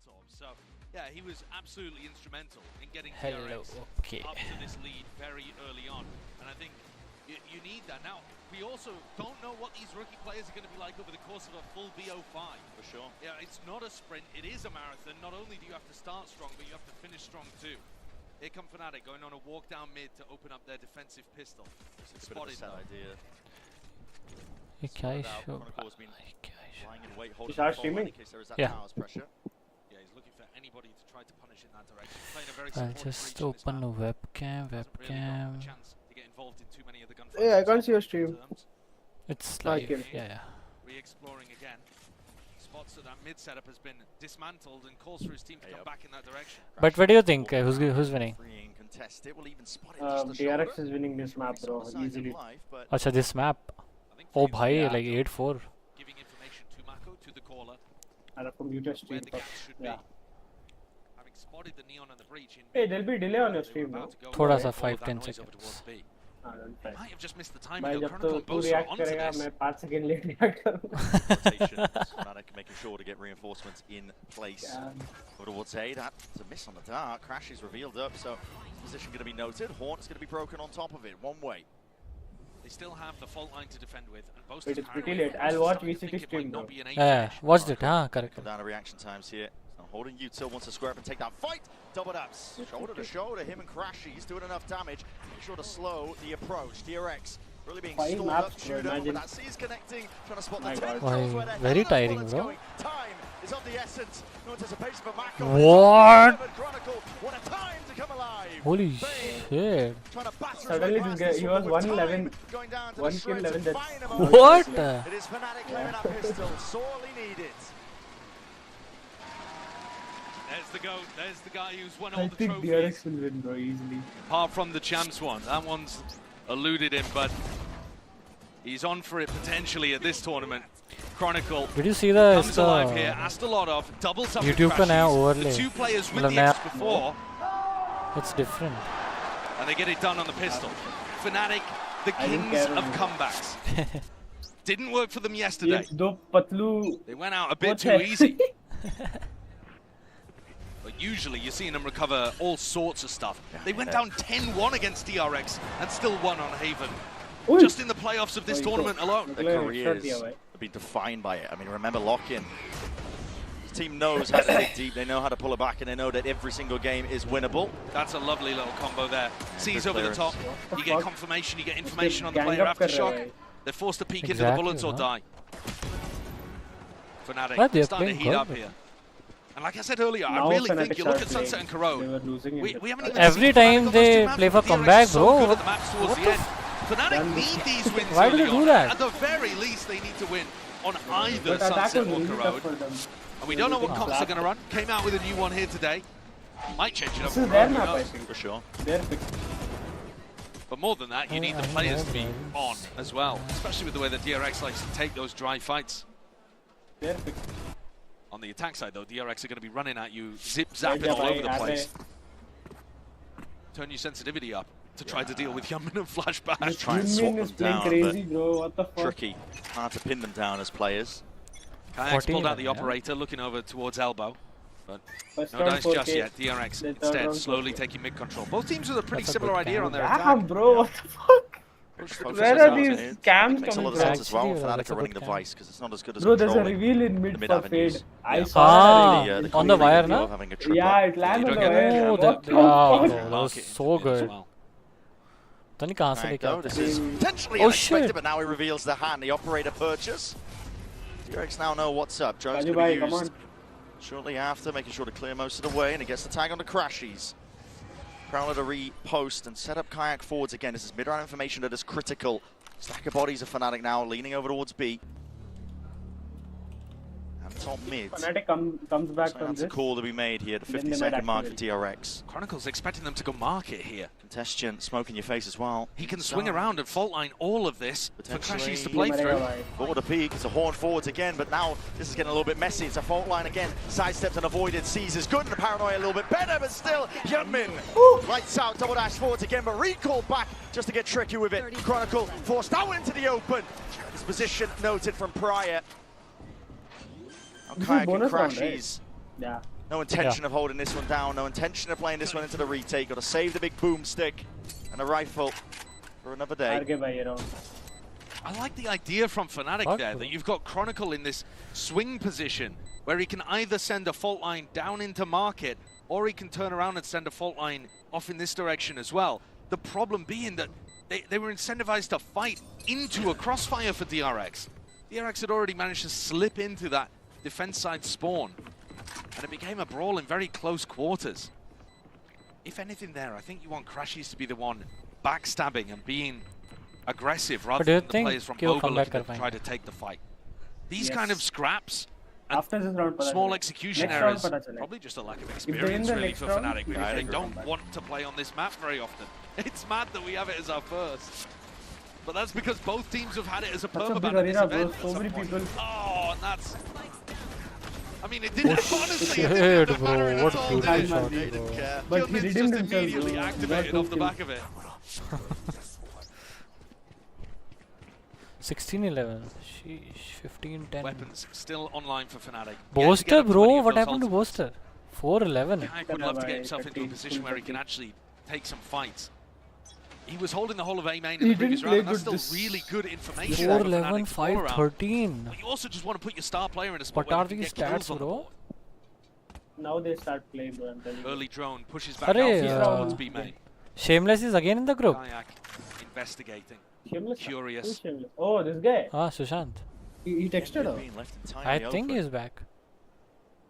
Molotov. So, yeah, he was absolutely instrumental in getting Hello, DRX okay. up to this lead very early on. And I think you need that. Now, we also don't know what these rookie players are going to be like over the course of a full BO5. For sure. Yeah, it's not a sprint, it is a marathon. Not only do you have to start strong, but you have to finish strong too. Here come Fnatic going on a walk down mid to open up their defensive pistol. It's a bit of a sad idea. Is that streaming? Yeah. Yeah, he's looking for anybody to try to punish in that direction. Playing a very I'll supportive just breach in this open the map. webcam. Doesn't really got a chance to get involved in too many of the gunfights. Yeah, I can't see your stream. It's Like live. it. Yeah. Re-exploring again. Spots that mid setup has been dismantled and calls for his team to come back in that direction. But what do you think? Who's winning? DRX is winning this map, bro, easily. Acha, this map. Oh, bhai, like 8-4. Giving information to Mako, to the caller, I'll have to mute your where stream. the gaps should Yeah. be. Having spotted the neon and the breach in Hey, there'll be delay on your stream, no? Thoda sa follow 5-10 that noise over seconds. towards B. Don't He try. might have just missed the timing भाई though. जब Chronicle तो and तू Bosa are react onto करेगा this. मैं 5 second late react करूँगा. Fnatic making sure to get reinforcements in place. But I would say that's a miss on the dark. Crash is revealed up, so position going to be noted. Haunt is going to be broken on top of it. One way. They still have the fault line to defend with, and Bosa It is pretty late. I'll watch VCT stream though. Yeah, watched it, huh? Correct. Come down to reaction times here. Now holding Util wants to square up and take that fight. Double ups. Shoulder to shoulder. Him and Crashy. He's doing enough damage. Make sure to slow the approach. DRX really being Five stalled maps, up. bro, Shoot over, imagine. but that C's connecting. Trying to spot My the God. tendrils where they're Very heading. tiring, Bullets bro. going. Time is of the essence. No anticipation for Mako. What? Chronicle. What a time to come alive. Holy Bane shit. trying to batter his Suddenly way past this guy- this he one, was but with 111. time going down to 1 the kill, shreds 11 to deaths. find him over. What? It is Fnatic claiming that pistol. Sorely needed. There's the goat. There's the guy who's won I all the think trophies. DRX will win, bro, easily. Apart from the champs one, that one's eluded him, but he's on for it potentially at this tournament. Chronicle Did you see the comes alive here. Astalotov doubles up with YouTube पे नया Crashies. overlay. The two players with मतलब the नया- X before, It's different. and they get it done on the pistol. Fnatic, the I didn't kings care of about it. comebacks. Didn't work for them ये yesterday. दो Patlu They went out a bit बहुत too है. easy. But usually you're seeing them recover all sorts of stuff. They went down 10-1 against DRX and still won on Haven. Ui. Just in the playoffs of this Oi, tournament go. alone. Their Nicola, careers shut the away. have been defined by it. I mean, remember lock-in. The team knows how to dig deep, they know how to pull it back, and they know that every single game is winnable. That's a lovely little combo there. Sees over the clearance. top. the You get fuck? confirmation, you get information on the gang player up कर रहा aftershock. है. They're forced to peek into the Exactly, bullets or huh? die. But Fnatic they're starting to playing heat good. up here. And like I said earlier, I Now really Fnatic think you look at start Sunset and They Corrode. were losing in We the haven't first. even Every seen time Fnatic on those they two maps, play but for DRX comeback, is so bro, good what- at the maps towards what the the end. Fnatic Done. need these wins Why do early they do on. that? At the very least, they need to win on either But attack Sunset was or really tough Corode. for them. And we don't know what They comps did are going to run. Came out with a new one here today. Might change it up. This is for their Corode, who map, I knows? think. For sure. Their pick. But more than that, you need the players to be on as well, especially with the way that DRX likes to take those dry fights. Their pick. On the attack side, though, DRX are going to be running at you, zip-zapping Yeah, all over the yeah, place. Turn your sensitivity up to try to deal with Yaman and This Flashback. Try and swap Min is them playing down, crazy, bro. What the fuck? Tricky. Hard to pin them down as players. Kayak's pulled 14, out the yeah. operator, looking over towards elbow. But First no round dice 4K. just yet. DRX Then third instead round slowly 4K. taking mid-control. Both teams with a pretty That's a similar good idea cam. on their Damn, attack. bro. What the fuck? Focus Where are themselves these in. cams Makes a coming lot of from? sense as well. Actually, Fnatic that's are a running good the cam. Vice because it's not as good as Bro, there's a controlling reveal in the mid mid for avenues. fade. I Yeah. saw Ah, that. The on the wire, of no? having a trip Yeah, up. it landed You on don't the get that wire. cam. Oh, What that, the yeah, fuck? bro, that was Market so as good. well. पता नहीं कहाँ से Right, लेके though, आते this हैं. is potentially Oh, unexpected, shit. but now he reveals the hand, the operator purchase. DRX now know what's up. Joe's Raju going to bhai, be come used on. shortly after, making sure to clear most of the way, and he gets the tag on the Crashies. Prowler to repost and set up Kayak forwards again. This is mid-round information that is critical. Stack of bodies of Fnatic now, leaning over towards B. And top mid. Fnatic comes back So from that's a this. call to be made here, the Then they might 50-second mark for activate. DRX. Chronicle's expecting them to go market here. Contestant, smoke in your face as well. He can swing around and fault line all of this for Potentially- Crashies to play through. Forward to peak, it's a horn forwards again, but now this is getting a little bit messy. It's a fault line again, sidestepped and avoided. Sees is good, and the paranoia a little bit better, but still, Yunmin lights out, double dash forwards again, but recalled back just to get tricky with it. Chronicle forced out into the open. This position noted from prior. Now This is Kayak and bonus round, right? Crashies Yeah. No intention of holding this one down, no intention of playing this one into the retake. Got to save the big boomstick and a rifle for another day. I like the idea from Fnatic there, that you've got Chronicle in this swing position where he can either send a fault line down into market or he can turn around and send a fault line off in this direction as well. The problem being that they were incentivized to fight into a crossfire for DRX. DRX had already managed to slip into that defense side spawn, and it became a brawl in very close quarters. If anything there, I think you want Crashies to be the one backstabbing and being aggressive rather than the players from Boba looking to try to take the fight. These kind of scraps and After this round, small execution errors, probably just a lack of experience really for Fnatic, because they don't want to play on this map very often. It's mad that we have it as our first. But that's because both teams have had it as a permaban in this event. So many people. Oh, and that's... I mean, it didn't, honestly, it shit, didn't bro. matter at What all, beautiful did it? shot, They bro. didn't care. But he Gilman's redeemed just himself, immediately bro. activated off the back of it. 16-11. Sheesh, 15-10. Weapons still online for Fnatic. Boaster, bro. What happened to Boaster? 4-11. Kayak would love to get himself into a position where he can actually take some fights. He was holding the whole of A main in the previous round, and that's still really good information. 4-11, 5-13. But you also just want to put your star player in a spot What are where you can these get kills stats, on the bro? board. Now they start playing, bro. I'm telling you. Early drone pushes back Arey, Alfie towards B main. Shameless is again in the group. Kayak investigating, Shameless? curious. Who's Shameless? Oh, this guy. Ah, Sushant. He texted her. Being left I entirely think open. he's back.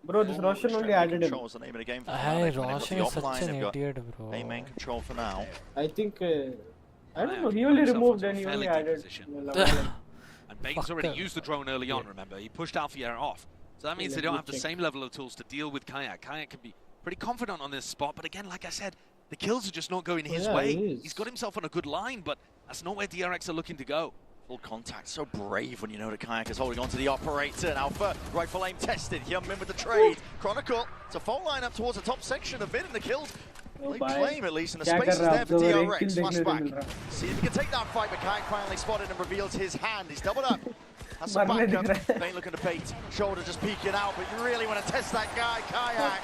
Bro, this Roshan only added him. Controls the name of the game for Hey, Fnatic. When they've got Roshan the is such offline, an they've got idiot, bro. A main control for now. I think... I don't know, Kayak he only himself removed onto a and he fairly only deep added. position. And Bane's already Fucker. used the drone early on, remember? He pushed Alfier off. So that means they don't have the same level of tools to deal with Kayak. Kayak can be pretty confident on this spot, but again, like I said, the kills are just not going his way. He's got himself on a good line, but that's not where DRX are looking to go. Full contact, so brave when you know that Kayak is holding on to the operator. Now for rifle aim tested, Hyunmin with the trade. Chronicle, it's a fault line up towards the top section of it, and the kills. They claim at least, and the space is there for DRX. Flashback. See if he can take that fight, but Kayak finally spotted and reveals his hand. He's doubled up. That's some backup. Bane looking to bait. Shoulder just peeking out, but you really want to test that guy, Kayak.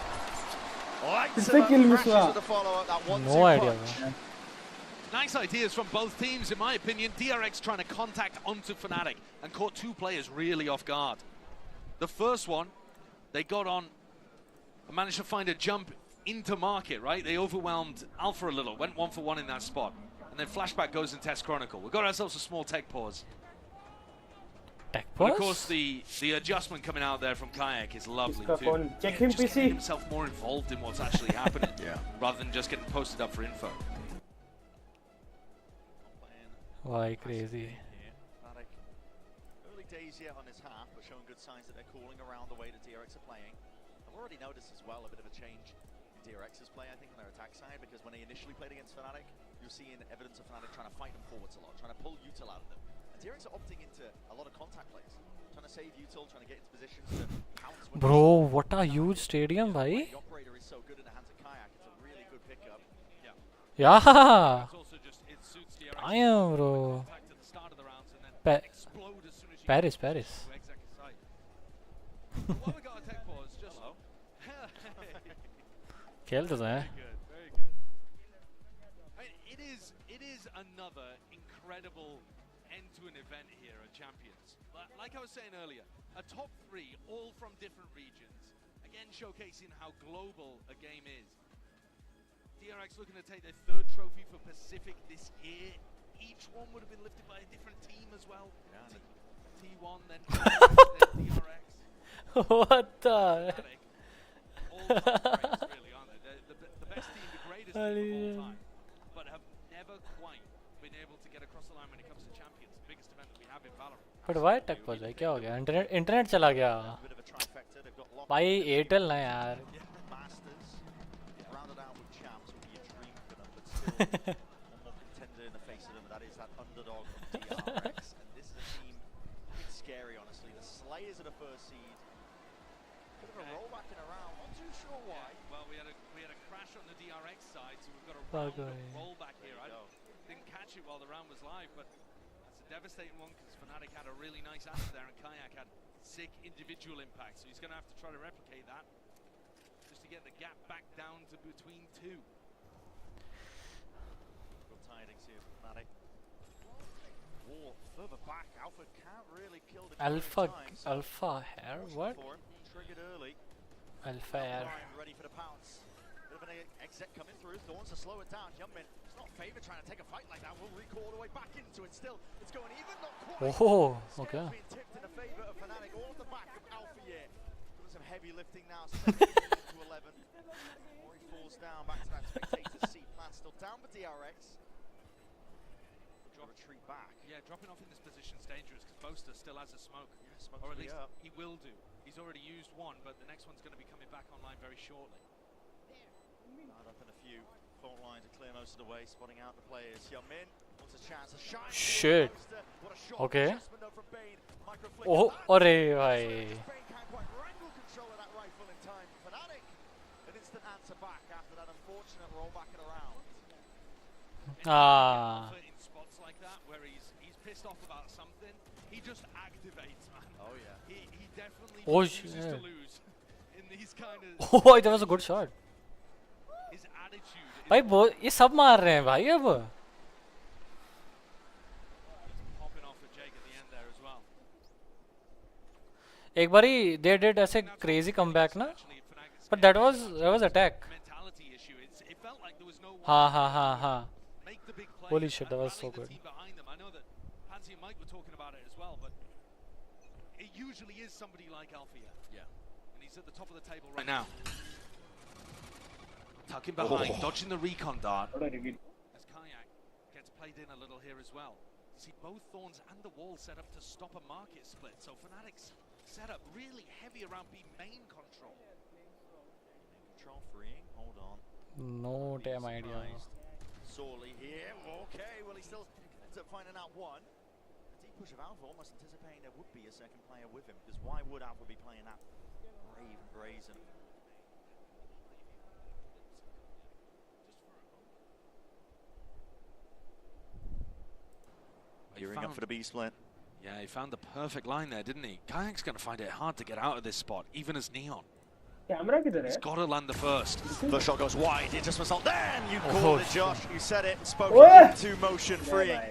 Lights him up, crashes with the follow-up. That 1-2 No idea, punch. man. Nice ideas from both teams, in my opinion. DRX trying to contact onto Fnatic and caught two players really off guard. The first one, they got on and managed to find a jump into market, right? They overwhelmed Alpha a little, went 1-for-1 in that spot. And then Flashback goes and tests Chronicle. We've got ourselves a small tech pause. Tech But of pause? course, the adjustment coming out there from Kayak is lovely too. Check him, Just getting PC. himself more involved in what's actually happening, Yeah. rather than just getting posted up for info. Why crazy? Fnatic, early days yet on his half, but showing good signs that they're calling around the way that DRX are playing. I've already noticed as well a bit of a change in DRX's play, I think, on their attack side, because when they initially played against Fnatic, you're seeing evidence of Fnatic trying to fight them forwards a lot, trying to pull util out of them. And DRX are opting into a lot of contact plays, trying to save util, trying to get into positions to pounce. Bro, what a huge stadium, bhai. The operator is so good in the hands of Kayak, it's a really good pickup. Yeah. It's also just, it suits DRX. I am, bro. Contact at the start of the rounds and then explode as soon as you Paris, get Paris. to exact site. While we got a tech pause, just खेल तो रहे हैं. Very good, very good. I mean, it is another incredible end to an event here at Champions. Like I was saying earlier, a top three, all from different regions, again showcasing how global a game is. DRX looking to take their third trophy for Pacific this year. Each one would have been lifted by a different team as well. Yeah, T1, then DRX. What the? All time greats, really, aren't they? They're the best team, the greatest team of all time, but have never quite been able to get across the line when it comes to Champions, the biggest event that we have in Valorant. But why tech pause भाई? क्या हो गया? Internet चला गया. Bit of a trifecta, they've got locked. भाई Airtel ना यार. Masters, rounded out with champs would be a dream for them, but still one more contender in the face of them. That is that underdog from DRX, and this is a team. It's scary, honestly. The Slayers are the first seed. Bit of a rollback in a round. Not too sure why. Well, we had a crash on the DRX side, so we've got a Fuck round of away. rollback here. I didn't catch it while the round was live, but that's a devastating one because Fnatic had a really nice answer there, and Kayak had sick individual impact, so he's going to have to try to replicate that. to get the gap back down to between two. Good tidings here from Fnatic. War further back. Alpha can't really kill the Alpha hair? What? Triggered early. Alpha hair. Ready for the pounce. Bit of an exit coming through. Thorns to slow it down. Youngmin, it's not favor trying to take a fight like that. Will recall all the way back into it. Still, it's going even, not quite. Oh, okay. Being tipped in the favor of Fnatic. All at the back of Alpha here. Doing some heavy lifting now. 17 to 11. Ori falls down. Back to that spectator seat. Plan still down for DRX. Retreat back. Yeah, dropping off in this position is dangerous because Boaster still has a smoke. Yeah, or at least he will do. He's already used one, but the next one's going to be coming back online very shortly. Up in a few. Fault lines are clear most of the way, spotting out the players. Youngmin wants a chance to shine. Shit. What a shot. Okay. Microflick. Oh, arey bhai. Bane can't quite wrangle control of that rifle in time. Fnatic, an instant answer back after that unfortunate roll back and around. Ah. In spots like that where he's pissed off about something, he just activates, man. Oh yeah. He definitely Oh, refuses to shit. lose in these kind of. Oh, that was a good shot. His attitude. भाई ये सब मार रहे हैं भाई अब. Popping off for Jake at the end there as well. एक बारी they did ऐसे crazy comeback ना. But that was attack. Mentality issue. It felt like there was no one. हाँ. Make the big play. Holy shit, that was so rally the good. team behind them. I know that Pansy and Mike were talking about it as well, but it usually is somebody like Alfia. Yeah. And he's at the top of the table right now. Tucking behind, dodging the recon dart. What a reveal. As Kayak gets played in a little here as well. You see both Thorns and the wall set up to stop a market split. So Fnatic's setup really heavy around B main control. Control freeing. Hold on. No damn idea. Sorely here. Okay. Well, he still ends up finding out one. A deep push of Alpha, almost anticipating there would be a second player with him. Because why would Alpha be playing that brave and brazen? Gearing up for the B split. Yeah, he found the perfect line there, didn't he? Kayak's going to find it hard to get out of this spot, even as Neon. Camera किधर है? He's got to land the first. First shot goes wide. It just result. Then you Oh, called it, Josh. You said it. Spoke Oh! into motion Yeah, freeing. bhai.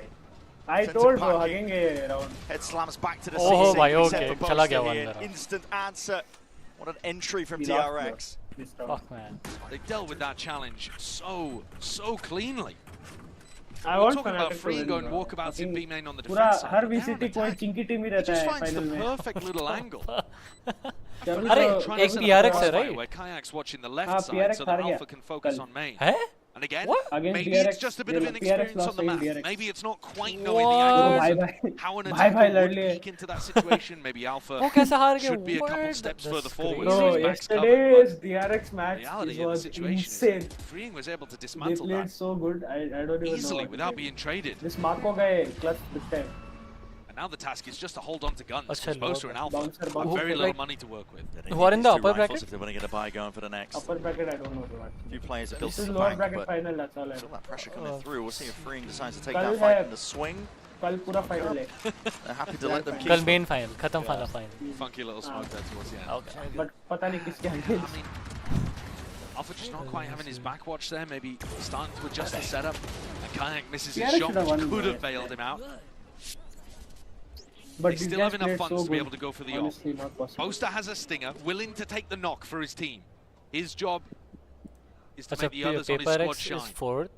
I Center told bro, packing. hugging around. Head slams back to the Oh, CC. bhai, Reset okay. for Chala Boaster gaya here. one there. Instant answer. What an entry from He lost, DRX. bro. This round. Fuck man. They dealt with that challenge so cleanly. I We're want talking about Fnatic to free win, going bro. walkabouts in Fucking B main on the पूरा defense side. Her but they're VCT on कोई attack. Chinki team he He रहता just है finds the final में. perfect little angle. अरे अरे, Trying to एक set up a DRX है, crossfire right? where Kayak's watching the left हाँ, side PRX so that हार गया Alpha can focus कल. on main. हैं? And again, What? Against maybe DRX, it's just a bit of PRX inexperience lost on the against map. DRX. Maybe it's not quite knowing What? the Oh, angles, bye. how an Bye, attacker would lad. peek into that situation. Maybe Alpha वो कैसे हार गए? should be a couple What? steps That's further forward. crazy. so Bro, his back's covered, yesterday's but DRX the match reality of the was situation insane. is Freeing was able to They dismantle played that so good. I don't even easily know. without being traded. This Marco guy clutch this time. And now the task is just to hold on to guns. Achha, Because Boaster and Alpha Bouncer, have bouncer. very Like- little money to work with. Who are in the upper bracket? If they want to get a buy going for the next. Upper bracket, I don't know. Bro. Few players have built This is the lower bank, bracket but final. That's all I still know. that pressure coming through. We'll see if Freeing decides to take Kal that fight hai. in the swing. कल पूरा final है. They're happy to let them keep कल main final, खत्म final. Funky little smoke there towards the end. Okay. But पता नहीं किसके I against. mean, Alpha just not quite having his back watch there, maybe starting to adjust the setup. And Kayak misses his DRX shot, should have which won, could bro. have bailed him out. But They these still guys have enough played funds so to be good. able to go for the op. Honestly, not possible. Boaster has a stinger, willing to take the knock for his team. His job is to अच्छा make the others on his paper squad X is shine. 4th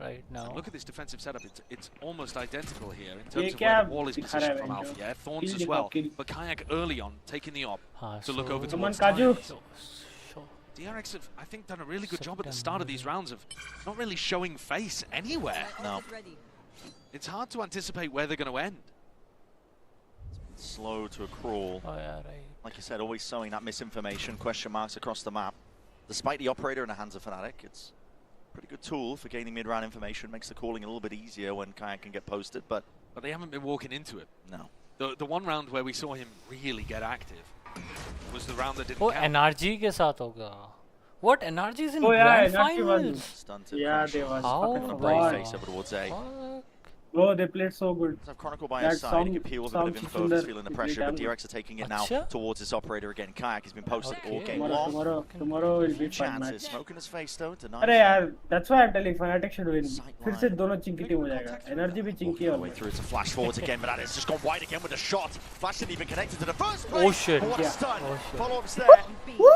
right now. And look at this defensive setup. It's almost identical here in ये terms of क्या where the wall is दिखा रहा positioned है from इनको? Alpha. Yeah, Thorns Kill as well. kill. But Kayak early on, taking the op हाँ, to look over so- Come on, towards Kaju. Tyre. So- DRX have, I think, done a really good job at the start of these rounds of not really showing face anywhere. No. It's hard to anticipate where they're going to end. Slow to a crawl. Oh yeah, right. Like you said, always sowing that misinformation, question marks across the map. Despite the operator in the hands of Fnatic, it's a pretty good tool for gaining mid-round information. Makes the calling a little bit easier when Kayak can get posted, but But they haven't been walking into it. no. The one round where we saw him really get active was the round that didn't वो count. NRG के साथ होगा. What NRG is in Oh, yeah, grand NRG was- finals? Stunted. Yeah, crash they was How? on a fucking brave Wow. face over towards A. Fuck. Oh, they played so good. So Chronicle by That his side, he Sam- could peel with a bit of Sam info if he's Chichindar feeling the is pressure, but really DRX are taking it now Acha? towards this operator again. Kayak has been posted all Okay. game long. Tomorrow will be fun Chances, match. smoke in his face though, denies अरे it. यार, that's why I'm telling Fnatic should win. Sight फिर line. से दोनों Chinki team हो जाएगा. Energy भी Chinki All है the way और through to flash forwards again, but that is just gone wide again with a shot. Flash didn't even connect it to the first Oh, place. shit. What a Yeah. stun. Oh, shit. Follow-ups there.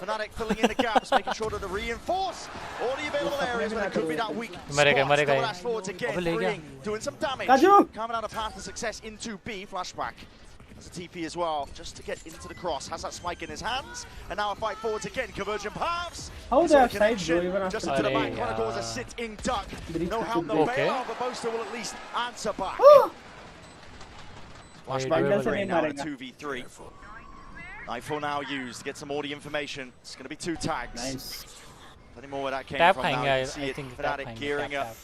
Fnatic filling in the gaps, making sure to reinforce all the available areas where there could be that weak Marega, spot. Marega. Double dash forwards again, Abhi le gaya. freeing, doing some damage. Kaju! Coming down a path to success into B. Flashback. There's a TP as well, just to get into the cross. Has that spike in his hands, and now a fight forwards again. Convergent paths. How It's they a have sight bro, connection even just after into the Arey back. Chronicles a yaar. sit-in duck. Bridge No help, no Okay. bailout, but Boaster will at least answer back. Wait, Flashback wait, all wait, the way wait. now in a 2v3. Nightfall now used to get some audio information. It's going to be 2 tags. Nice. Plenty more where that came Tap from now. खाएंगे, You I can see it. think tap Fnatic खाएंगे, gearing tap, up. tap.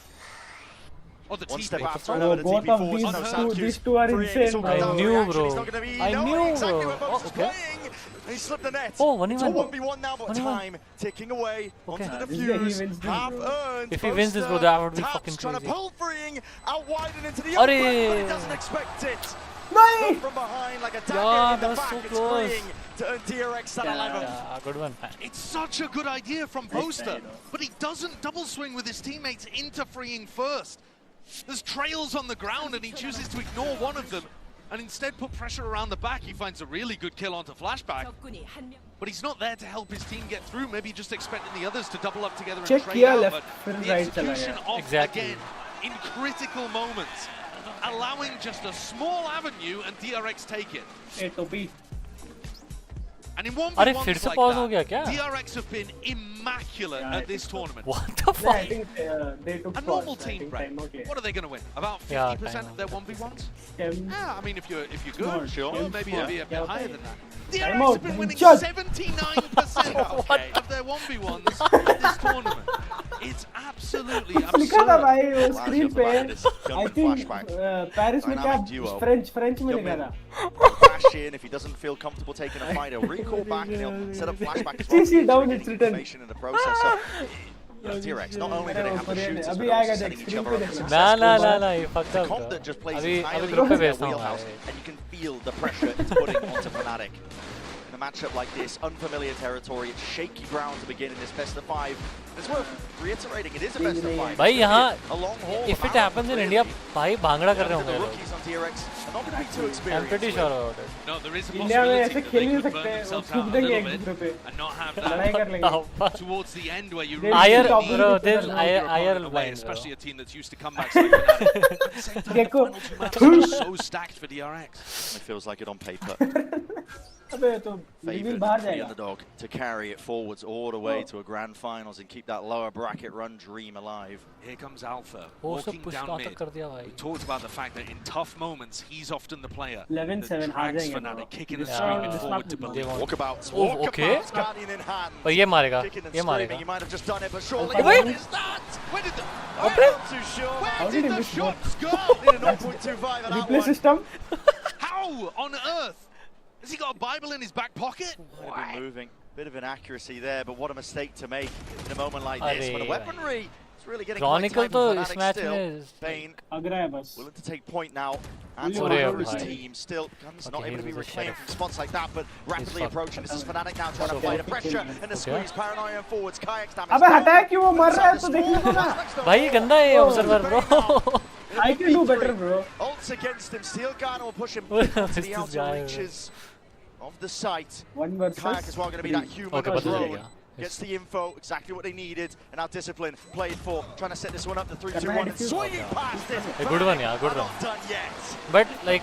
Oh, the One TP. step after Oh, another, the both TP of forwards, these no two- sound these cues. two are Free, insane, it's all bro. down I to knew, reaction. bro. He's not gonna be I knowing knew, exactly bro. where Boaster's Oh, okay. playing. And he slipped the net. Oh, 1v1. It's a 1v1 now, but 1v1. time ticking away onto Okay. the This is the- he defuse. wins this, Half bro. earned. If he wins this, bro, Boaster that would be taps, fucking trying to crazy. pull freeing out wide and into the Arey. open, but he doesn't expect it. Nice! From behind like a dagger Yeah, in the that was back. so It's close. freeing to earn DRX that alive. Yeah, good one. It's such a good idea from Nice Boaster, try, though. but he doesn't double swing with his teammates into freeing first. There's trails on the ground and he chooses to ignore one of them and instead put pressure around the back. He finds a really good kill onto Flashback, but he's not there to help his team get through. Maybe just expecting the others to double up together and Check trade kiya out, left, but फिर the right चला execution गया. off Exactly. again in critical moments, allowing just a small avenue and DRX take it. Hey, Topi. And in one अरे फिर से pause हो गया क्या? DRX have been immaculate Yeah, I at this think so. tournament. What the No, I fuck? think they took A pause. normal I team, think right? timeout later. What are they going to win? About 50% Yeah, of their 1v1s? Tem- Yeah, I mean, if you're good, No, sure, Tem maybe score. it'd be a bit Yeah, higher okay. than that. Time DRX out, have been winning Chad. 79% of their 1v1s this tournament. It's absolutely लिखा था absurd. भाई वो Flash screen off the पे back of this I gunman think flashback. Paris में क्या Dynamic duo. French में लिखा Gunman. था Flash in, if he doesn't feel comfortable taking a fight, he'll recall back and he'll set up flashback as well. CC down, Getting it's written. information in the process. So, DRX, not only do they have the shooters, but अभी they're also आएगा setting देख each screen other पे up for देखना success. ना ये fucked The up comp bro. that just plays अभी entirely group पे in their भेजता हूँ wheelhouse, भाई. and you can feel the pressure it's putting onto Fnatic. In a matchup like this, unfamiliar territory, it's shaky ground to begin in this best of 5. It's worth reiterating, it is a best of 5. भाई यहाँ A long haul, if a it marathon, happens in really. India भाई भांगड़ा कर रहे The होंगे लोग. rookies on DRX are not going to be too I'm experienced. pretty with. sure about it. No, there is a India में ऐसे possibility खेल नहीं that they could burn सकते वो themselves छुप out a देंगे little एक bit दूसरे पे and not have लड़ाई that कर लेंगे Oh, fuck. towards the end where you They'll really Iron, top need bro, to there's put your opponent IRL away, blind, especially bro. a team that's used to comebacks like that. At the same time, the Gecko. final two matches are so stacked for DRX. It feels like it on paper. अबे तो Favored reveal बाहर for the जाएगा underdog to carry it forwards all the way to a grand finals and keep that lower bracket run dream alive. Here comes Alpha, वो सब walking push down कहाँ mid. तक कर दिया भाई. We talked about the fact that in tough moments, he's often the player 11-7 that हार drags जाएंगे Fnatic, kicking and Yeah. screaming This forward to map- believe. won't. Walkabouts, Oh, okay. walkabouts, guardian in hand. पर ये मारेगा Kicking and ये screaming, मारेगा. he might have just done it, but surely Oh, what wait. is that? Where did the, I'm not too sure. where How did did he the miss shots go? Need a 0.25 on that replay one. System How on earth? Has he got a Bible in his back pocket? Might have been moving. Bit of inaccuracy there, but what a mistake to make in a moment like this. Arey When the bhai. weaponry is really getting Chronicle quite तो tight for इस Fnatic match still. में Bane अगरा है बस willing to take point now. And Ore for his bhai. team still guns Okay, not able to be he's a reclaimed sheriff. from spots like that, but rapidly fucked. approaching. This is Fnatic now trying to Okay. play the pressure and the Okay. squeeze. Paranoia and forwards. Kayak's damage. अबे हटाया क्यों वो मर रहा है तो देखने को ना भाई ये गंदा है observer bro. I can do better bro Ults against him. Steel Gun will push him What into is the this outer guy, reaches of the site. one versus Kayak as well going to be that human Okay, but drone. yeah. Gets the info, exactly what they needed, and now Discipline played for, trying to set this one up, the 3-2-1, and Carnatic is- swinging past it. A good one, yeah, good Not one. done yet. But like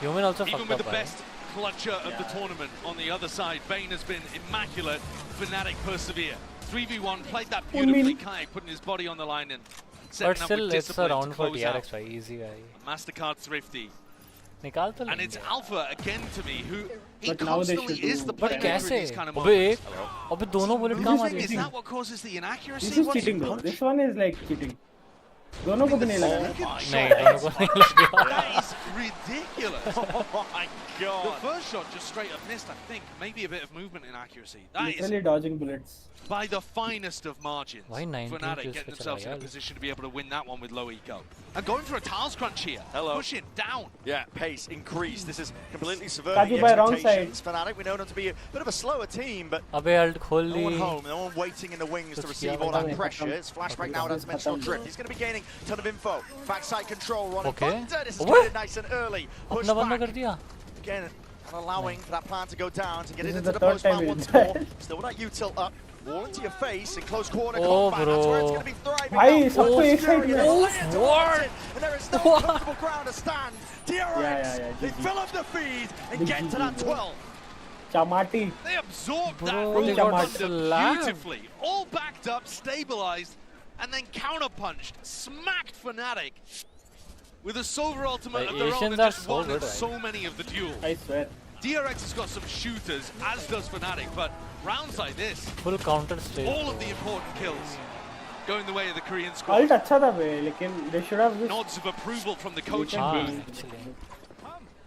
human also Even fucked with up. the भाई. best clutcher of the tournament on the other side, Bane has been immaculate. Fnatic persevere. 3v1, played that beautifully. Kai putting his body on the line and But setting up still with it's a discipline to round for close DRX out. भाई easy guy. MasterCard thrifty. निकाल तो And it's लेंगे. Alpha again to me, who he But now they constantly should is do the But playmaker in कैसे? these kind of अबे moments. अबे दोनों bullet The कहाँ thing मारी? is that what causes the inaccuracy? this is What's cheating he bro punch? this one is like cheating दोनों को भी नहीं लगा ना? नहीं दोनों को नहीं लगा. That is ridiculous. Oh my The god. first shot just straight up missed, I think. Maybe a bit of movement inaccuracy. That is Literally dodging bullets. by the finest of margins. Why 19 Fnatic kills get for themselves in a Chalayan? position to be able to win that one with low eco. And going for a tiles crunch here. Hello. Pushing down. Yeah, pace increased. This is completely Kaji subverting the by wrong expectations. Fnatic, we know them to be a bit of a slower team, but अबे alt खोल no one Lee. home, no one waiting in the wings to Kuch receive kiya all bata that nahi. pressure. It's flashback now, that dimensional drift. He's going to be gaining a ton of info. Backside control, running Okay. Thunder. This is Obe. traded nice and early. Push अपना बंदा कर back. दिया. Again, not allowing for that plan to go down, to get This it is into the the third postman time once he's more. dead. Still not util up. Wall into your face in close quarter Oh, combat. That's where it's bro. going to be thriving Bhai, now. सबको एक Fury side and में. Alliance What? wants it, and there is no comfortable ground to stand. DRX, Yeah, they GG. fill up the feed and Big get to GG, that bro. 12. They Chamati. absorbed Bro, that they roll got of thunder slapped. beautifully. All backed up, stabilized, and then counterpunched. Smacked Fnatic with a silver ultimate The of their own Asians and are just so won good, so many of the duels. I swear. DRX has got some shooters, as does Fnatic, but rounds like this, Full counter straight. all of the important kills going the way of the Korean squad. Alt अच्छा था बे, लेकिन they should have just. Nods of approval from the coaching हाँ, booth. actually.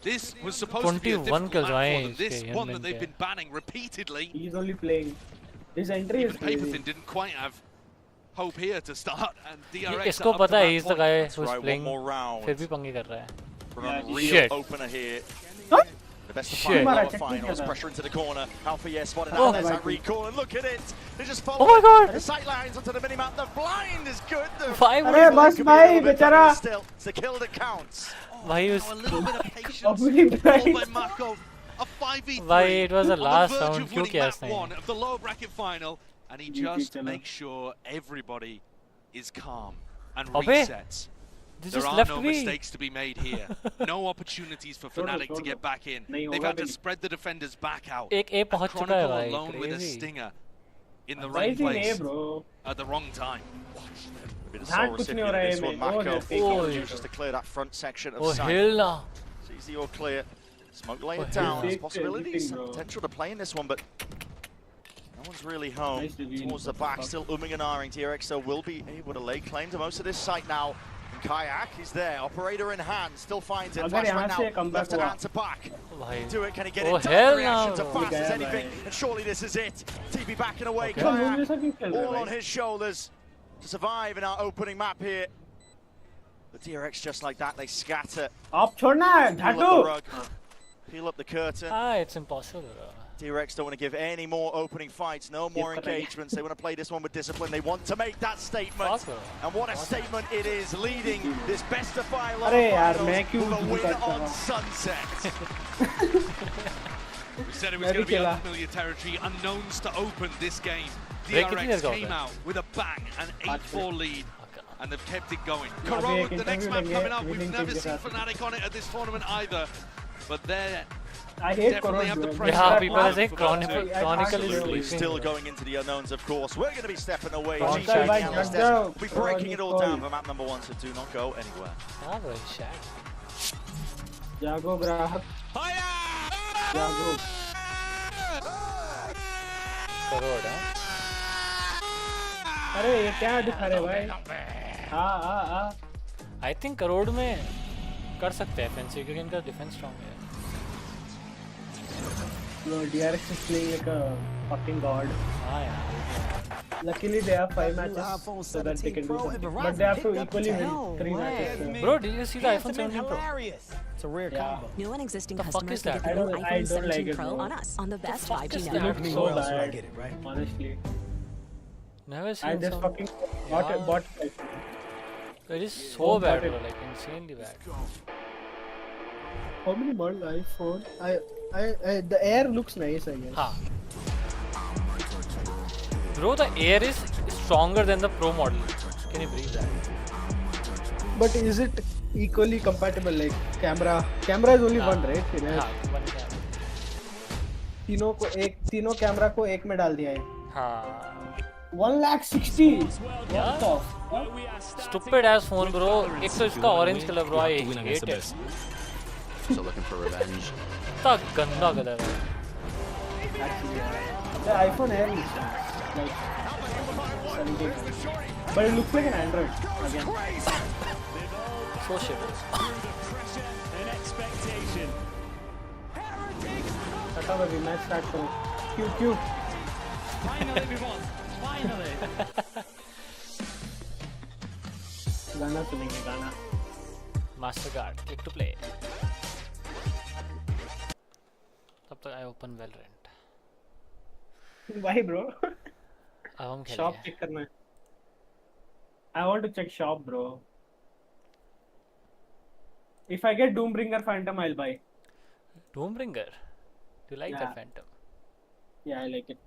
This was supposed to be a 21 difficult kills map आए for them. This इसके one Hyunmin that they've के. been banning repeatedly. He's only playing. His entry Even is crazy. Paperfin didn't quite have hope here to start, and ये DRX इसको are up to पता है that he's the point. guy That's who's right, one playing more round. फिर भी पंगे कर रहा है. For Yeah, an real shit. opener here. Huh? The best of Shit. five lower Check it finals. together. Pressure into the corner. Alpha yes spotted Oh. out. There's that recall, and look at it. They just follow. Oh my God. The sight lines onto the minimap. The blind is good. The Why would अरे he- बस could be a भाई little bit better बेचारा. still. It's the kill that counts. Why was Now a little bit of patience. Obviously Ball by blind. Mako. A 5v3. Why it was the on last verge round, of क्यों winning किया map इसने? one of the lower bracket final, and he GG just चलो. makes sure everybody is calm and अबे, resets. They There just are left no me. mistakes to be made here. No opportunities for Fnatic to get back in. नहीं They've होगा had to भी नहीं. spread the defenders back out. एक A And पहुंच चुका है Chronicle भाई. alone with a Crazy. stinger in the Why right is he in A, place bro? at the wrong time. A bit of That sole कुछ नहीं recipient हो of रहा है this में. one. Oh, Mako they're Oh, faking just to clear that front section of Oh sight. hell no. It's easy or clear. Smoke laying Oh, it down. hell. There's Fake possibilities, everything, some bro. potential to play in this one, but no one's really home. Nice reveal. Towards the back, still umming and ahhing. DRX though will be able to lay claim to most of this site now. And Kayak, he's there. Operator in hand, still finds it. अगर Flash यहाँ right से now. comeback Left to हुआ. answer back. भाई. Do it, can he get Oh, it? hell Reactions no. are fast as Yeah, anything, man. and surely this is it. TP backing away. Okay. लोग Kayak, जैसा क्यों खेल रहे हैं all भाई? on his shoulders to survive in our opening map here. But DRX just like that, they scatter. आप छोड़ना Peel up the झाटू. rug. Peel up the curtain. Ah, it's impossible. DRX don't want to give any more opening fights, no more Yes, engagements. They want to play this one with discipline. They want to make that statement. Fuck, bro. And what a statement it is, leading this best of five अरे यार, finals मैं क्यों with a win करता on हूँ? sunset. We said it was मैं going भी to be खेला. unfamiliar territory, unknowns to open this game. Break कितनी DRX देर का came होता है? out with a bang, an 8-4 lead, and they've kept it going. अभी Corrode, एक the next interview map लेंगे coming up, we've winning never team के seen साथ. Fnatic on it at this tournament either, but they're I hate definitely have the Corona. pressure. Yeah, That people one are saying for Chronicle Valorant. is Absolutely, sleeping. still going into the unknowns, of course. We're going to be stepping away. Chronicle GG by analysts, Jagger, we'll be breaking it all Chronicle. down for map number 1, so do not go anywhere. Ah, bro, shit. जागो ग्राहक. जागो. Crore, huh? अरे ये क्या दिखा रहे भाई? हाँ. I think Crore में कर सकते हैं FNC क्योंकि इनका डिफेंस स्ट्रांग है. No, DRX is playing like a fucking god. हाँ यार. Luckily they have 5 matches so that they can do something. But they have to equally win 3 matches. Bro, did you see the iPhone 17 Pro? It's a rare Yeah. combo. New and existing The fuck customers is can that? get the new I iPhone don't like 17 it, Pro bro. on us on the best fuck 5G is It that? network. looks Anywhere so else would I bad. get it, right? Honestly. Never I seen just some. fucking bought it. Yeah. Bought it. It is so Oh, bad, got it. bro. Like insanely bad. How many model iPhone? The Air looks nice, I guess. Huh. Bro, the Air is stronger than the Pro model. Can you believe that? But is it equally compatible? Like camera is only one, right? हाँ, one camera. तीनों camera को एक में डाल दिया है. हाँ. 1,60,000. Yeah. What the? Stupid ass phone, bro. एक तो इसका orange color, bro. I hate it. So looking for revenge. इतना गंदा कलर है. Actually, yeah. The iPhone Air is nice. Like But it looks like an Android again. So shit. That's how the match starts. Cute. Finally, everyone. Finally. गाना सुनेंगे गाना. Mastercard. Click to play. तब तक I open Valorant. Why bro? अब हम खेलेंगे. Shop check करना है. I want to check shop bro. If I get Doombringer Phantom, I'll buy. Doombringer. Do you like Yeah. that Phantom? Yeah, I like it.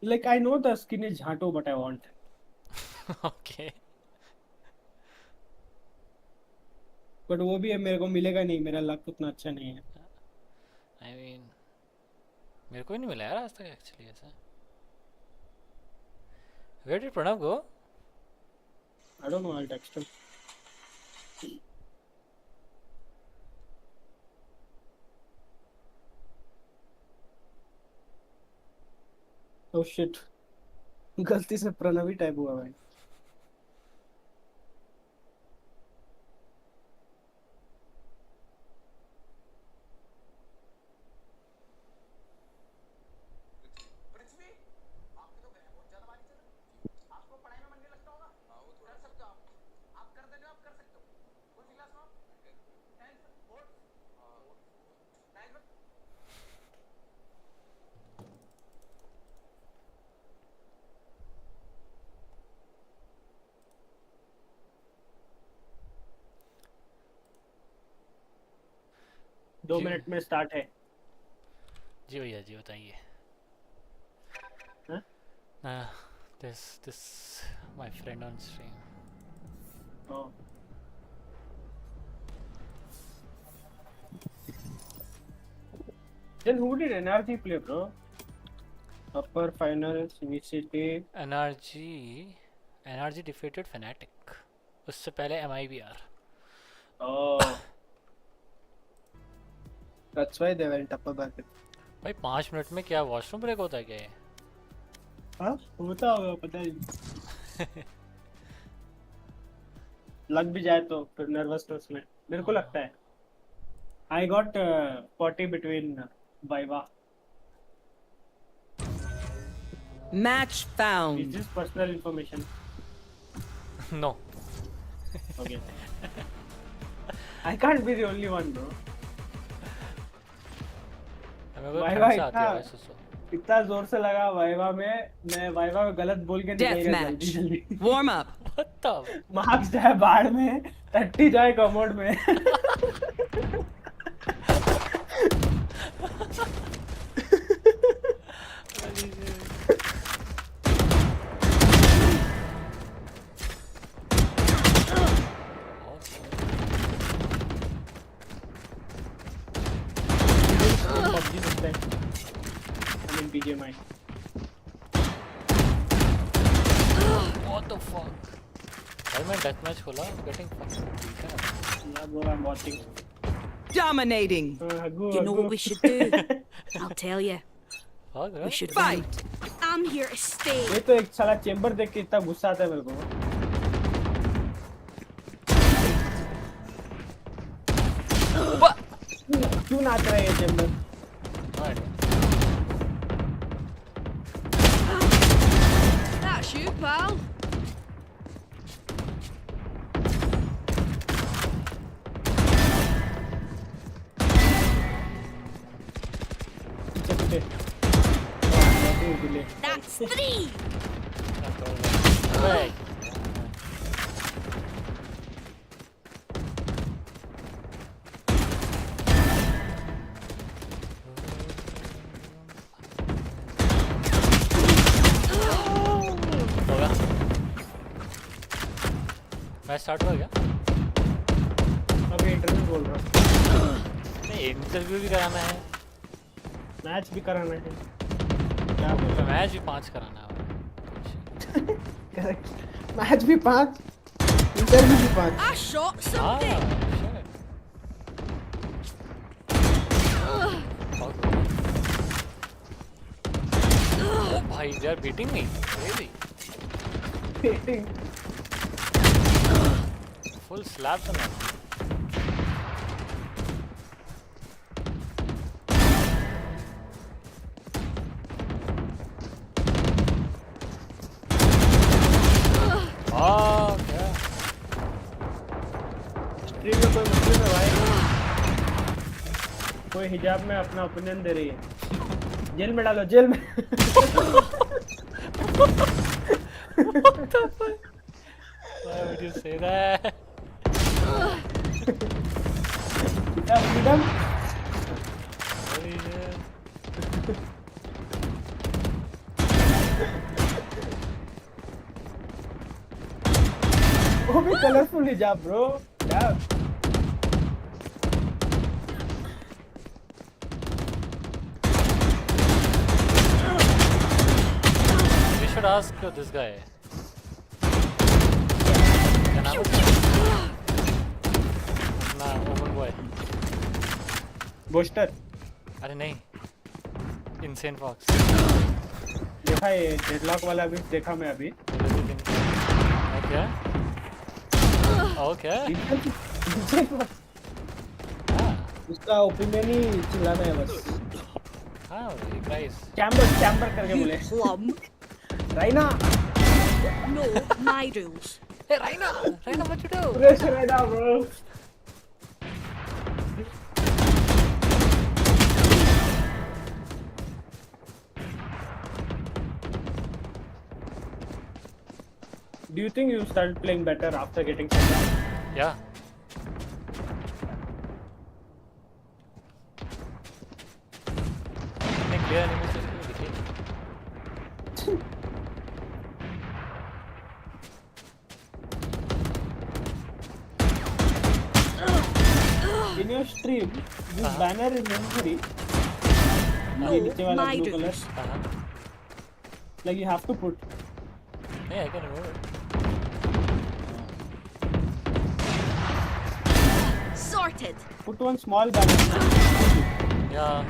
Like I know the skin is Jhato, but I want. Okay. But वो भी है मेरे को मिलेगा नहीं, मेरा luck उतना अच्छा नहीं है. I mean, मेरे को ही नहीं मिला यार आज तक actually ऐसा. Where did Pranav go? I don't know, I'll text him. Oh shit. गलती से प्रणव ही टाइप हुआ भाई. दो जी। मिनट में स्टार्ट है. जी भैया जी बताइए. हाँ? This my friend on stream. Oh. Then who did NRG play, bro? Upper finals, VCT. NRG defeated Fnatic. उससे पहले MIBR. Oh. That's why they went upper bracket. भाई 5 मिनट में क्या वॉशरूम ब्रेक होता है क्या ये? हाँ होता होगा पता नहीं. लग भी जाए तो फिर नर्वसनेस में मेरे को लगता है. I got 40 between Viva. Match Is found. this personal information? No. Okay. I can't be the only one, bro. हमें कोई Viva friends आती है वैसे तो. इतना जोर से लगा वाइवा में, मैं वाइवा में गलत बोल के निकल गया Deathmatch. जल्दी जल्दी. Warm up. What the? Marks जाए बाढ़ में, 30 जाए कमोड में. I mean BGMI. What the fuck? भाई मैं डेथ मैच खोला. Getting fucking beat है. Yeah, bro, I'm watching. Dominating. You know what we should do? I'll tell you. Fuck We should Fight. win. I'm here to stay. ये तो एक साला chamber देख के इतना गुस्सा आता है मेरे को. क्यों नाच रहा है ये चेंबर? That's you, pal. पीछे. That's 3. Hey. होगा. मैच स्टार्ट हो गया. अभी इंटरव्यू बोल रहा हूँ. नहीं इंटरव्यू भी कराना है. मैच भी कराना है. क्या बोल मैच भी 5 कराना है. मैच भी 5, इंटरव्यू भी 5. I shot हाँ something. shit. भाई they are beating me. Really? Beating. Full slaps on him. Oh, yeah. Stream में कोई मुस्लिम है भाई, कोई हिजाब में अपना ओपिनियन दे रही है, जेल में डालो, जेल में। What the fuck? Why would you say that? क्या freedom? Holy shit. वो भी कलरफुल हिजाब ब्रो, क्या? We should ask this guy. Nah, open boy. Booster अरे नहीं. Insane Fox. देखा ये डेडलॉक वाला भी देखा मैं अभी। Okay. Okay. उसका ओपिनियन ही चिल्लाना है बस। हाँ भाई guys. चैम्बर करके बोले। Plum. राइना। No, my rules. Hey Raina, what you do? Fresh राइना bro. Do you think you started playing better after getting sent out? Yeah. Clear animation दिखे. In your stream, this banner is necessary. No, ये नीचे वाला my blue color. rules. Like you have to put. Yeah, I can remove it. Sorted. Put one small banner. Yeah.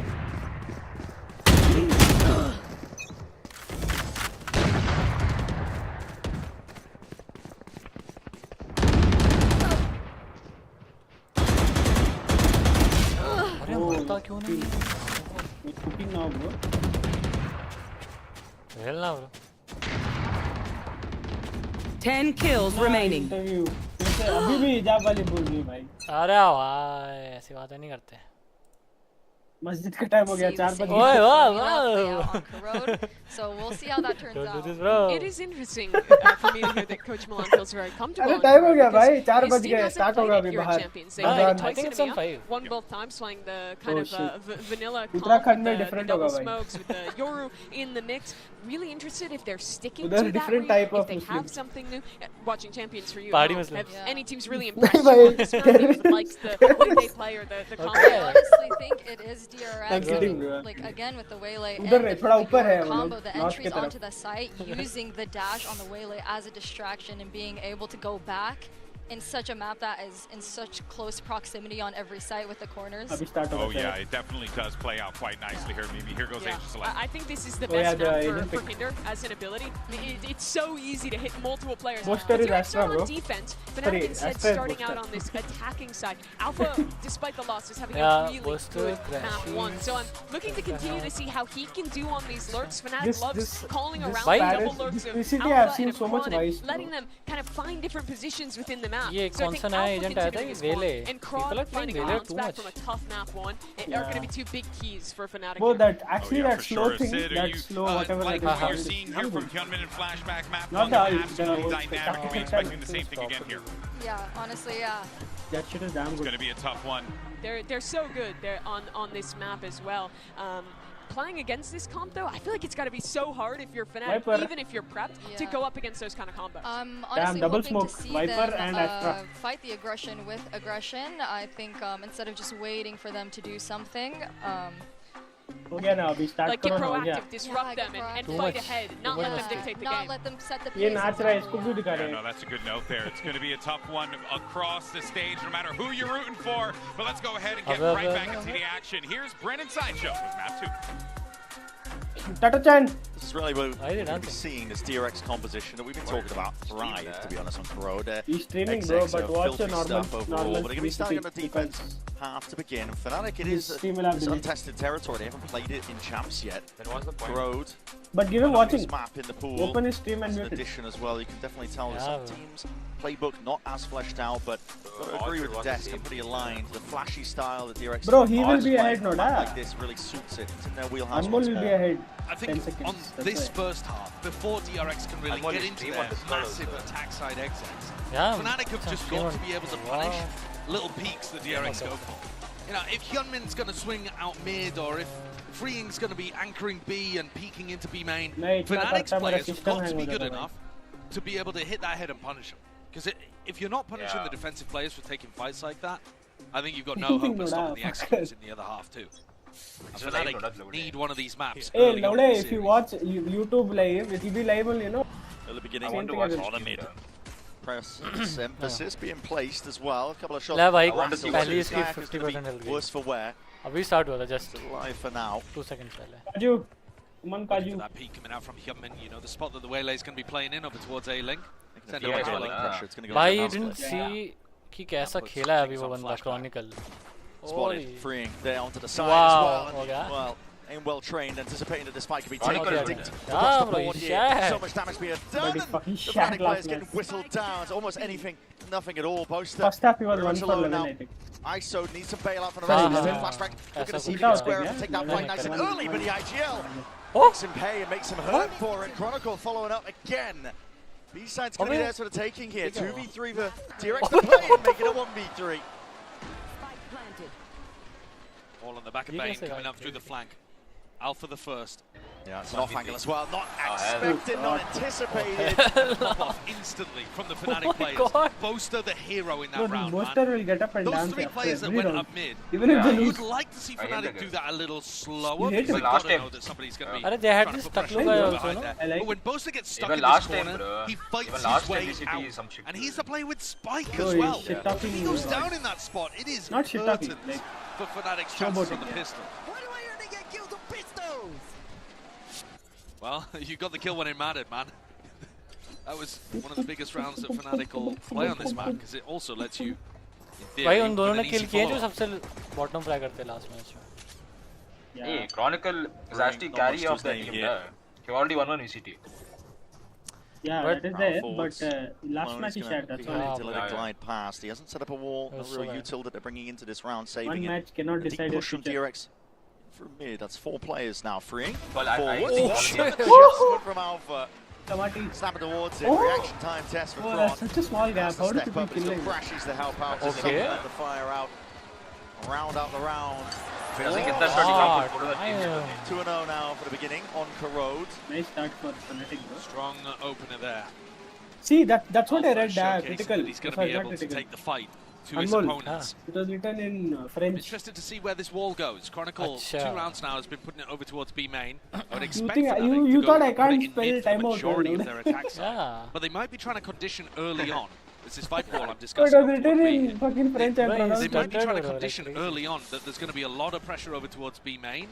अरे मरता क्यों नहीं? It's cooking now, bro. Hell ना bro. 10 kills remaining. Interview. जैसे अभी भी हिजाब वाली बोल रही है भाई। अरे भाई ऐसी बातें नहीं करते. मस्जिद का टाइम हो गया, 4 बजे। ओए वाह play out वाह. on Corrode. So we'll see how that turns Don't do out. this bro. It is interesting for me to hear that Coach Milan feels very comfortable. अरे टाइम हो गया because भाई, 4 his बज team गए, hasn't start played होगा at अभी Europe बाहर। Champions. They Ramadan. played I think twice it's in on EMEA, 5. won both times, playing the kind Oh, of vanilla comp Uttarakhand में with the different double होगा भाई। smokes with the Yoru in the mix. Really interested if they're sticking उधर to that different route, type if of they have Muslims. something new. Watching Champions for you, Party have Muslims. any teams really impressed भाई, you on this map? Teams that likes the way they play or the combo? I honestly think it is DRX. I'm kidding, bro. Like again with the waylay and उधर नहीं, the थोड़ा ऊपर है वो combo, लोग, the north की entries तरफ। onto the site, using the dash on the waylay as a distraction and being able to go back in such a map that is in such close proximity on every site with the corners. अभी start होगा। Oh yeah, it definitely does play out quite nicely here. Maybe here goes Yeah. Angel Select. I think this is the Oh, yeah, best the map agent for pick. Kinder as an ability. It's so easy to hit multiple players. Monster But is DRX Astra, are bro. on defense. Sorry, Fnatic instead Astra is starting out Monster. on this attacking side. Alpha, despite the loss, is having Yeah, a really Monster good map crashes. one. So I'm looking to continue to see how he can do on these lurks. Fnatic This- loves this- calling this around Paris- double lurks this of VCT Alpha I've seen and so much Quan and vice, bro. letting them kind of find different positions within the map. ये So I कौन think सा नया Alpha agent continuing आया था? to ये spawn, Vele. and People Kron are playing finding a Vele bounce too back much. from a tough map one are going to be two big keys for Fnatic. Bro, here. that actually Oh, yeah, that for slow sure. thing, Sid, are that you, slow whatever like that what is. you're seeing here from Hyunmin and Flashback map, Not fun, the absolutely the- dynamic. Are we expecting the same thing again here? Yeah, honestly, yeah. That shit is damn It's going good. to be a tough one. They're so good. They're on this map as well. Playing against this comp though, I feel like it's got to be so hard if you're Fnatic, Viper. even if you're prepped, to Yeah. go up against those kind of combos. Honestly double hoping smoke, to see Viper them and Astra. fight the aggression with aggression. I think instead of just waiting for them to do something. हो गया ना अभी start Like get करो ना हो गया। proactive, disrupt Yeah, them, get and Too fight much. ahead, not Too let much. them dictate the Not game. let them set the pace. ये नाच रहा है, इसको क्यों दिखा Yeah, रहे no, हैं? that's a good note there. It's going to be a tough one across the stage, no matter who you're rooting for. But let's go ahead and get Above, right back into the action. Here's Brennan Sideshow with map 2. Tata Chan, It's really what I did we're nothing. seeing this DRX composition that we've been talking about thrive, to be honest, on Corrode. He's streaming, bro, but watch the normal But they're going to be starting on the defense half to begin. And Fnatic, it is it's untested territory. They haven't played it in champs yet. Then what's the point? Corrode. But give him watching. Map in the pool. Open his stream and As an mute it. addition as well, you can definitely tell Yeah, some teams playbook not as fleshed out, but I agree with the desk and pretty aligned. The flashy style that DRX. Bro, he will be ahead, no doubt. Like this really suits it. It's in their wheelhouse. Anmol will be ahead. I 10 think seconds. on That's this why. first half, before DRX can really Anmol get is into stream their on Discord massive also. attack side exits, Yeah, Fnatic have it's just stream got to on- be able to Wow. punish little peaks that DRX go for. You know, if Hyunmin's going to swing out mid, or if Freeing's going to be anchoring B and peeking into B main, नहीं, इतना Fnatic's करता मेरा players have system got to hang be हो good जाता है enough to be able to hit that head and punish them. Because if you're not punishing the defensive players for taking fights like that, I think you've got no hope of stopping the executors in the other half too. And Fnatic need one of these maps. Hey, early on in Laude, the if you series. watch YouTube live, it will be live, you know. At the beginning, I want to watch on the mid. Press emphasis being placed as well. A couple of shots. ले भाई Rattle पहले is इसकी back, it's 50% gonna hill be गई worse for wear. अभी start हुआ था just Live for now. 2 seconds पहले Kaju, come on, Looking Kaju. for that peak coming out from Hyunmin, you know, the spot that the Waylay's going to be playing in over towards A-Link. Send Yeah, it yeah, over to yeah. A-Link. Pressure, it's gonna go भाई to you the didn't house. see कि कैसा puts खेला है अभी things वो on बंदा flashback. Chronicle Spotted, freeing there onto the side Wow, as हो well. गया Well, and well trained, anticipating that the spike could be Chronicle taken. did Dinked it. across the bro, board he here. shat. So much damage being done. But he And fucking the shat Fnatic players last getting match. whistled down. It's almost anything, nothing at all. Boaster. First half he was They're 1 much for lower 11, now. I think. ISO needs some bailout from the Sorry, rest of the yeah. flashback. We're going to see if Good he can out, square yeah. up and take that Yeah, fight nice and yeah. early, but the IGL Oh. makes him pay and makes him hurt for it. Chronicle following up again. B-side's going to be there sort of taking here. 2v3 for DRX to play and make it a 1v3. All on the back of You can Bane say coming that. up through the flank. Alpha the first. Yeah, it's an off angle as well. Not hell. expected, not anticipated. Pop off instantly from the Fnatic my players. God. Boaster the hero in that Bro, round, Boaster man. will get up and Those dance three after players that every went round. up mid, Even if they you'd lose. like to see I hate Fnatic the do game. that a little slower. You hate Because it. they've got Last to time. know that somebody's going to be अरे they had trying this to put pressure Taklu on guy them also behind no there. I like But when Boaster gets stuck Even in this last time, corner, bro. he fights Even his last time way DCT out. is some shit. And he's the player with Spike Bro, as he's well. shit If talking he goes you. down in that spot, it is Not shit talking, curtains like for Fnatic's chances on the showboating, yeah. pistol. Well, you got the kill when it mattered, man. That was one of the biggest rounds that Fnatic will play on this map because it also lets you, in theory, भाई उन दोनों put ने an kill easy किए जो follow-up. सबसे bottom fry करते हैं last match में Hey, Chronicle is actually Not carry much to of the say team. here. He already won one VCT. Yeah, But- that is there. Forwards. But last Well, match he he's gonna shared, that's be all. happy to let Yeah, it yeah. glide past. He hasn't set up a wall, no That's real so bad. util that they're bringing into this round, One saving it. match cannot A deep decide your push from future. DRX from mid. That's 4 players now. Freeing. Well, I Forwards. think Shot Chronicle- adjustment from Alpha. Tamati. Snapping towards it. Oh! Reaction time test for Oh, Kron. that's such a small gap. Has to How do step people up, but kill still him? crashes to help out. Okay. Just let the fire out. Round out the round. If he doesn't get that shot, he can't put the team. damn. 2-0 now for the beginning on Corrode. Nice start for Fnatic, bro. Strong opener there. See, that's what I read, Showcasing critical. that he's going to Sorry, be not able to critical. take the fight to his Anmol. opponents. It was written in I'm French. interested to see where this wall goes. Chronicle, Acha. 2 rounds now, has been putting it over towards B main. I would expect think- Fnatic you to thought go I put it can't in spell mid for the timeout, majority right? of their attack side. Yeah. But they might be trying to condition early on. This is fight wall I'm It discussing. was over written towards in B. fucking French and Right, pronounced They it's might be Standard trying to or condition like early on that there's going to be a lot of pressure over towards B main.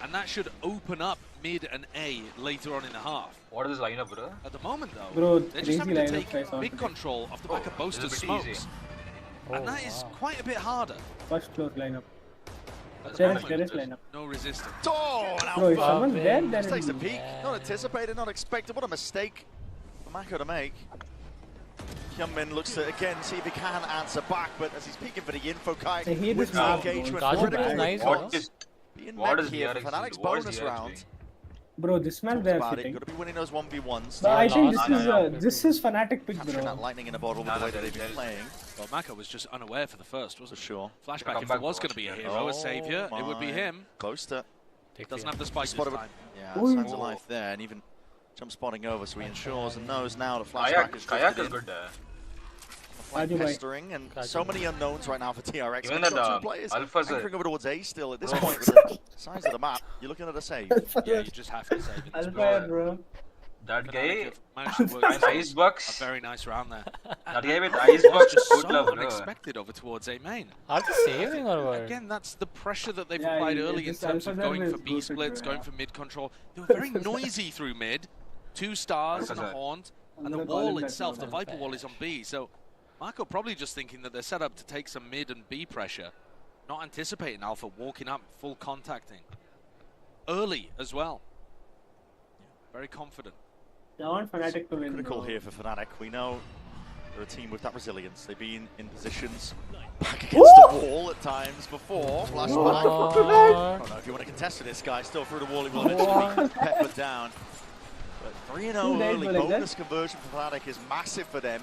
And that should open up mid and A later on in the half. What is this lineup, bro? At the moment, though, Bro, they're just crazy having to lineup take I saw big today. control off the back of this is Boaster's a bit easy. smokes. Oh, And that is wow. quite a bit harder. First floor lineup. At the Terrace moment, lineup. no resistance. Oh, Bro, if now someone's man. dead, then just takes a it's- peek. Not anticipated, not expected. What a mistake for Mako to make. Hyunmin looks to again see if he can answer back, but as he's peeking for the info kite I hate with this map, bro. engagement, Kaju critical is nice, calls. bro. Being What met is here DRX for Fnatic's doing? What is bonus DRX round. doing? Bro, this match Talked they're about it. sitting. Got to be winning those 1v1s. But I think last this is Fnatic pick, Capturing that bro. lightning in a bottle with the way that they've been playing, Well, Mako was just unaware for the first, for wasn't he? sure. Flashback, Come if there back was for going to be a us, hero, a Oh saviour, it would be my. him. Close to. Doesn't have the spike this Spotted with, time. yeah, Ooh. signs of life there, and even jump spotting over, so he ensures and knows now the Kayak, flashback is Kayak drifted is in. good there. Like Kaju bhai. pestering, and Kaju so bhai. many unknowns right now for TRX. Even We've got that, two players Alpha's a- anchoring over towards A still at this point with the size of the map. You're looking at a save. Yeah, you just have to save it. Alpha, bro. That guy, Managed to work and Icebox. a very nice round there. That guy with Icebox Just good so love, bro. unexpected over towards A main. Are they saving or what? Again, that's the pressure that they've Yeah, applied yeah, early in this terms of Alpha going Zero for is B good, splits, yeah. going for mid control. They were very noisy through mid. 2 stars and a haunt, and the gonna call wall him that itself, now, the man. Viper wall is on B. So Marco probably just thinking that they're set up to take some mid and B pressure, not anticipating Alpha walking up, full contacting. Early as well. Very confident. I want Fnatic to win. Critical bro. here for Fnatic. We know they're a team with that resilience. They've been in positions back against the wall at times before. Flashback. I don't know if you want to contest with this guy. Still through the wall, he will eventually be peppered down. But 3-0 early bonus conversion for Fnatic is massive for them.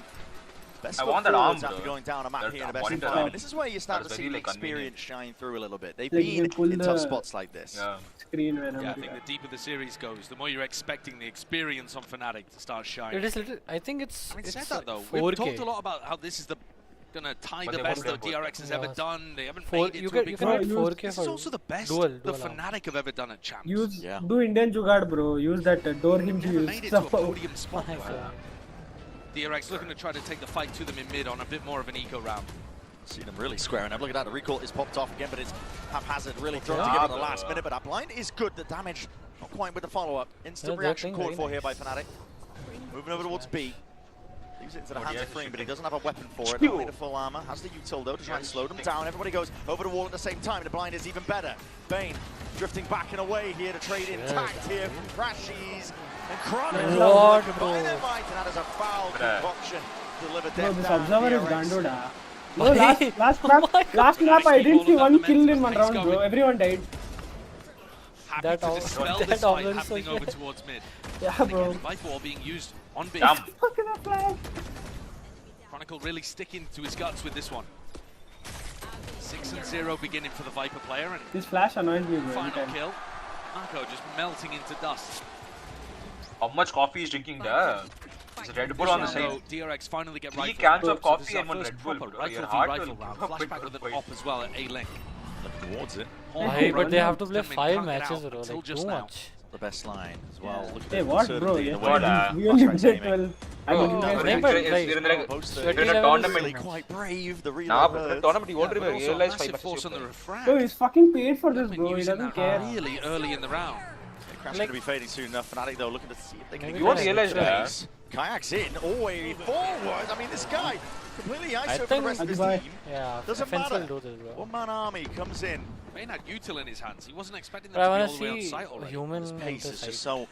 Best I foot want that arm, forwards after bro. going down a map That here in the best monitor of time. arm. And this is where you start That to is see very, the like, convenient. experience shine through a little bit. They've Like, been you pull in tough the- spots like this. Yeah. Screen whenever. Yeah, I think the deeper the series goes, the more you're expecting the experience on Fnatic to start shining. It is little. I think it's. Having It's said that though, 4K. we've talked a lot about how this is gonna tie But the they best won't that get DRX has ever Yes. done. They haven't Four, made it you to a can big you can fight. hit 4K This for is also the best dual the arm. Fnatic have ever done at Champs. Use Yeah. do Indian Jugaad, bro. Use that door him to Never use. made it to a podium spot. My God. DRX looking to try to take the fight to them in mid on a bit more of an eco round. See them really squaring up. Look at that, the recall is popped off again, but it's haphazard, really thrown together at the last minute. But that blind is good. The damage not quite with the follow-up. Instant Yeah, reaction they're called playing for here very by Fnatic. Moving over towards B. Leaves it into the Oh, hands yeah, of Freem, should but he be. doesn't have a weapon for it. Only the full armor. Has the util though to try and slow them down. Everybody goes over the wall at the same time. The blind is even better. Bane drifting back and away here to trade intact here from Crashies. And Chronicle Lord, by bro. their might, and that is a foul concoction. Delivered Bro, them this down. observer is DRX. Gandoda. No, last map I didn't see one kill in one round, bro. Everyone died. Happy That to all- dispel that this all fight was so happening over good. towards mid. Yeah, And bro. again, Viper wall being used on B. Damn. Fuck is that flag? Chronicle really sticking to his guts with this one. 6-0 beginning for the Viper player, and This flash annoys me, bro. final Anytime. kill. Marco just melting into dust. How much coffee is drinking there? Is Red Bull on the So side? DRX finally get 3 rifle. cans So of this coffee is our and one first Red Bull, proper bro. rifle You're v hard to rifle round. give up Flashback with with the an op as well at A link. Looking towards it. Hey, but they have to play Gentlemen 5 can't get matches, out bro. until Like just too now. much. The best line as well. Yeah. Look at Hey, the what, bro? uncertainty in Yeah. the way that We only Flashback's played aiming. 12. I Bro, mean, you no, guys no, played but 12. guys, you're in like Poster. you're in a 27 tournament. Really quite brave. The real Nah, but tournament you won't But even also realize massive 5 force on the matches. refract. Bro, he's fucking paid for this, Been bro. He using doesn't that care. really early in the round. Crash going to be fading soon enough. Fnatic though looking to see if they can Maybe get You won't Yeah. realize that. space. Kayak's in, all way forward. I mean, this guy completely I ISO for the think- rest of his Adibai. team. Yeah, Doesn't FNC will matter. do this, bro. One-man army comes in. Bane had util in his hands. He wasn't expecting But I them to be wanna all the way on see site already. human His pace enter is side. just so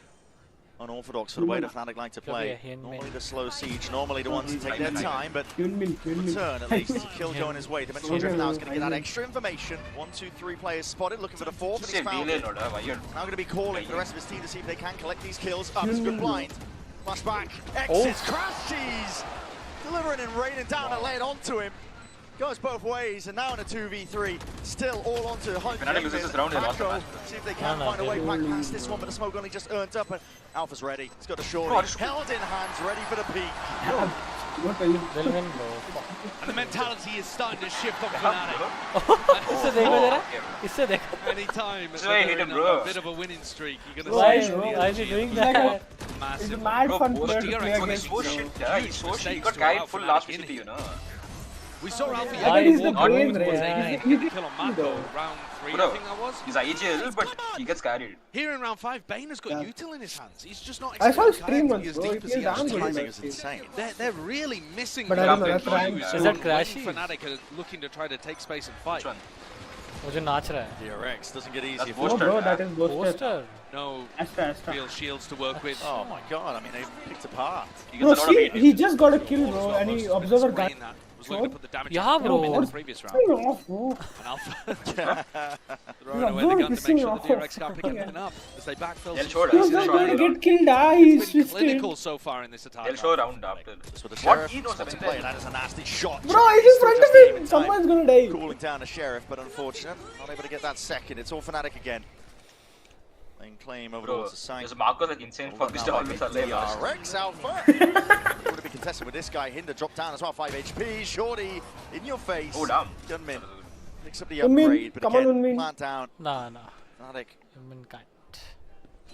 unorthodox for the way that Fnatic like to Could be a play. hand Normally main. the slow siege, normally the ones that take their time, but Yunmin. return at least. Kill going his way. Dimensional Okay, Drift now is going to get that okay. extra information. 1, 2, 3 players spotted, looking for the fourth, and Say he's found delay, it. no, why you? Now going to be calling for the rest of his team to see if they can collect these kills. Up is good blind. Flashback. Exits. Crash cheese. Delivering and raining down a lead onto him. Goes both ways, and now in a 2v3. Still all onto Fnatic loses this round, they lost the match. See if they can No, find a way they back past this one, but the smoke only just earned up. And Alpha's ready. He's got a shorty. Oh, just- Held in hands, ready for the peak. What are you? They'll win, bro. And the mentality is starting to shift on Fnatic. इससे देखो जरा. इससे देखो. Anytime That's why I hate they're him, in bro. a bit of a winning streak, you're Bro, going to bro, see Why is he doing He's like that? It's massive. mad Bro, fun post player to DRX play on against. his So bro. shit, yeah, he's so shit. He mistakes got to carried allow full Fnatic last in city, here. you know. We saw Alpha I Yagi think he's the walk brain, towards right? A He's kill on Marco, round 3 I Bro, think that was. he's IGL, but he gets carried. Here in round 5, Bane has got Yeah. util in his hands. He's just not I saw his expecting stream Kayak to once, be as bro. deep He as he plays has damn to good. be. in Timing that is game. insane. They're really missing But I don't know, that's right. Is that when Crashy? Fnatic are looking to try to take space and fight. Which one? वो जो नाच रहा है. DRX doesn't get easy. That's for No, Poster, bro, yeah. that is Ghoster. Poster. No Astra. real shields to work with. Oh my god, I mean, they picked apart. He Bro, gets a lot of see, hate. he just got a kill, bro, Well, and he most of them observer got. spraying that. Was looking to put the damage Yeah, on bro. him in the previous round. Pissing off, bro. And Alpha throwing Yeah, away the bro, gun to pissing make sure off. the DRX can't pick Yeah. anything up as they backfill They'll some show He was space. just Sure, going to yeah. get killed, he's It's been twisted. clinical so far in this attack. They'll show round after. That's what the What? Sheriff He knows wants to everything. play. That is a nasty shot. Bro, he's in front of him. Someone's going to die. Cooling down the Sheriff, but unfortunate. Not able to get that second. It's all Fnatic again. Laying claim over Bro, towards the side. there's Marcos like insane for this to always alive last. DRX Alpha. Going to be contested with this guy. Hinder dropped down as well. 5 HP. Shorty in your face. Oh, damn. Gunmin picks up the Unmin, upgrade, but come on, again, Unmin. plant down. Nah. Fnatic Human can't.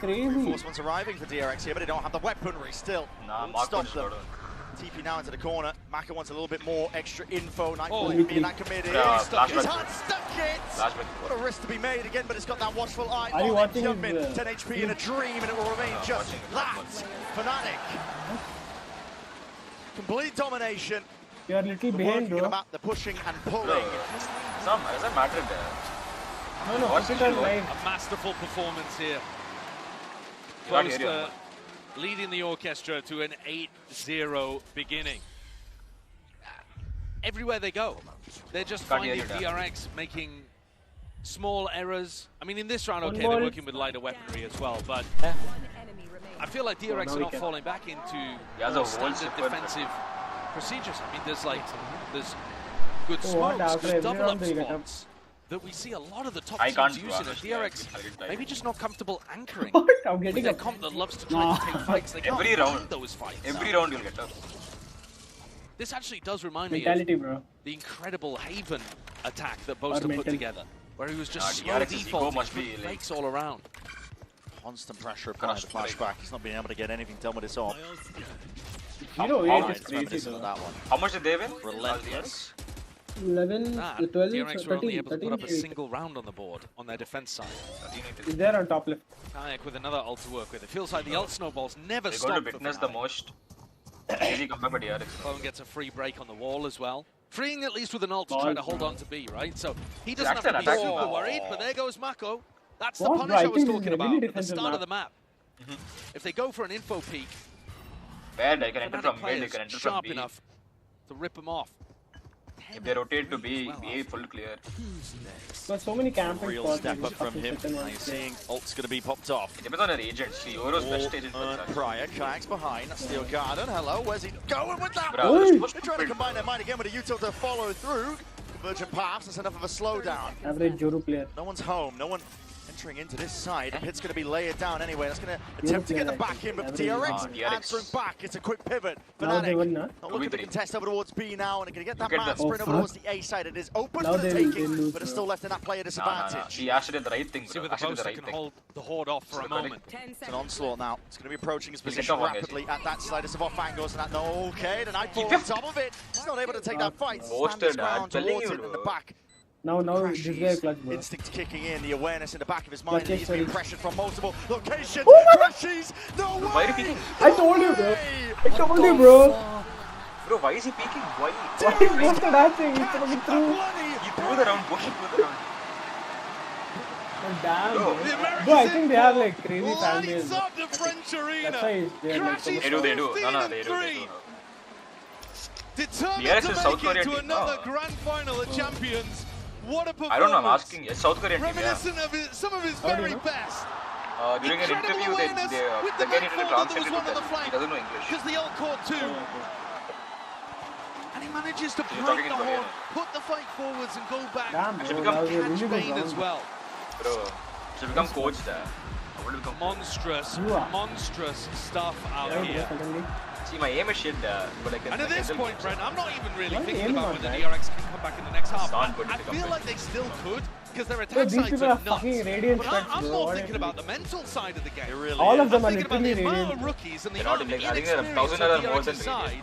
crazy. Reinforcements arriving for DRX here, but they don't have the weaponry still. Nah, Won't Mark stop punch them. TP now into the corner. Maka wants a little bit more extra info. Nightfall Oh, can be in that committed. Flashback. He's hard stuck it. Flashback. What a risk to be made again, but it's got that watchful eye. Are you watching Hyunmin, his, 10 HP in a dream, and it will remain just that. Fnatic. Complete domination. You are a little The behind, working bro. about the pushing and pulling. Doesn't matter there. No, put it on live. A masterful performance here. You're not Close leading the orchestra to an 8-0 beginning. Everywhere they go, they're just finding DRX making small errors. I mean, in this round, okay, they're working with lighter weaponry as well, but I feel like DRX are not falling back into more standard defensive procedures. I mean, there's good smokes, good double up spots that we see a lot of the top teams using, and DRX maybe just not comfortable anchoring. I'm With getting their up. comp that loves to try to take fights, they can't Every win round. those fights. Every round you'll get up. This actually does remind me Mentality, of bro. the incredible Haven attack that Boaster put mental. together, where he was just slow DRX's ego default, must be like fakes all around. Constant pressure applied to flashback. He's not being able to get anything done with his off. 0-8 is It's crazy, reminiscent of bro. that one. how much did they win? Relentless. 11, Nah, 12, DRX were only 13, able to put up a 13, single round on the board on their defense side. Is there on top left? Kayak with another ult to work with. It feels like the ult snowballs never They're stop. going to witness the most crazy comeback by DRX. Bowen gets a free break on the wall as well. Freeing at least with an ult to try to hold on to B, right? So he doesn't have to be Jackson super attacking worried, but there goes Mako. That's the What, punish I bro? I was think talking it's a about really at the defensive start of map. the map. If they go for an info peek, Where they can enter Fnatic from mid, they players can enter from sharp B. enough to rip them off. If they rotate to B, A full clear. There's so many camping Real spots. step in up from fucking him. second Now one. you're seeing ult's going to be popped off. It depends on their agents. See, Euro's best agent. All earned prior. Kayak's behind. That's Steel Garden. Hello, where's he going with that? Bro, one? they're supposed They're to trying to build- combine their mind again with a util to follow through. Convergent paths. That's enough of a slowdown. Average Joru player. No one's home. No one entering into this side. The pit's going to be layered down anyway. That's going to attempt to get the back in, but DRX answering back. It's a quick pivot. Now they win, Fnatic huh? not looking to contest over towards B now, and they're going to get that Look at man them. sprint Oh, over fuck. towards the A side. It is open Now for the they taking, lose, but it's bro. still left in that player Nah. disadvantage. He actually did the right thing, See bro. whether Actually did the Boaster right can thing. hold the horde off for a moment. 10 It's an seconds. onslaught now. It's going to be approaching his He'll get position that one, guys. rapidly at that side. It's off angles and that. No, okay, the Nightfall on top of it. He's not able to take that fight. Stand his Posted, ground telling towards you, it in the bro. back. Now this guy Crashes. clutch, bro. Instinct kicking in, the awareness in the back of his mind. Clutch And he's being sorry. pressured from multiple locations. Oh my God. Crashes! No way! Why are you peeking? I told you, bro. I told you, bro. Bro, why is he peeking? Why? Why he posted dancing? He's coming through. He blew the round. Bush blew the round. Oh, damn, Bro. bro. The Americans Bro, I think they have like crazy fan lights base. up the French arena. That's why they're like so Crashes They do, they do. 15 No, and they do. 3. Determined DRX to is South make it Korean to team. another Oh. grand final of champions. What a performance. I don't know, I'm asking. Yes, South Korean team, yeah. Reminiscent of some of his How do you very know? best. During an Incredible interview, awareness with the the guy needed to Nightfall that translate was it one to on the them. flank. He doesn't know English. Because the ult caught too. And he manages to You're break talking the in Korean. horn, put the fight forwards and go back. Damn, Should bro. become That was a really Catch good Bane as round. well. Bro, should become coach there. I would become Monstrous, You are. monstrous stuff out Yeah, here. bro, suddenly. See, my aim is shit there, but I can. And at I can this still point, get Brent, I'm not even really Why are thinking they about aiming whether on DRX can come back in the next half. Not good I to come feel back. like they still could, because their Bro, attack these sides people are are fucking nuts. radiant But shots, I'm bro. more What thinking are about the mental side of the game. It really All is. of them are I'm thinking about the literally amount radiant. of rookies and the They're not amount of like- I think there are inexperience 1,000 on other more DRX's than radiant. side.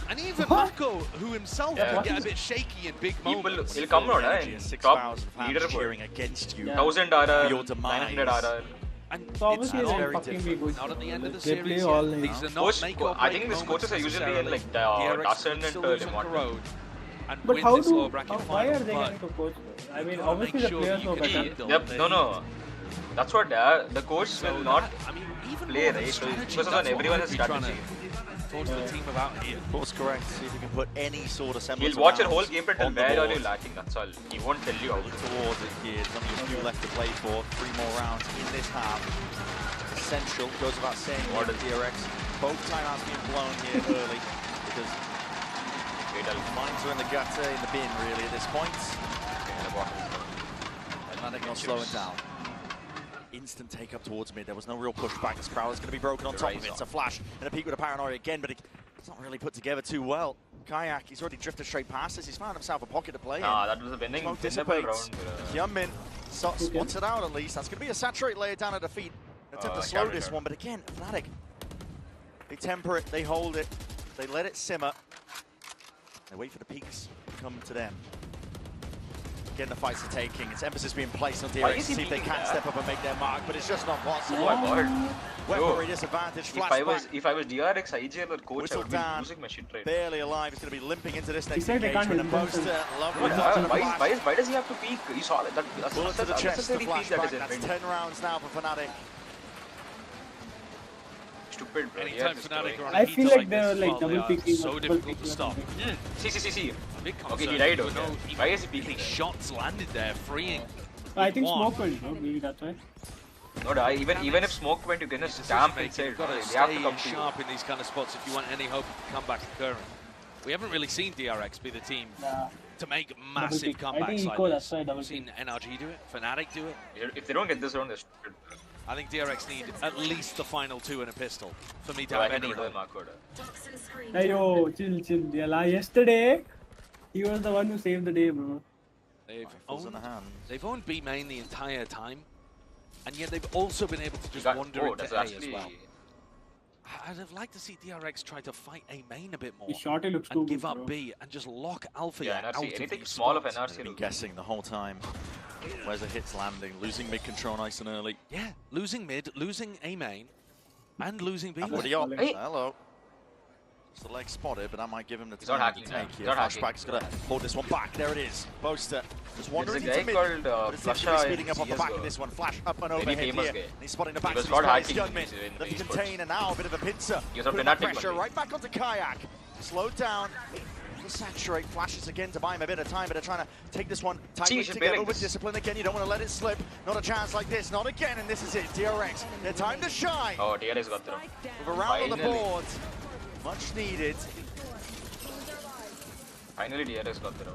And even What? Mako, who himself Yeah. can get a bit shaky in big moments. He'll come out, eh? Energy, 6,000 Top fans leader cheering against you. Yeah. 1000 RR, Your demise. 900 RR. And So obviously It's they'll very fucking be good. not at the end of the They play series all yet. night. These are not Coach, make or I break think these coaches are usually in necessarily. like DRX Dawson can and still lose on Immortal. Corrode and But win how this lower do? bracket Why are final, they but getting to coach? I mean, gotta obviously make the sure players you know can better. handle Yep, the- no. That's what the coach So will not that, I mean, even play, more than right? So strategy, because that's on everyone what has I'd be trying strategy. to talk to the team about here. Of course, correct. See if you can put any sort of semblance He'll watch your around whole gameplay till on the where are board. you lacking, that's all. He won't tell you how Look to. towards it here. There's only a few left to play for. 3 more rounds in this half. Essential. Goes without saying what the DRX. Both timeouts being blown here early because mines are in the gutter, in the bin really at this point. Fnatic not slowing down. Instant take up towards mid. There was no real pushback. This crowd is going to be broken on top of it. It's a flash and a peek with a paranoia again, but it's not really put together too well. Kayak, he's already drifted straight past this. He's found himself a pocket to play in. That was a winning Smoke winnable dissipates. round. Hyunmin spots it out at least. That's going to be a saturate layer down at the feet. Attempt to slow this one, but again, Fnatic, they temper it, they hold it. They let it simmer. They wait for the peaks to come to them. Again, the fights are taking. It's emphasis being placed on DRX to see if they can step up and make their mark, but it's just not possible. Oh my god. Weaponry disadvantage. If I was DRX, IGL or coach, I would be losing my shit right. Barely alive. He's going to be limping into this next said they can't engagement. And win. Boaster, lovely. Why does he have to peek? You saw that. Bullet to the chest, the peek that flashback. is That's 10 rounds now for Fnatic. Stupid, bro. Anytime Fnatic are on a I heater feel like like they're this, like well, double they are peeking. so difficult to stop. See. Big Okay, concern. he died. There were Okay. no Why is he even peeking? shots landed there, freeing. I think one. smoke went, no? Maybe that's why. No, even if smoke went, you can just stamp inside. You've got to They have to stay come to you. sharp in these kind of spots if you want any hope of comeback occurring. We haven't really seen DRX be the team to make massive peak. I comebacks think like Eco, this. that's why double We've seen NRG do it, Fnatic do it. If they don't get this round, they're stupid. I think DRX need at least the final 2 and a pistol for me to I have can any do it with hope. Marco. Yo, chill. Yesterday, he was the one who saved the day, bro. They've owned B main the entire time, and yet they've also been able to just wander into that's A actually... as well. I'd have liked to see DRX try to fight A main a bit more His shot looks too and good, give up bro. B and just lock Alpha Yeah, out NRC, of anything these small of spots. NRC. They've been guessing the whole time. Where's the hits landing? Losing mid control nice and early. Yeah, losing mid, losing A main, and losing B What lane. are you? Hello. Just the leg spotted, but that might give him the He's not time hacking to now. take He's here. not hacking. Flashback's got to hold this one back. There it is. Boaster just wandering There's a into guy mid. called But it seems to be Flasha speeding up in off the back CS:GO. of this one. Flash up and Very overhead famous here. guy. And he's spotting the He back was of not his hacking gunman. in The the esports. container now, a bit of a pincer. He was a Putting that Fnatic pressure one. right back onto Kayak. Slowed down. To saturate flashes again to buy him a bit of time, but they're trying to take this one tightly he's together failing with this. discipline again. You don't want to let it slip. Not a chance like this, not again, and this is it. DRX, their time to shine. Oh, DRX got through. With a round on the Finally. board, much needed. Finally, DRX got through.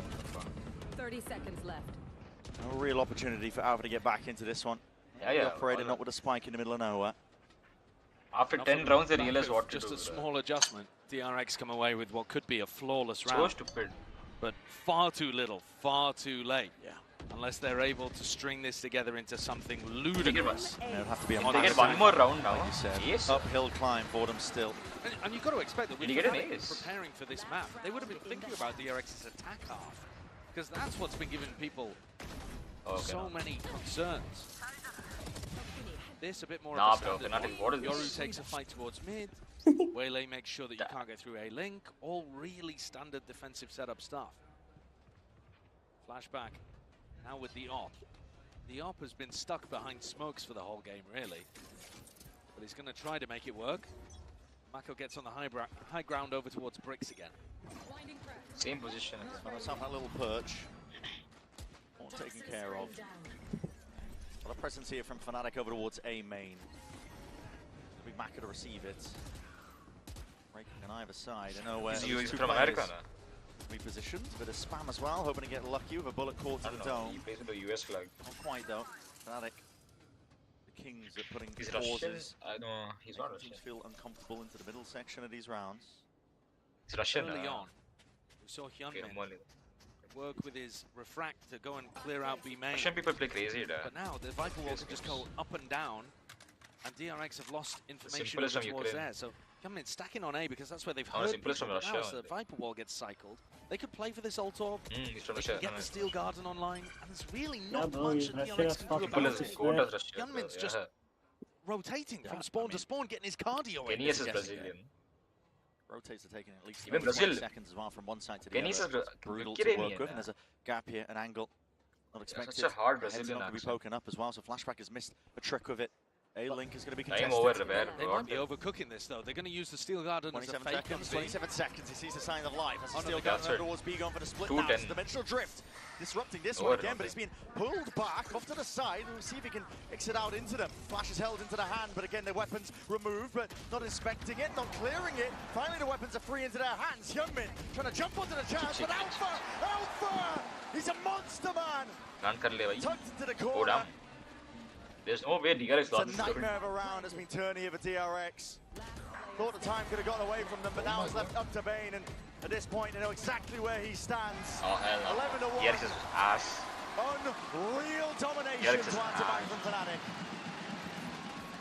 30 seconds left. No real opportunity for Alpha to get back into this one. Yeah. Operator not with a spike in the middle of nowhere. After Not 10 from rounds, they back realized of what to just do. a small adjustment. DRX come away with what could be a flawless So round, stupid. but far too little, far too late. Yeah. Unless they're able to string this together into something ludicrous. And it would have to be a If they get massive, one more round now, like you said, yes. uphill climb for them still. And you've got to expect that with Did he get an Fnatic ace? preparing for this map, they would have been thinking about DRX's attack half, because that's what's been giving people so many concerns. This a bit more Nah, of a bro, standard Fnatic, one. what is Yoru this? takes a fight towards mid. Waylay makes sure that you can't get through a link. All really standard defensive setup stuff. Flashback now with the op. The op has been stuck behind smokes for the whole game, really. But he's going to try to make it work. Mako gets on the high ground over towards bricks again. Same position. Well, let's have that little perch. All taken care of. Well, a presence here from Fnatic over towards A main. It'll be Maka to receive it. Breaking on either side. I know where He's from America now. repositioned. Bit of spam as well, hoping to get lucky with a bullet caught to the dome. He plays with the US flag. Not quite though. Fnatic. The Kings are putting He's Russian? pauses. No, he's not Russian. Teams feel uncomfortable into the middle section of these rounds. He's Russian. Early on, we saw Okay, Hyunmin work with his refract to go and clear out B main. Russian people play crazy, dude. But now the Viper Wall can just go up and down, and DRX have lost information simplest over from towards Ukraine. there. So Hyunmin stacking on A because that's where they've Oh, heard simplest people. from But now Russia. as the Viper Wall gets cycled, they could play for this ult orb. He's from They Russia. can get the Steel Garden online, and there's really not bro, much that Russia DRX is can do fucking People about is it. good as Russia. Hyunmin's just rotating from Yeah, spawn I to mean, spawn, getting his cardio in. Genis this is game. Brazilian. Rotates are taking at least Even 20 Brazil- seconds as well from one side to the Genis other. is Brutal Ukrainian, to work with, yeah. and there's a gap here, an angle. Not expected. such a hard Head's Brazilian not going to be accent. poking up as well, so Flashback has missed a trick with it. A-Link is going to be Time contested. over, Rebel. They might be overcooking this though. They're going to use the Steel Garden as a 27 fake seconds, on B. 27 seconds, he sees the sign of life. As Oh, no, Steel they Garden got it. towards B, going for the split 2-10. now. It's Dimensional Drift, disrupting this Over one again, and but it's been pulled back off to the side. We'll see if he can exit out into them. Flash is held into the hand, but again, their weapons removed, but not inspecting it, not clearing it. Finally, the weapons are free into their hands. Hyunmin trying to jump onto the chance, but Alpha! He's a monster, man! Run kar le bhai. Tucked into the Go corner. down. There's no way DRX It's lost a this nightmare of a round has been turning here for DRX. Thought the time could have gotten away from them, but now it's left up to Bane, and at this point, they know exactly where he stands. Oh, hell no. 11 to 1. DRX is ass. Unreal domination DRX is to answer back ass. from Fnatic.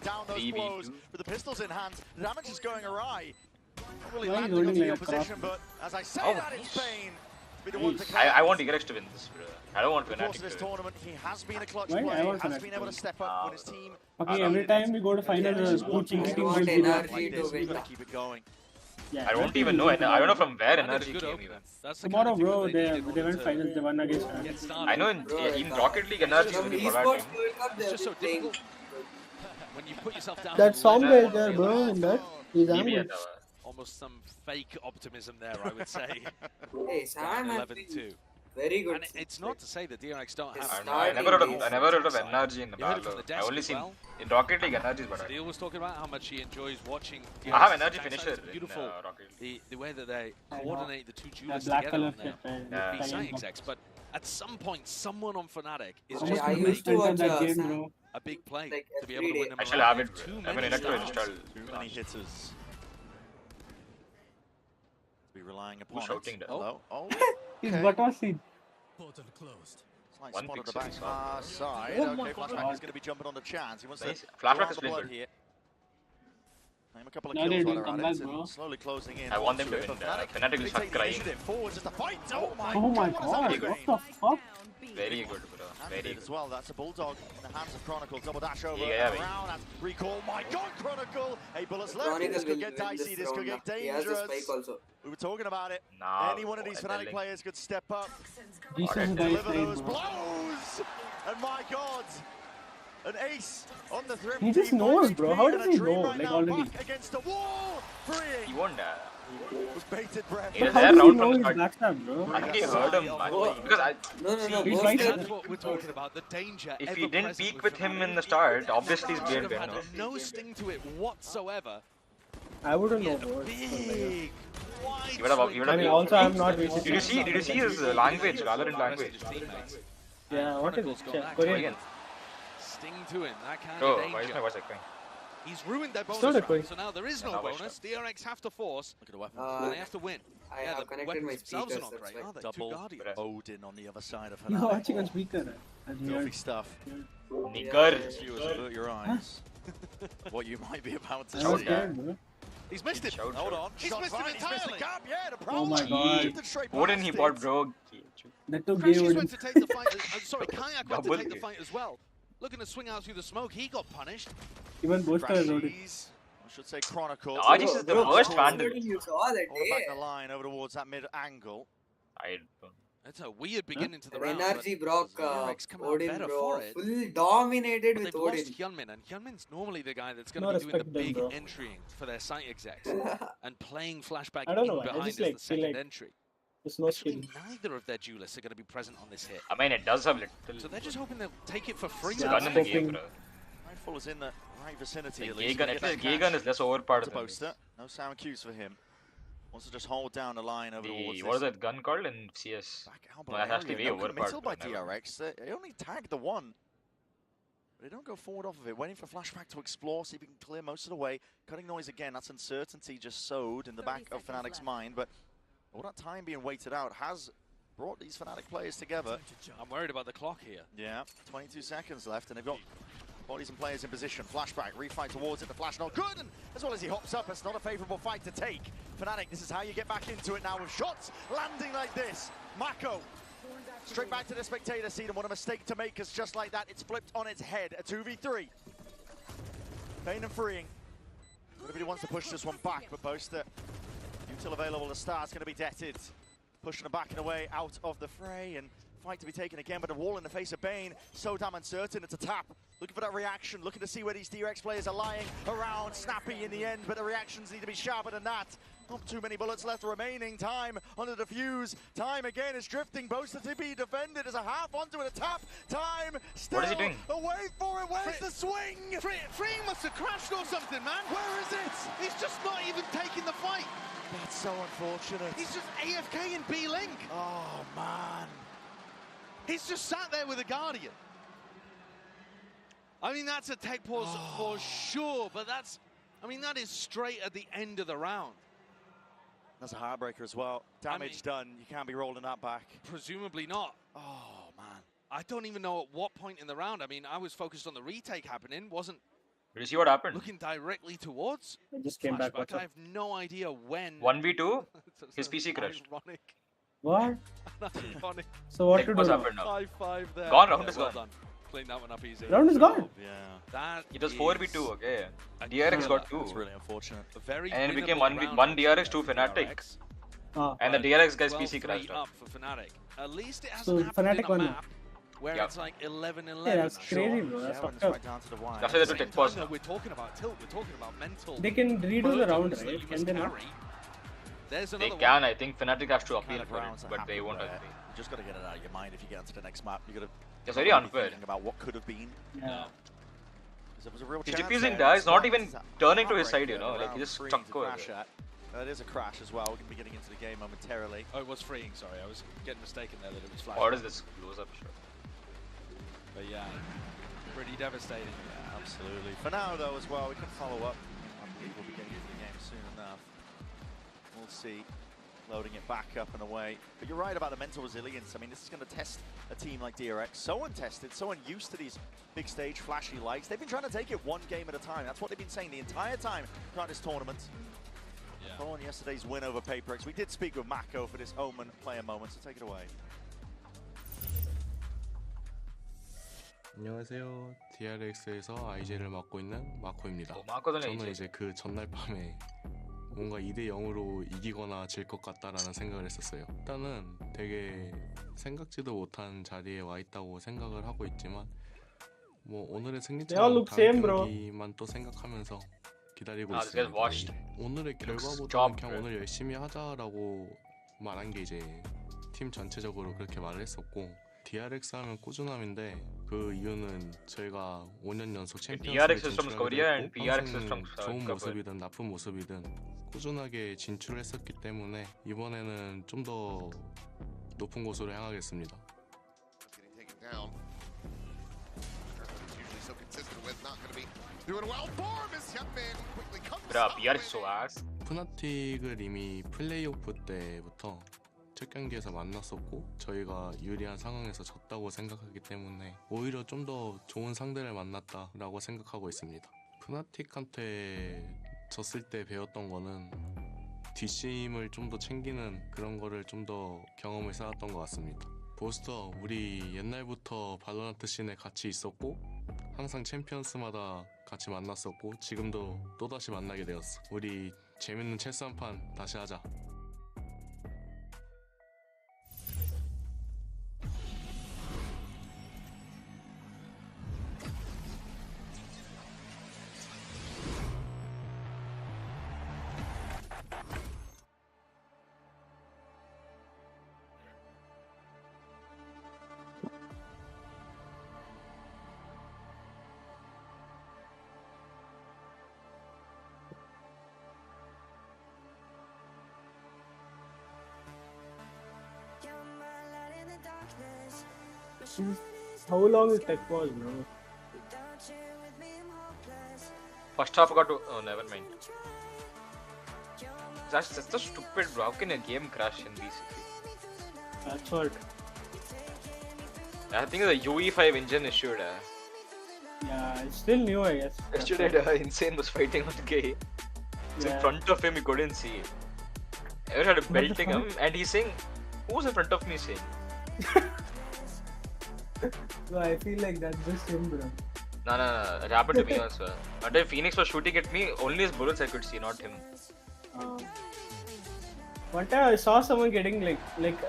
countering down those blows with the pistols in hand. The damage is going awry. Not really Why landing holding onto the like a opposition, but as I say that, it's Bane. be the one to I want DRX to win this, bro. I don't want Of course, Fnatic in this to win. tournament, he has been a clutch Why? I player, want has Fnatic been to able to win. step up when his team. Okay, every time we go to final, two chinky teams will be there. Like this, we gotta keep it going. Yeah, I don't even know. I don't know from where energy Good came opener. even. That's the Tomorrow, kind of thing bro, that they need in they order went to finals. They won against get Fnatic. started. I know in Rocket League energy is very forgotten. It's just so difficult when you put yourself down. That and song let guy everyone there, bro, realize in that. He's Maybe angry. almost some fake optimism there, I would say. Hey, Sam has 11-2. very good. And it's not to say that DRX don't have. I never heard of energy in the You heard it Valor. from the I desk only as seen well. in Rocket League energy is better. Steele was talking about how much he enjoys watching. I have DRX's energy attack finisher side. It's in beautiful. Rocket League. The way that they I know. coordinate the two That duelists black together color on fit. their Yeah. science execs, but at some point, someone on Fnatic is I just I going to used make to watch that game, Sam. bro. a big play like to be able to every win day. them. I shall around. have it. Too I mean, many enough to stars. install. Too many hitters. Be relying upon Who's shouting it. there? Hello? Oh, His okay. butt was seen. Slight One spot at the pixel, back so- far side. Oh my Okay, Flashback God. is going to be jumping on the chance. He wants Nice. to Flashback draw is the playing blood good. here. Name a couple of No, kills they while didn't they're come at back, it, bro. and slowly closing in. I want them onto to it, win. but Fnatic will they start take the crying. initiative forward, just a fight. Oh my Oh my God, god, what what is the fuck? Very good, bro. And Very did good. as well. That's a Bulldog in the hands of Chronicle. Double dash over Yeah, and around. That's recall. My God, Chronicle. 8 bullets left. Chronicle This will could get win dicey. this This could round. get He has a spike dangerous. also. We were talking about it. Nah, Any one of these Fnatic players could step up, Jesus Okay. Christ, deliver man, those bro. blows. And my God, an ace on the thrift. He just knows, bro. How does he know? Like, already. Back against the wall. He Freeing. won't. Was bated breath. He was How there does he round know from the he's start. backstab, bro? I think he heard him, man. Because No, He's Ghost right is- That's what we're talking about. The danger. if ever he didn't present peek with him Fnatic. in the start, obviously he's Should playing have better. had no sting to it whatsoever. I wouldn't know, Yeah, bro. big, wide He would have. He would I have. mean, also, I'm not Did you see? Did you see his language? Valorant language. Yeah, what is it? Chronicle's got Yeah, that Korean. Again. Sting to him. That kind Oh, of why is danger. my voice echoing? He's ruined their bonus Still round, echoing. so now there is Yeah, no now voice bonus. DRX have to force. Look at the weapons. and they have to win. I Yeah, have the connected weapons my themselves are speakers. not That's great, why. are they? Double Two Guardians. Odin on the other side of You're Fnatic. watching on speaker. That's Filthy weird. stuff. Nigger. Viewers, avert your eyes. What you might be about to I was see. scared, bro. He's missed it. Shout, Hold shout. on. He's Shot missed him fired. He's missed the entirely. gap. Yeah, the Oh my Prowler. God. Drifted straight Odin past he it. bought, bro. That took Precious Gay went to take the fight. Sorry, Kayak went to Double take the kill. fight as well. Looking to swing out through the smoke. He got punished. Even Booster is Odin. Crashies. I should say Chronicle. Argis is the worst vandal. You saw that All back day. the line over towards that mid angle. I don't. It's a weird beginning to the And round. Energy broke DRX come out Odin, better bro. for it. Full dominated But with they've Odin. lost Hyunmin, and Hyunmin's normally the guy that's going No to be doing the respect them, big bro. entrying for their site execs and playing flashback I don't in know why, I behind just, as like, the feel second like- entry. There's no skill. Actually, neither of their duelists are going to be present on this hit. I mean, it does have little. So they're just hoping they'll take it for free. It's Yeah, gun in the game, hoping- bro. Rifle is in the right vicinity The at gay least. gun, Gonna at get least that gay gun cash is less overpowered to than Boaster. No sound cues for him. Wants to just hold down the line over towards the what is this that gun called in CS? back out No, that's actually area. way No overpowered. committal by but never mind. DRX. They only tag the one. But they don't go forward off of it. Waiting for Flashback to explore, see if he can clear most of the way. Cutting noise again. That's uncertainty just sowed in the back of Fnatic's mind. But all that time being waited out has brought these Fnatic players together. I'm worried about the clock here. Yeah, 22 seconds left, and they've got bodies and players in position. Flashback, refight towards it. The flash not good, and as well as he hops up, it's not a favourable fight to take. Fnatic, this is how you get back into it now with shots landing like this. Mako, straight back to the spectator seat, and what a mistake to make, because just like that, it's flipped on its head. A 2v3. Pain and freeing. Nobody wants to push this one back, but Boaster, util available to start, is going to be deaded. Pushing them back and away out of the fray, and fight to be taken again, but a wall in the face of Bane, so damn uncertain, it's a tap. Looking for that reaction, looking to see where these DRX players are lying around. Snappy in the end, but the reactions need to be sharper than that. Not too many bullets left remaining. Time on the defuse. Time again is drifting. Boaster to be defended as a half onto it, a tap. Time still What is he doing? away for it. Where's the swing? Free must have crashed or something, man. Where is it? He's just not even taking the fight. That's so unfortunate. He's just AFK in B-Link. Oh, man. He's just sat there with a Guardian. I mean, that's a tech pause for sure, but that's, I mean, that is straight at the end of the round. That's a heartbreaker as well. Damage done. You can't be rolling that back. Presumably not. Oh, man. I don't even know at what point in the round. I mean, I was focused on the retake happening, wasn't Did you see what happened? looking directly towards I just came back. Flashback. What's I up? have no idea when. 1v2, It's his PC crashed. ironic. What? That's funny. So what to What's do now? happened now? High five there. Gone, round is well gone. done. Clean that one up easy. Round is gone. Yeah. That It was is 4v2, okay. DRX got 2. That's really unfortunate. a very And it became winnable round 1 DRX, 2 for Fnatic. DRX. And the But DRX guys 12-3 PC crashed out. up for Fnatic. At least it So hasn't happened Fnatic in a won now. map where Yep. it's like 11-11. Yeah, that's Sure. crazy, bro. That's Yeah, when fucked it's up. right down to the wire. That's why they At do the tech same pause time, now. though, we're talking about tilt. We're talking about mental. They can redo the round, burdens that right? you Can must they not? carry. There's They another can, one. I think Fnatic has to Kind appeal of for it, rounds that but they happen won't where agree. You just got to get it out of your mind if you get onto the next map. You got to. It's very unfair. Thinking about what could have been. Yeah. There was a real He's chance defusing there. Daz, not Spot even is turning to his heartbreaker side, you know, like he around just three stuck to over crash there. at. That is a crash as well. We're going to be getting into the game momentarily. Oh, it was freeing. Sorry, I was getting mistaken there that it was flash. What is this close up shot? But yeah, pretty devastating. Yeah, absolutely. For now, though, as well, we can follow up. I believe we'll be getting into the game soon enough. We'll see. Loading it back up and away. But you're right about the mental resilience. I mean, this is going to test a team like DRX. So untested, so unused to these big stage, flashy lights. They've been trying to take it one game at a time. That's what they've been saying the entire time throughout this tournament. Yeah. Following yesterday's win over PaperX, we did speak with Mako for this Omen player moment, so take it away. 안녕하세요. DRX에서 IJ를 맡고 있는 마코입니다. 마코는 저는 AJ. 이제 그 전날 밤에 뭔가 2대0으로 이기거나 질 것 같다라는 생각을 했었어요. 일단은 되게 생각지도 못한 자리에 와 있다고 생각을 하고 있지만 뭐 오늘의 They all 승리처럼 look 다음 same, bro. 경기만 또 생각하면서 기다리고 Ah, this guy's 있습니다. washed. 오늘의 looks 결과보다는 job, 그냥 bro. 오늘 열심히 하자라고 말한 게 이제 팀 전체적으로 그렇게 말을 했었고 DRX 하면 꾸준함인데 그 이유는 저희가 5년 연속 챔피언스를 DRX is from Korea and 진출하게 PRX is 됐고 from 항상 좋은 Japan. 모습이든 나쁜 모습이든 꾸준하게 진출을 했었기 때문에 이번에는 좀 더 높은 곳으로 향하겠습니다. Bruh, PRX is so ass. 푸나틱을 이미 플레이오프 때부터 첫 경기에서 만났었고 저희가 유리한 상황에서 졌다고 생각하기 때문에 오히려 좀 더 좋은 상대를 만났다라고 생각하고 있습니다. 푸나틱한테 졌을 때 배웠던 거는 뒷심을 좀 더 챙기는 그런 거를 좀 더 경험을 쌓았던 것 같습니다. 보스터, 우리 옛날부터 발로란트 씬에 같이 있었고 항상 챔피언스마다 같이 만났었고 지금도 또다시 만나게 되었어. 우리 재밌는 체스 한 판 다시 하자. How long is tech pause, bro? First half got to. Oh, never mind. That's so stupid, bro. How can a game crash in BCP? That's what. I think the UE5 engine issued. Yeah, it's still new, I guess. Yesterday, Insane was fighting on the guy. It's in Yeah. front of him, he couldn't see. I had the belting him, fuck? and he's saying, "Who's in front of me?" Saying, So I feel like that's just him, bro. No, it happened to me also. Until Phoenix was shooting at me, only his bullets I could see, not him. One time I saw someone getting like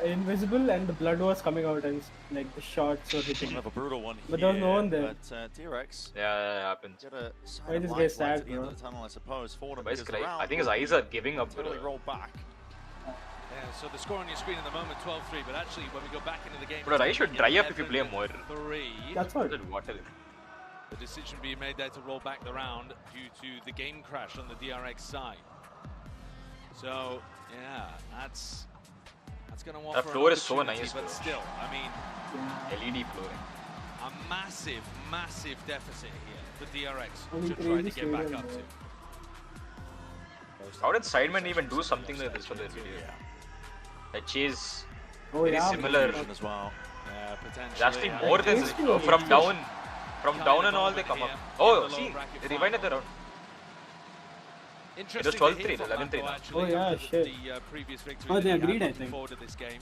invisible and the blood was coming out and like the shots were hitting. Kind of a brutal one But there was no one there. But DRX. Yeah, it happens. Get a sign Why of this light guy's right sad, at the end bro? of the tunnel, I suppose, for them. Why is because the crying? I round think his will eyes be are giving up, totally bro. rolled back. Yeah, so the score on your screen at the moment, 12-3, but actually when we go back into the game... Bro, I should dry up if you play more. 3. That's what. Water. The decision being made there to roll back the round due to the game crash on the DRX side. So, yeah, that's going to offer That floor an is so opportunity, nice, but bro. still, I mean, LED flooring. a massive deficit here for DRX I mean, to try to crazy get back stadium, up bro. to. How did Sidemen even do something like this for their video? Like chase Oh, very yeah, similar. As well. Yeah, potentially. It's actually yeah. more than Basically, it's from just- down and all Kind they of come up. here Oh, in the see, lower bracket they rewinded the final. round. It was 12-3, 11-3 now. Oh yeah, shit. The previous victory. Oh, they that agreed, I had think. forward to this game.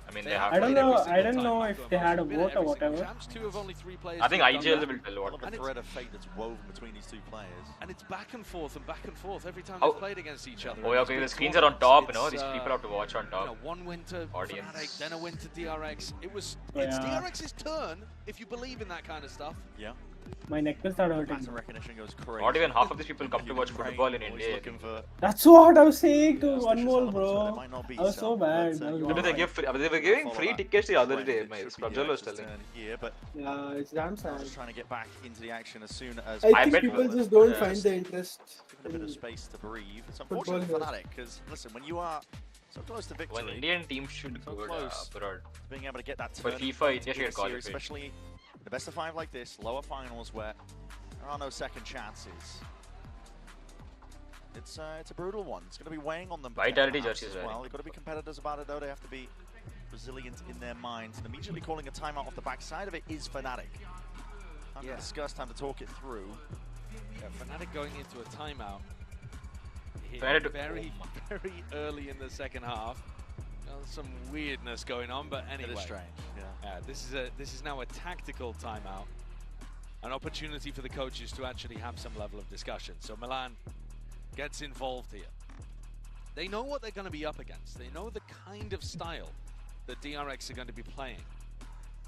I mean, they have. I don't played every know. single I don't time know back if to they had a Been vote or every single whatever. Champs, 2 of only 3 players. I think who've done IGL that. will tell what. The thread of fate that's woven between these two players. And it's back and forth every time Oh. they've played against each other. Oh yeah, okay, the screens are on top, you know, these people have to watch on You top. know, one win to Audience. Fnatic, then a win to DRX. It's Yeah. DRX's turn if you believe in that kind of stuff. Yeah. My neck will start hurting. Pattern recognition goes crazy. Not even half of these people come to watch Brain football in always India. looking for That's what I was saying to suspicious one more, elements, so bro. it might not be I was so bad. but, I was you But are they right. give free, they were giving Follow free that tickets the other trend. day. It My should be Prabjal was DRX's telling. turn here, but Yeah, it's damn sad. just trying to get back into the action as soon as I think bet people we- just don't yeah. find the interest. given a bit of space to breathe. It's unfortunate for Fnatic because listen, when you are so close to victory, One Indian team should so go close abroad. to being able to get that For turn FIFA, India should in a qualify. series, especially in the best of 5 like this, lower finals where there are no second chances. It's a brutal one. It's going to be weighing on them. Vitality perhaps jerseys as wearing. well. They've got to be competitors about it though. They have to be resilient in their minds. And immediately calling a timeout off the backside of it is Fnatic. Time to discuss, time to talk it through. Yeah, Fnatic going into a timeout here Fnatic- very early in the second half. Some weirdness going on, but It anyway. is strange. Yeah. This is now a tactical timeout, an opportunity for the coaches to actually have some level of discussion. So Milan gets involved here. They know what they're going to be up against. They know the kind of style that DRX are going to be playing.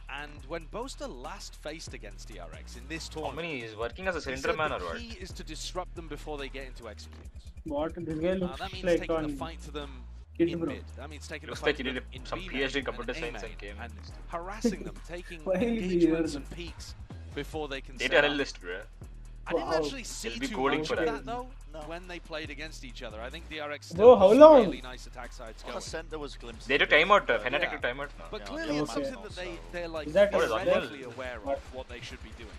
And when Boaster last faced against DRX in this How tournament, many is working as a he cylinder said man the or what? key is to disrupt them before they get into executes. What? This guy looks That means like taking on the fight to them Kid in Bro. mid. That means taking Looks the like fight he to did them in some B PhD main in computer and A science main and came. and harassing them, taking Why is he engagements here? and peaks before they can set Data up. analyst, bro. I didn't Wow. actually see He'll be too coding much for of that. that though No. when they played against each other. I think DRX Bro, still how has long? really nice attack sides On going. the center was glimpses. They took timeout. Fnatic Yeah. took timeout now. But Yeah, clearly yeah, it's okay. something that they're like Is that What is directly Anil? aware of What? what they should be doing.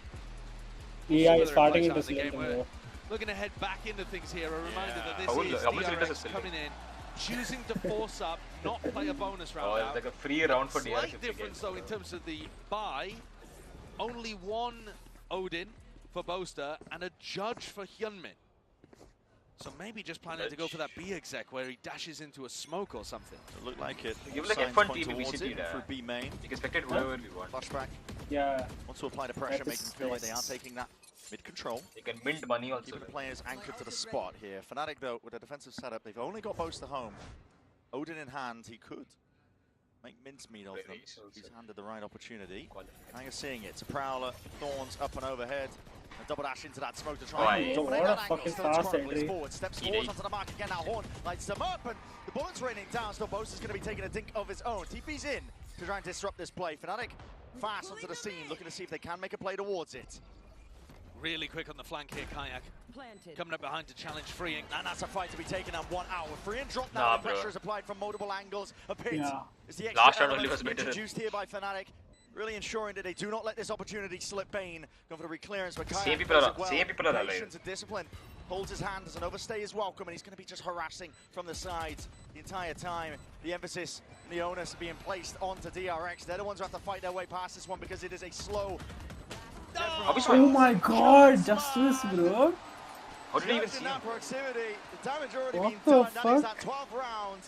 Yeah, Whether it's it starting plays into out in the game cylinder. where- bro. Looking to head back into things here, a reminder that this How will- is how will Cylinders DRX is coming in, choosing to force up, not play a bonus round Oh, out. it's like a free round for DRX. Slight difference though in terms of the buy. Only one Odin for Boaster and a Judge for Hyunmin. So maybe just planning to go for that B exec where he dashes into a smoke or something. It looked like it. Give like Signs F1 point team towards VCT it there. through B main. You can spectate whoever we want. Flashback. Yeah. Wants to apply the pressure, That make is them feel like they are nice. taking that mid control. You can mint money also. Keeping the players anchored to the spot here. Fnatic though, with a defensive setup, they've only got Boaster home. Odin in hand, he could make mincemeat of them. Very He's also. handed the right opportunity. Now you're seeing it. It's a Prowler, Thorns up and overhead. A double dash into that smoke to try Oh, and yeah. dominate What a that angle. fucking Still fast Chronicles entry. forward, steps ED. forward onto the mark again. Now Horn lights them up, and the bullet's raining down. Still, Boaster's going to be taking a dink of his own. TP's in to try and disrupt this play. Fnatic fast onto the scene, looking to see if they can make a play towards it. Really quick on the flank here, Kayak. Coming up behind to challenge Freeing. And that's a fight to be taken on 1 hour. Free and drop now. Nah, The bro. pressure is applied from multiple angles. A pit Yeah. is the Last extra round only element was better than- introduced here by Fnatic. Really ensuring that they do not let this opportunity slip Bane. Going for the reclearance, but Kayak Same people plays are- it well. same people are alive. Patience and discipline. Holds his hand as an overstay is welcome, and he's going to be just harassing from the sides the entire time. The emphasis and the onus being placed onto DRX. They're the ones who have to fight their way past this one because it is a slow. Oh my god, justice, bro. How did he even Just see in him? that proximity, the damage already What been the done. That is fuck? that 12th round.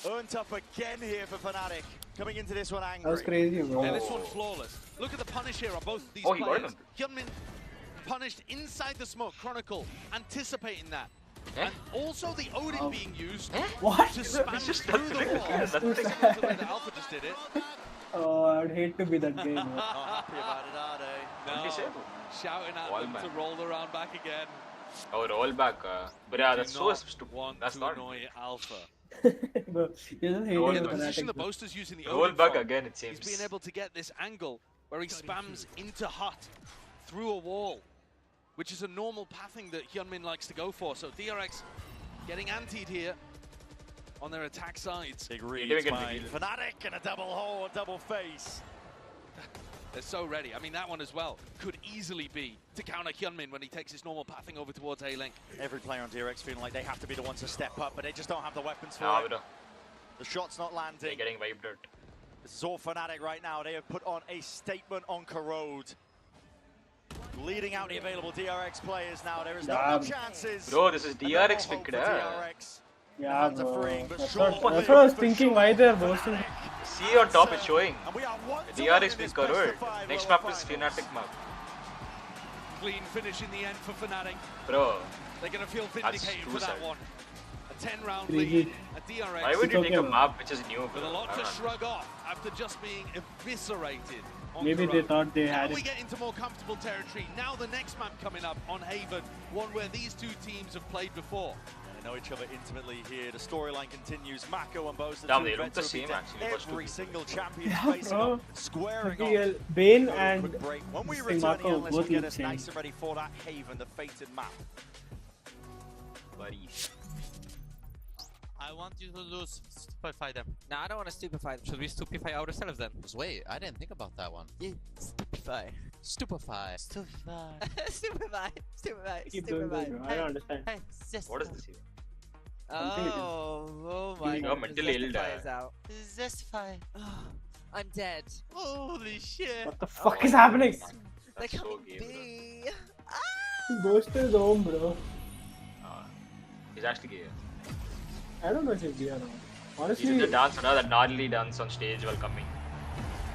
Earned up again here for Fnatic. Coming into this one angry. That was crazy, bro. Yeah, this one flawless. Look at the punish here on both of these Oh, he got players. him. Hyunmin punished inside the smoke. Chronicle anticipating that. Eh? And also the Odin being used What? to spam It's just through the nothing. wall. That's Similar to the way that Alpha just did it. Oh, I'd hate to be that guy, bro. Not happy about it, are they? What did he say? Shouting at Wall them back. to roll the round back again. Oh, roll back. But yeah, Do that's so not stupid. want That's to not. annoy Alpha. Bro, you're just hating Roll In it the back. position Fnatic, the bro. Boaster's using the Roll Odin back from, again, it he's seems. being able to get this angle where he spams into Hut through a wall, which is a normal pathing that Hyunmin likes to go for. So DRX getting antied here on their attack sides. Big didn't reads get by revealed. Fnatic and a double hole, a double face. They're so ready. I mean, that one as well could easily be to counter Hyunmin when he takes his normal pathing over towards A-Link. Every player on DRX feeling like they have to be the ones to step up, but they just don't have the weapons for Nah, it. bro. The shot's not They're landing. getting wiped out. This is all Fnatic right now. They have put on a statement on Corrode. leading out the available DRX players now. There is no more chances. Bro, this is DRX picked. Yeah, bro. That's what I was thinking. Why they're boasting? See on top, it's showing. DRX pick covered. Next map is Fnatic map. Clean finish in the end for Fnatic. Bro, they're going to feel vindicated for that one. A 10-round Crazy. lead, a DRX. Why would you take a map which is new? With a lot to shrug off after just being eviscerated. Maybe they thought they had now we it. get into more comfortable territory. Now the next map coming up on Haven, one where these two teams have played before. They know each other intimately here. The storyline continues. Mako and Boast. Damn, they look the same actually. Every single champion Yeah, facing bro. up, squaring Okay, off. Bane Quick and break. When we this return, Mako here, let's both get look us same. nice and ready for that Haven, the fated map. Buddy. I want you to lose, stupefy them. No, I don't want to stupefy them. Should we stupefy ourselves then? Wait, I didn't think about that one. Yeah, stupefy. Stupefy. Stupefy. Stupefy. Stupefy. Keep doing Stupefy. this, bro. I don't understand. Hey, just... What is this even? Oh my You're god. mentally ill, Justify dad. is out. Justify. I'm dead. Holy shit. What the fuck is happening? They're That's so coming gay, B. Ghost is home, bro. He's actually gay. I don't know if he's gay or not. He Honestly, did the dance, that gnarly dance on stage while coming.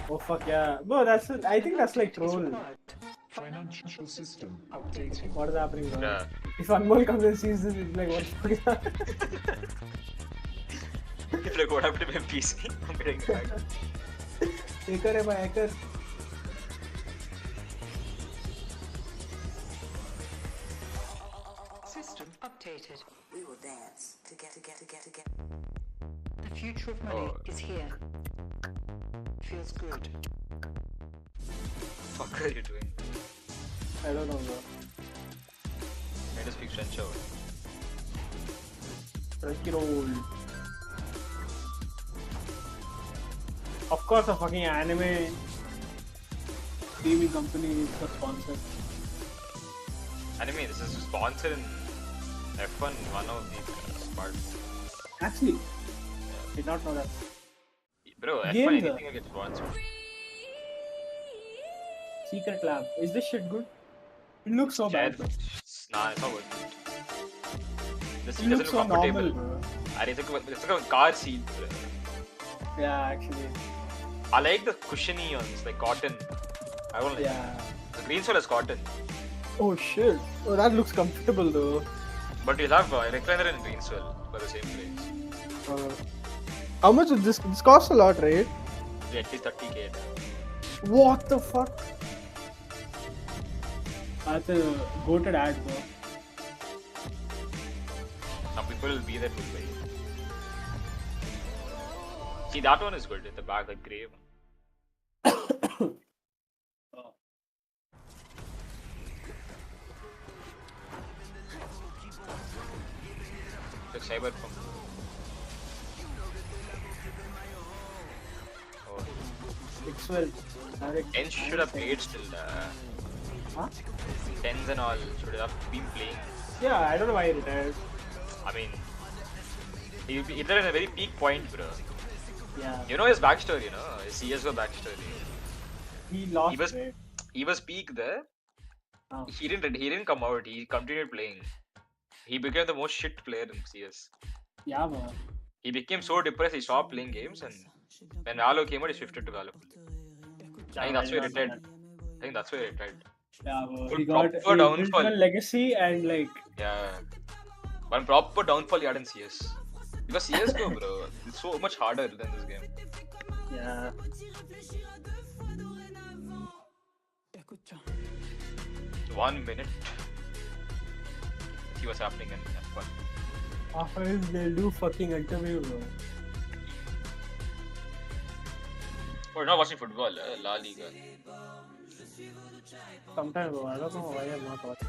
oh fuck yeah. Bro, I think that's like troll. Financial system updating. What is happening, bro? Yeah. If Anmol comes and sees this, it's like, what the fuck is happening? If like what happened to my PC? I'm getting it back. Hacker hai, my hacker. System updated. We will dance together. The future of money is here. Feels good. What the fuck are you doing? I don't know, bro. I just speak French over. Frankie roll. Of course, a fucking anime TV company is the sponsor. Anime, this is sponsored in F1, one of the smart. Actually, did not know that. Bro, F1 Game anything will get sponsored. Secret Lab. Is this shit good? It looks so bad, bro. Nah, it's not good. The seat It doesn't looks look so comfortable. normal, bro. And it's like a car seat, bro. Yeah, actually. I like the cushiony ones, like cotton. I don't like Yeah. the green soil is cotton. Oh shit. Oh, that looks comfortable though. But you'll have a recliner in green soil for the same price. How much is this? This costs a lot, right? Yeah, at least 30k. What the fuck? That's a goated ad, bro. Some people will be there to buy. See, that one is good in the back, like grey one. Like cyberpunk. Oh. It's well. 10 should have played still. Huh? 10s and all should have been playing. Yeah, I don't know why he retired. I mean, he's in a very peak point, bro. Yeah. You know his backstory, you know? His CSGO backstory. He lost, right? He was peak there. Oh. He didn't come out. He continued playing. He became the most shit player in CS. Yeah, man. He became so depressed he stopped playing games, and when Valo came out, he shifted to Valo. I think that's why he retired. Yeah, bro. Full He got proper downfall. one legacy and like. Yeah. One proper downfall he had in CS. Because CSGO, bro, it's so much harder than this game. Yeah. 1 minute. See what's happening in F1. After this, they'll do fucking interview, bro. We're not watching football, La Liga. Sometimes, bro. I don't know why I'm not watching.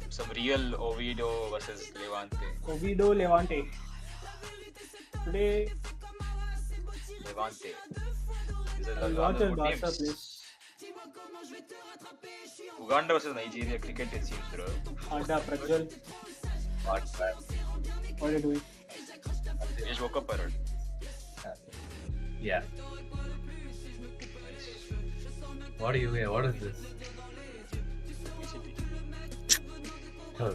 Some real Oviedo versus Levante. Oviedo Levante. Today, Levante. These are I'll the watch a good Barca names. place. Uganda versus Nigeria cricket, it seems, bro. Adda Prajwal. What? What are you doing? They just woke up, I heard. Yeah. What are you here? What is this? BCP. Oh.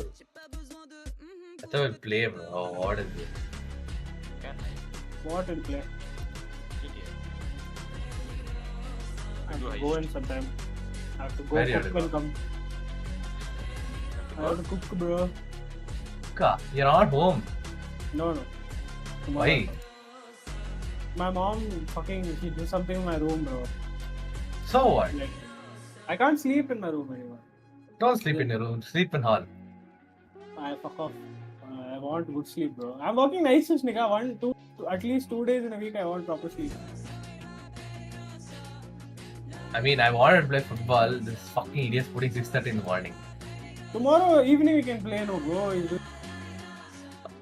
I thought we'll play, bro. Oh, what is it? What will play? I have to go in sometime. I have to go. Where you Cook have to will go? come. I have to cook, bro. You're not home. No. Tomorrow. Why? My mom she do something in my room, bro. So what? Like, I can't sleep in my room anymore. Don't sleep in your room. Sleep in hall. I fuck off. I want good sleep, bro. I'm working night shifts, nigga. At least 2 days in a week I want proper sleep. I mean, I wanted to play football. This fucking idiot's putting 6:30 in the morning. Tomorrow evening we can play, no, bro.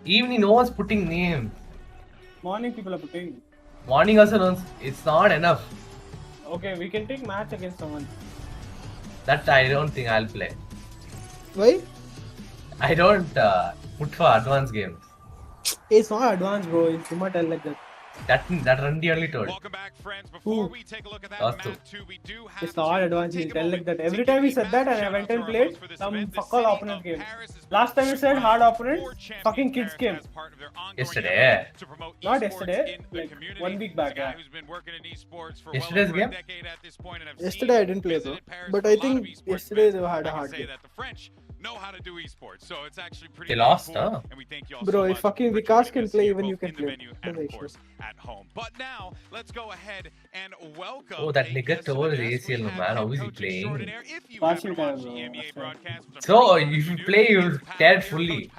Evening, no one's putting names. Morning people are putting. Morning also, no, it's not enough. Okay, we can take match against someone. That I don't think I'll play. Why? I don't put for advanced games. It's not advanced, bro. It's too much like that. That Randy only told. Who? Us two. It's not advanced. He'll tell like that. Every time he said that and I went and played some fuck all opponent game. Last time he said hard opponent, fucking kids game. Yesterday. Not yesterday, like 1 week back. Yeah. Yesterday's game? Yesterday I didn't play though. But I think yesterday they had a hard game. Know how to do esports, so it's actually pretty. They lost, cool, huh? And we thank you all Bro, so if much fucking for Vikas joining can us play, here, even you both can in the play. venue No and of issues. course at home. But now let's go ahead and welcome. Oh, that nigga tore his ACL, man. How is he playing? Partial time, bro. So, if you play, you'll tear it fully.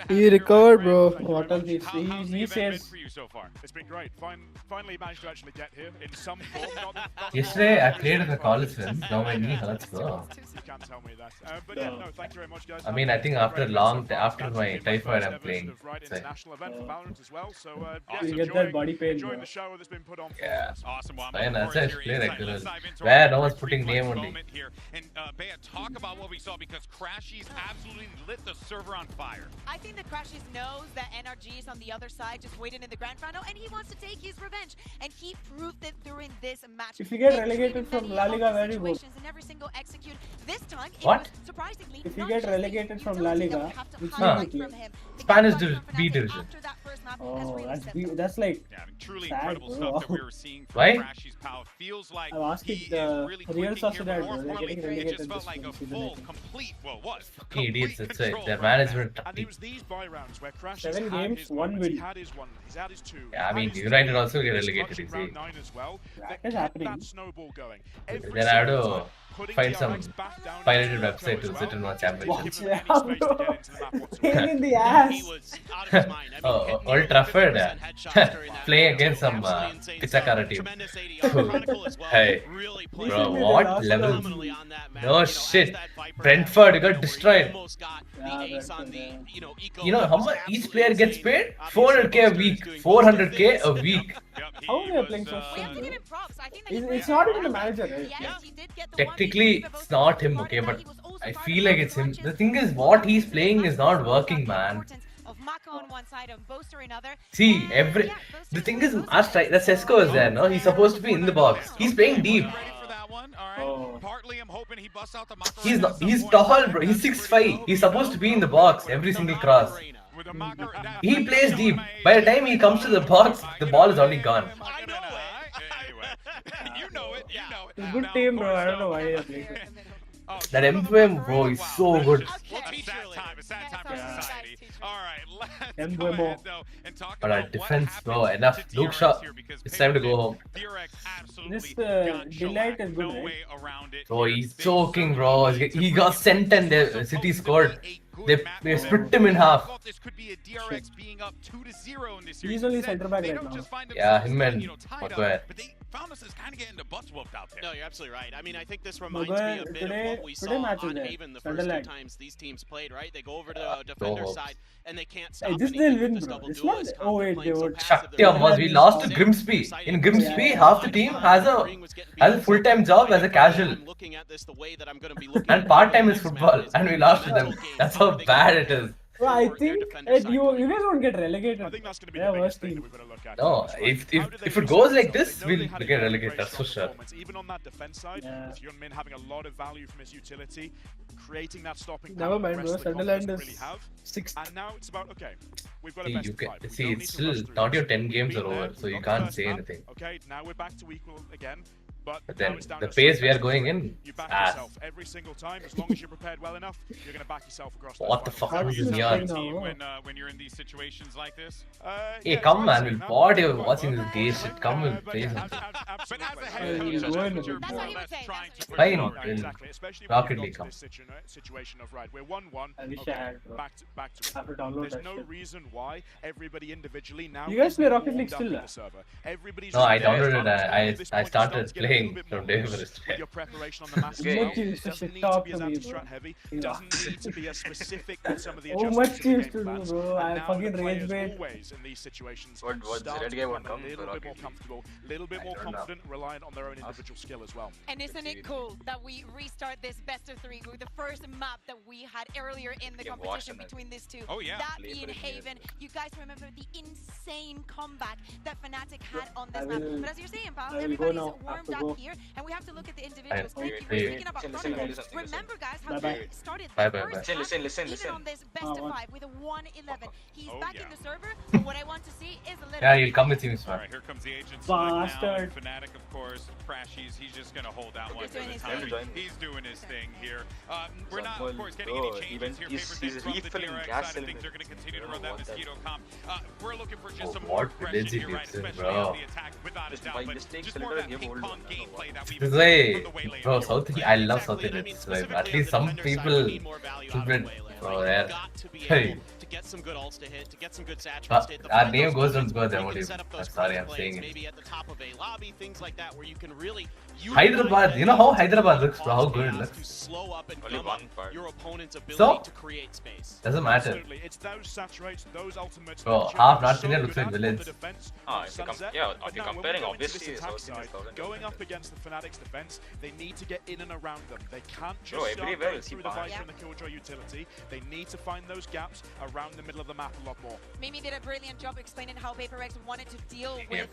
He recovered, bro. What else he says? It's been great. Finally managed to actually get here in some form. Yesterday, I played in the college friends. Now my knee hurts, bro. You can't tell me that. But yeah, no, thank you very much, guys. I mean, I think after my typhoid, I'm playing. International event for Valorant as well. So You get that body pain, enjoying bro. the show that's been put on. Yeah. Awesome. Well, Fine, that's why I play regularly. Where Where no one's putting name only. And Bea, talk about what we saw because Crashies absolutely lit the server on fire. I think that Crashies knows that NRG is on the other side, just waiting in the grand final, and he wants to take his revenge. And he proved it during this match. If you get relegated from La Liga, where you go? And every single execute. This time, What? it was surprisingly If you not get just relegated from La Liga, which Huh. you play? Spanish B division. Oh, that's like Truly sad, incredible bro. stuff that we were seeing from Why? Crashies Pal. Feels like I'm asking he the is really Real clicking here, Sociedad, but more bro. They're importantly, getting it relegated just felt this like a season, I full, think. complete, well, was Fucking idiots, that's complete it. Their control management. And it was these buy rounds where Crash 7 had games, his 1 moments. He win. had his one, he's had his two. Yeah, I had mean, his United three. also get This relegated, clutch in you see. round 9 as well. That That is kept happening. that snowball going. Every Then I had single to time, putting find DRX some back down pirated into the website show to as sit and well. watch Didn't give championships. him any space to get into the map whatsoever. Pain in the ass. He was out of his mind. I mean, Oh, hit Old nearly Trafford, 50% headshots during that playing match. against some Absolutely insane Pizzaccara stuff. team. Tremendous AD. Chronicle as well. Hey, Really played bro, Recently they what lost level? phenomenally on that map. No You know, shit. as that Viper Brentford had, got where he destroyed. almost got Yeah, the ace on Brentford, the, yeah. eco. You know That how was much each absolutely player gets insane. paid? Obviously, 400k a Buster is week. doing 400k a week. How are they playing so We have strong, to bro? give him props. I think that he It's brings not a even the lot of- manager, right? Yes, he did get the Technically, 1v3 it's not him, vote. okay, but He was also I part feel of like the it's him. launches. The thing is, what he's playing is not working, man. Of Mako on one side and Boaster another. See, And, yeah, the Boaster thing is is, Boaster. our strike, the Sesko is there, no? He's supposed to be in the box. He's playing deep. Ready for that one? All right. Oh. Partly, I'm hoping he busts out the Mako He's Arena not, at some he's point. tall, bro. He's 6'5". He's supposed to be in the box every single cross. With a Mako Arena. He plays deep. By the time he comes to the box, the ball is already gone. I know it. Anyway, you know it. You know it. It's a good team, bro. I don't know why they're playing it. That M2M, bro, is so good. Well, it's that time. It's that time for Yeah. society. All right, let's go Mbuemo. ahead, though, and talk But our about what defense, happened bro, to enough. Luke DRX Shaw, here, because it's time to go home. DRX absolutely This got Delight shellacked. is good, No right? way around it. Bro, here. he's They choking, bro. certainly He got sent and the City scored. They split him in half. thought this could be a DRX being up 2-0 in this He's series. only Instead, centre back they right don't now. just find Yeah, themselves, him and tied up, Maguire. but they found us as kind of getting the butts whooped out there. No, you're absolutely right. I mean, I think this reminds Maguire, me a bit today- of what we today saw match is on there. Haven the first two Sunderland. times these teams played, right? They go over to Yeah, the defender no side and they can't stop Hey, this anything they'll win, with this bro. double It's not. duelist Oh comp. They're wait, playing they so would. passive, they're Shaktyam was really we lost to exciting. Grimsby. In Grimsby, Yeah. half the team has a full-time job as a casual. I'm looking at this the way that I'm going to be looking And at part-time the is next football. match is And we lost to them. mental game. That's How how are they bad gonna it is. Well, I think you guys won't get relegated. I think that's going to be Yeah, the biggest worst thing team. that we've got to look at. No, if it goes like this, we'll get relegated, that's for sure. Even on that defense side, with Hyunmin having a lot of value from his utility, creating that stopping Never power mind, the bro. rest of the comp Sunderland doesn't is really have. sixth. And now it's about, okay, we've got a See, best you of can, 5. We see, don't it's need to still rush through not your this. 10 games We've are been over, there, so you got the can't first say map. anything. Okay, now we're back to equal again. But then now it's down the to pace we are best of going 3. in, You back ass. yourself every single time. As long as you're prepared well enough, you're going to back yourself across. What the fuck is this neon? When you're in these situations like this? Hey, come man, we'll pod you watching this gay shit. Come, we'll play some. But as a Hey, head coach, go in. you're That's more what or he less would say. trying to push Fine, forward. Exactly, especially Rocket when League you've got to this situation of, right, we're 1-1, I wish okay, I had, bro. back to I have to it. download There's that no shit. reason why everybody individually now You guys play Rocket warmed League up still, in eh? the server. Everybody's No, I ready. downloaded At this I point, you start started to get a little playing bit from more day loose first. with your preparation on the map as Much well. used to Doesn't shit need to talk be to as me, anti-strat bro. heavy. Yeah. Doesn't need to be as specific with some of the Oh, adjustments much to the used game to do, plans. bro. I And now fucking the rage players bait. always in these situations What start the to red guy become won't a come little for bit Rocket more League? comfortable, a little bit more don't know. confident, reliant on their own individual skill as well. And isn't it cool that we restart this best of 3 with the first map that we had earlier in the Yeah, competition watch it. between these two? Oh, yeah. That Play being for the Haven. You guys remember the insane comeback that Fnatic had on I this map. will- But as you're saying, Pal, I will go everybody's now. I have warmed to up go. here, and we have to look at the individuals. Wait, Thank you for wait. speaking about Listen, Chronicle. listen. Remember, guys, how Bye-bye. he started Bye, the bye, first bye. half, Listen. even on this best of 5 with a 1-11. He's Oh, back yeah. in the server, but what I want to see is a little Yeah, bit you'll come with him, All smart. right, here comes the agent select now. Bastard. Fnatic, of course, Crashies. He's just going to hold out one for doing the his time. thing. He's doing his thing here. We're not, Well, of course, getting bro, any changes even here. he's Favorite from the refilling DRX gas side of things. cylinder. They're going to continue to I run don't that know what mosquito comp. We're looking for just Oh, some what more aggression did he here, right? do, Especially bro? on the attack, without a Just doubt. buy But this thing, just more of that cylinder, ping game pong old. gameplay that we've This seen way, from the Waylay. bro, South I love South Indians. Like, at least some people keep it, bro, there. Hey. Get some good ults to hit, to get some good sats Our to hit. name goes on go the You can motive. set up I'm those sorry, I'm plays, saying it. maybe at the top of a lobby, things like that, where you can really Hyderabad, you know how Hyderabad looks, bro? How good it to looks. slow up and Only gum one up part. your opponent's ability So? to create space. Doesn't matter. Absolutely, it's those saturates, those ultimates. Bro, that half Jump North is so India good looks like at on the villains. defense Ah, of if you Sunset. yeah, But if you're now, when we comparing, go into this obviously, attack South Indians side, going up against the Fnatic's defense, they need to get in and around them. They can't just Bro, start everywhere going is he through the banned. Viper and the Killjoy utility. They need to find those gaps around the middle of the map a lot more. Mimi did a brilliant job explaining how VaporX wanted to deal with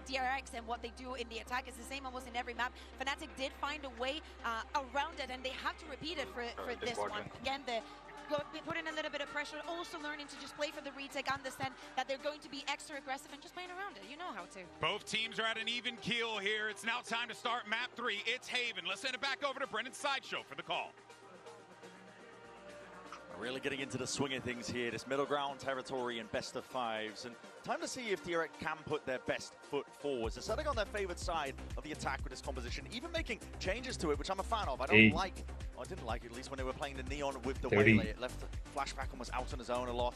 DRX and what they do in the attack. It's the same almost in every map. Fnatic did find a way around it, and they have to repeat it for this one. Again, put in a little bit of pressure, also learning to just play for the retake, understand that they're going to be extra aggressive and just playing around it. You know how to. Both teams are at an even keel here. It's now time to start map 3. It's Haven. Let's send it back over to Brendan Sideshow for the call. Really getting into the swing of things here, this middle ground territory and best of 5s. And time to see if DRX can put their best foot forward. They're setting on their favored side of the attack with this composition, even making changes to it, which I'm a fan of. I don't like, I didn't like it, at least when they were playing the Neon with the Waylay. It left Flashback and was out on his own a lot.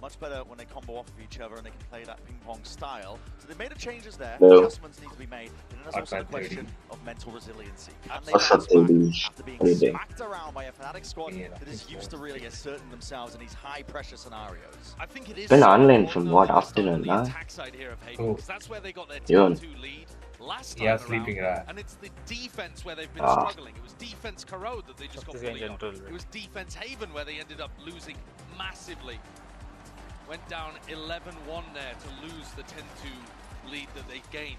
Much better when they combo off of each other and they can play that ping-pong style. So they've made the changes there. Adjustments need to be made. And then there's also the question of mental resiliency. Can they bounce back after being smacked around by a Fnatic squad that is used to really asserting themselves in these high-pressure scenarios? I think it is Been online from what afternoon, the huh? attack side here of Haven, because that's where they got their Yun. 2-2 lead last time Yeah, around, sleeping rat. and it's the defense where they've been Ah. struggling. It was defense Corrode that they just got fully on. It was defense Haven where they ended up losing massively. Went down 11-1 there to lose the 10-2 lead that they gained.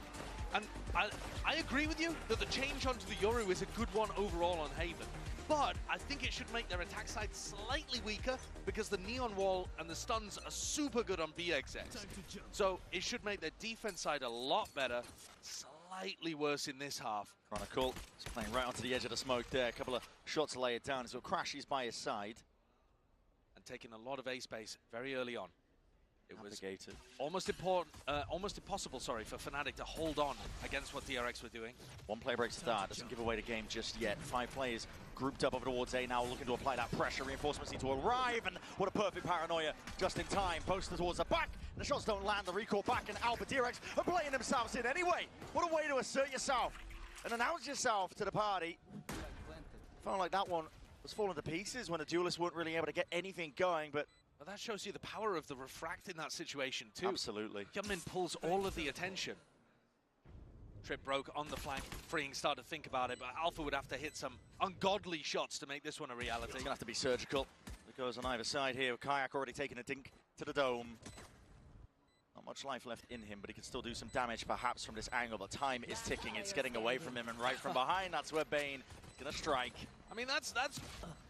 And I agree with you that the change onto the Yoru is a good one overall on Haven. But I think it should make their attack side slightly weaker because the Neon Wall and the stuns are super good on BXX. So it should make their defense side a lot better, slightly worse in this half. Chronicle is playing right onto the edge of the smoke there. A couple of shots to lay it down. So Crashies by his side. And taking a lot of A space very early on. It was almost impossible, sorry, for Fnatic to hold on against what DRX were doing. One play break start, doesn't give away the game just yet. 5 players grouped up over towards A now, looking to apply that pressure. Reinforcements need to arrive, and what a perfect paranoia just in time. Poster towards the back, the shots don't land, the recall back, and Albert DRX are playing themselves in anyway. What a way to assert yourself and announce yourself to the party. Felt like that one was falling to pieces when the duelists weren't really able to get anything going, but that shows you the power of the refract in that situation too. Absolutely. Hyunmin pulls all of the attention. Trip broke on the flank, freeing started to think about it, but Alpha would have to hit some ungodly shots to make this one a reality. It's gonna have to be surgical. It goes on either side here. Kayak already taking a dink to the dome. Not much life left in him, but he can still do some damage perhaps from this angle. The time is ticking. It's getting away from him, and right from behind, that's where Bane is going to strike. I mean, that's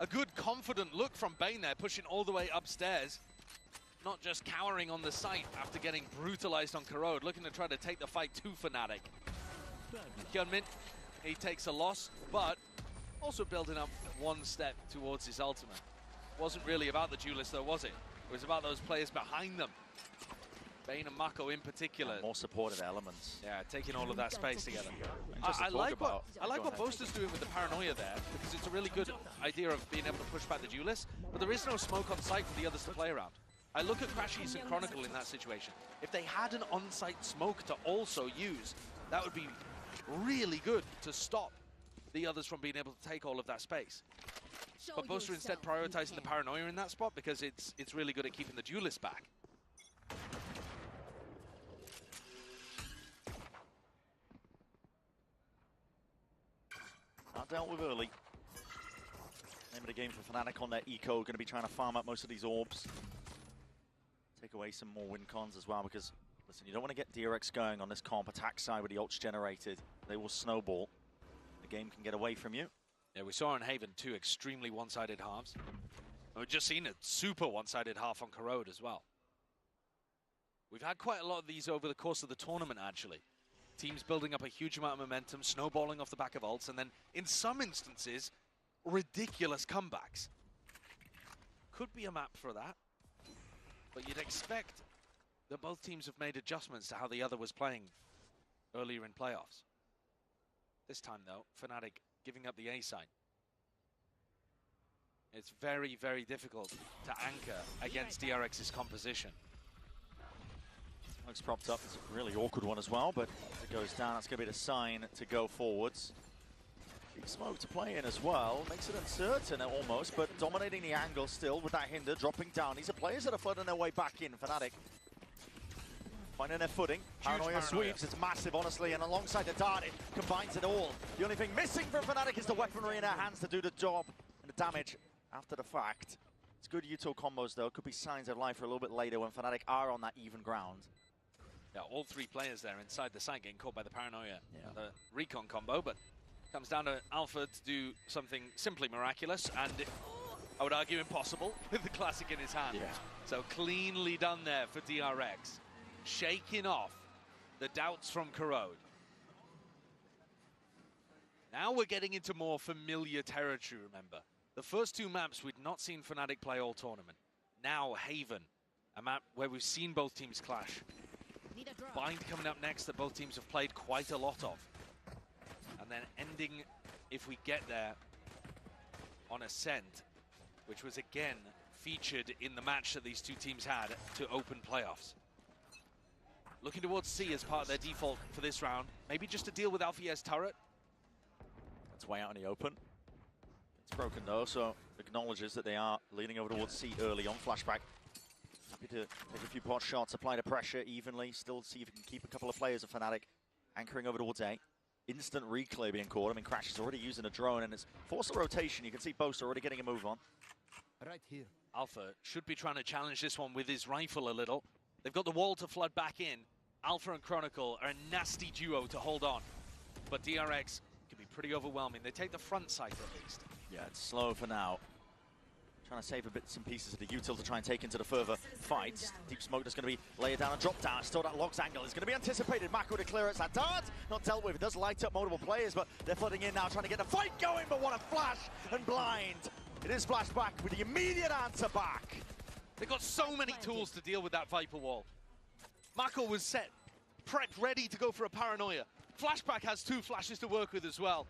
a good, confident look from Bane there, pushing all the way upstairs. Not just cowering on the site after getting brutalized on Corrode, looking to try to take the fight to Fnatic. Hyunmin, he takes a loss, but also building up one step towards his ultimate. Wasn't really about the duelist though, was it? It was about those players behind them. Bane and Mako in particular. More supportive elements. Yeah, taking all of that space together. I like what Boaster's doing with the paranoia there, because it's a really good idea of being able to push back the duelist, but there is no smoke on site for the others to play around. I look at Crashies and Chronicle in that situation. If they had an on-site smoke to also use, that would be really good to stop the others from being able to take all of that space. But Boaster instead prioritizing the paranoia in that spot because it's really good at keeping the duelist back. Not dealt with early. Name of the game for Fnatic on their eco. Going to be trying to farm up most of these orbs. Take away some more win cons as well, because, listen, you don't want to get DRX going on this comp attack side with the ults generated. They will snowball. The game can get away from you. Yeah, we saw in Haven 2 extremely one-sided halves. We've just seen a super one-sided half on Corrode as well. We've had quite a lot of these over the course of the tournament, actually. Teams building up a huge amount of momentum, snowballing off the back of ults, and then, in some instances, ridiculous comebacks. Could be a map for that. But you'd expect that both teams have made adjustments to how the other was playing earlier in playoffs. This time, though, Fnatic giving up the A side. It's very, very difficult to anchor against DRX's composition. Looks propped up. It's a really awkward one as well, but as it goes down, that's going to be the sign to go forwards. Big smoke to play in as well. Makes it uncertain almost, but dominating the angle still with that hinder, dropping down. These are players that are flooding their way back in. Fnatic finding their footing. Paranoia sweeps. It's massive, honestly, and alongside the dart, it combines it all. The only thing missing from Fnatic is the weaponry in their hands to do the job and the damage after the fact. It's good util combos, though. Could be signs of life for a little bit later when Fnatic are on that even ground. Yeah, all three players there inside the site getting caught by the paranoia. Yeah. The recon combo, but comes down to Alpha to do something simply miraculous and, I would argue, impossible with the classic in his hand. Yeah. So cleanly done there for DRX. Shaking off the doubts from Corrode. Now we're getting into more familiar territory, remember. The first two maps we'd not seen Fnatic play all tournament. Now Haven, a map where we've seen both teams clash. Bind coming up next that both teams have played quite a lot of. And then ending, if we get there, on Ascent, which was again featured in the match that these two teams had to open playoffs. Looking towards C as part of their default for this round. Maybe just to deal with Alfier's turret. That's way out in the open. It's broken though, so acknowledges that they are leaning over towards C early on. Flashback. Happy to take a few pot shots, apply the pressure evenly. Still see if he can keep a couple of players of Fnatic anchoring over towards A. Instant reclay being caught. I mean, Crash is already using a drone and it's forced a rotation. You can see Boaster already getting a move on. Right here. Alpha should be trying to challenge this one with his rifle a little. They've got the wall to flood back in. Alpha and Chronicle are a nasty duo to hold on. But DRX can be pretty overwhelming. They take the front side at least. Yeah, it's slow for now. Trying to save a bit, some pieces of the util to try and take into the further fights. Deep Smoke is going to be layered down and dropped down. Still that Logs angle is going to be anticipated. Mako to clear it. That dart not dealt with. It does light up multiple players, but they're flooding in now, trying to get the fight going. But what a flash and blind. It is flashed back with the immediate answer back. They've got so many tools to deal with that Viper wall. Mako was set, prepped, ready to go for a paranoia. Flashback has two flashes to work with as well.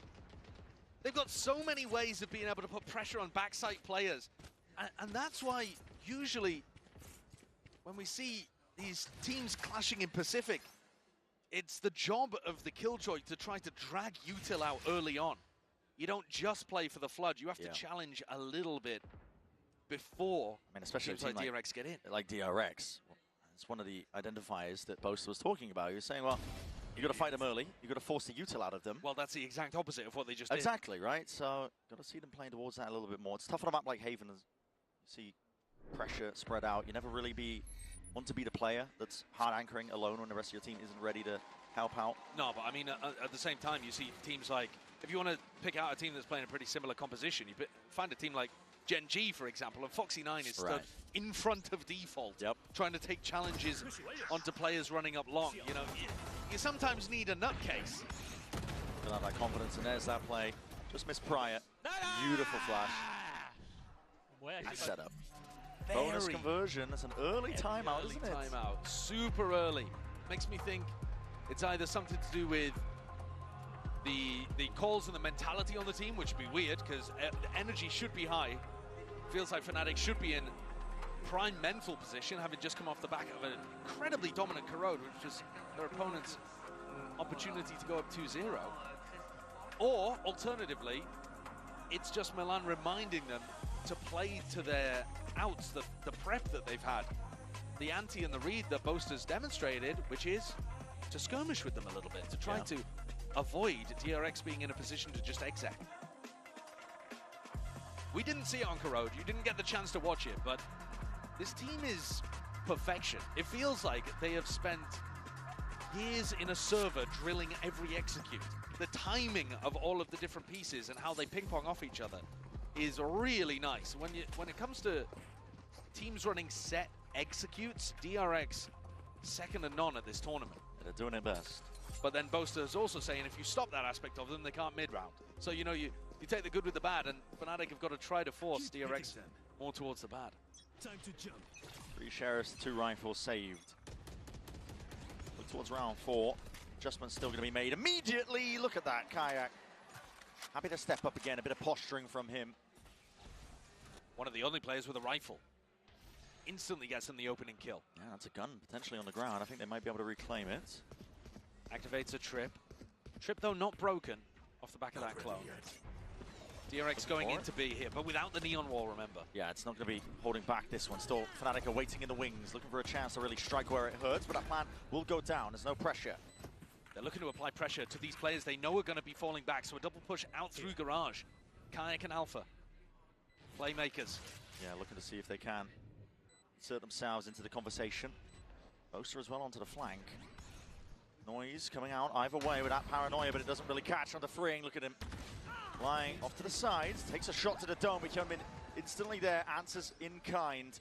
They've got so many ways of being able to put pressure on backside players. And that's why usually when we see these teams clashing in Pacific, it's the job of the Killjoy to try to drag util out early on. You don't just play for the flood, you have to challenge a little bit before especially teams like DRX get in. Like DRX. It's one of the identifiers that Boaster was talking about. He was saying, well, you got to fight them early. You got to force the util out of them. Well, that's the exact opposite of what they just did. Exactly, right? So, got to see them playing towards that a little bit more. It's tough on a map like Haven, as you see pressure spread out. You never really want to be the player that's hard anchoring alone when the rest of your team isn't ready to help out. No, but I mean, at the same time, you see teams like, if you want to pick out a team that's playing a pretty similar composition, you find a team like Gen G, for example, and Foxy9 is stood in front of default, trying to take challenges onto players running up long. You know, you sometimes need a nutcase. Don't have that confidence, and there's that play. Just missed Prior. Beautiful flash. Nice setup. Bonus conversion. That's an early timeout, isn't it? Timeout. Super early. Makes me think it's either something to do with the calls and the mentality on the team, which would be weird because the energy should be high. Feels like Fnatic should be in prime mental position, having just come off the back of an incredibly dominant Corrode, which was their opponent's opportunity to go up 2-0. Or, alternatively, it's just Milan reminding them to play to their outs, the prep that they've had. The ante and the read that Boaster's demonstrated, which is to skirmish with them a little bit, to try to avoid DRX being in a position to just exec. We didn't see it on Corrode, you didn't get the chance to watch it, but this team is perfection. It feels like they have spent years in a server drilling every execute. The timing of all of the different pieces and how they ping-pong off each other is really nice. When it comes to teams running set executes, DRX second to none at this tournament. They're doing it best. But then Boaster is also saying if you stop that aspect of them, they can't mid-round. So, you know, you take the good with the bad, and Fnatic have got to try to force DRX more towards the bad. Time to jump. 3 Sheriffs, 2 Rifles saved. Look towards round 4. Adjustment's still going to be made immediately. Look at that, Kayak. Happy to step up again, a bit of posturing from him. One of the only players with a rifle. Instantly gets them the opening kill. Yeah, that's a gun potentially on the ground. I think they might be able to reclaim it. Activates a trip. Trip, though, not broken off the back of that clone. DRX going into B here, but without the neon wall, remember. Yeah, it's not going to be holding back this one. Still, Fnatic are waiting in the wings, looking for a chance to really strike where it hurts, but that plan will go down. There's no pressure. They're looking to apply pressure to these players they know are going to be falling back, so a double push out through Garage. Kayak and Alpha. Playmakers. Yeah, looking to see if they can insert themselves into the conversation. Boaster as well onto the flank. Noise coming out either way with that paranoia, but it doesn't really catch on the freeing. Look at him flying off to the sides. Takes a shot to the dome. We come in instantly there. Answers in kind.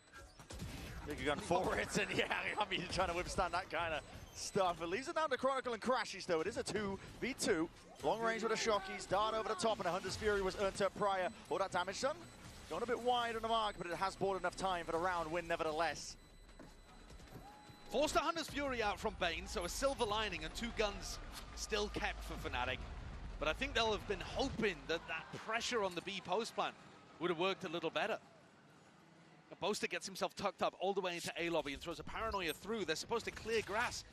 Big gun for it, and yeah, I mean, trying to withstand that kind of stuff. It leaves it down to Chronicle and Crashies, though. It is a 2v2. Long range with a Shockies. Dart over the top, and a Hunter's Fury was earned to Prior. All that damage done. Going a bit wide on the mark, but it has bought enough time for the round win, nevertheless. Forced a Hunter's Fury out from Bane, so a silver lining and 2 guns still kept for Fnatic. But I think they'll have been hoping that that pressure on the B post plant would have worked a little better. Boaster gets himself tucked up all the way into A lobby and throws a paranoia through. They're supposed to clear grass.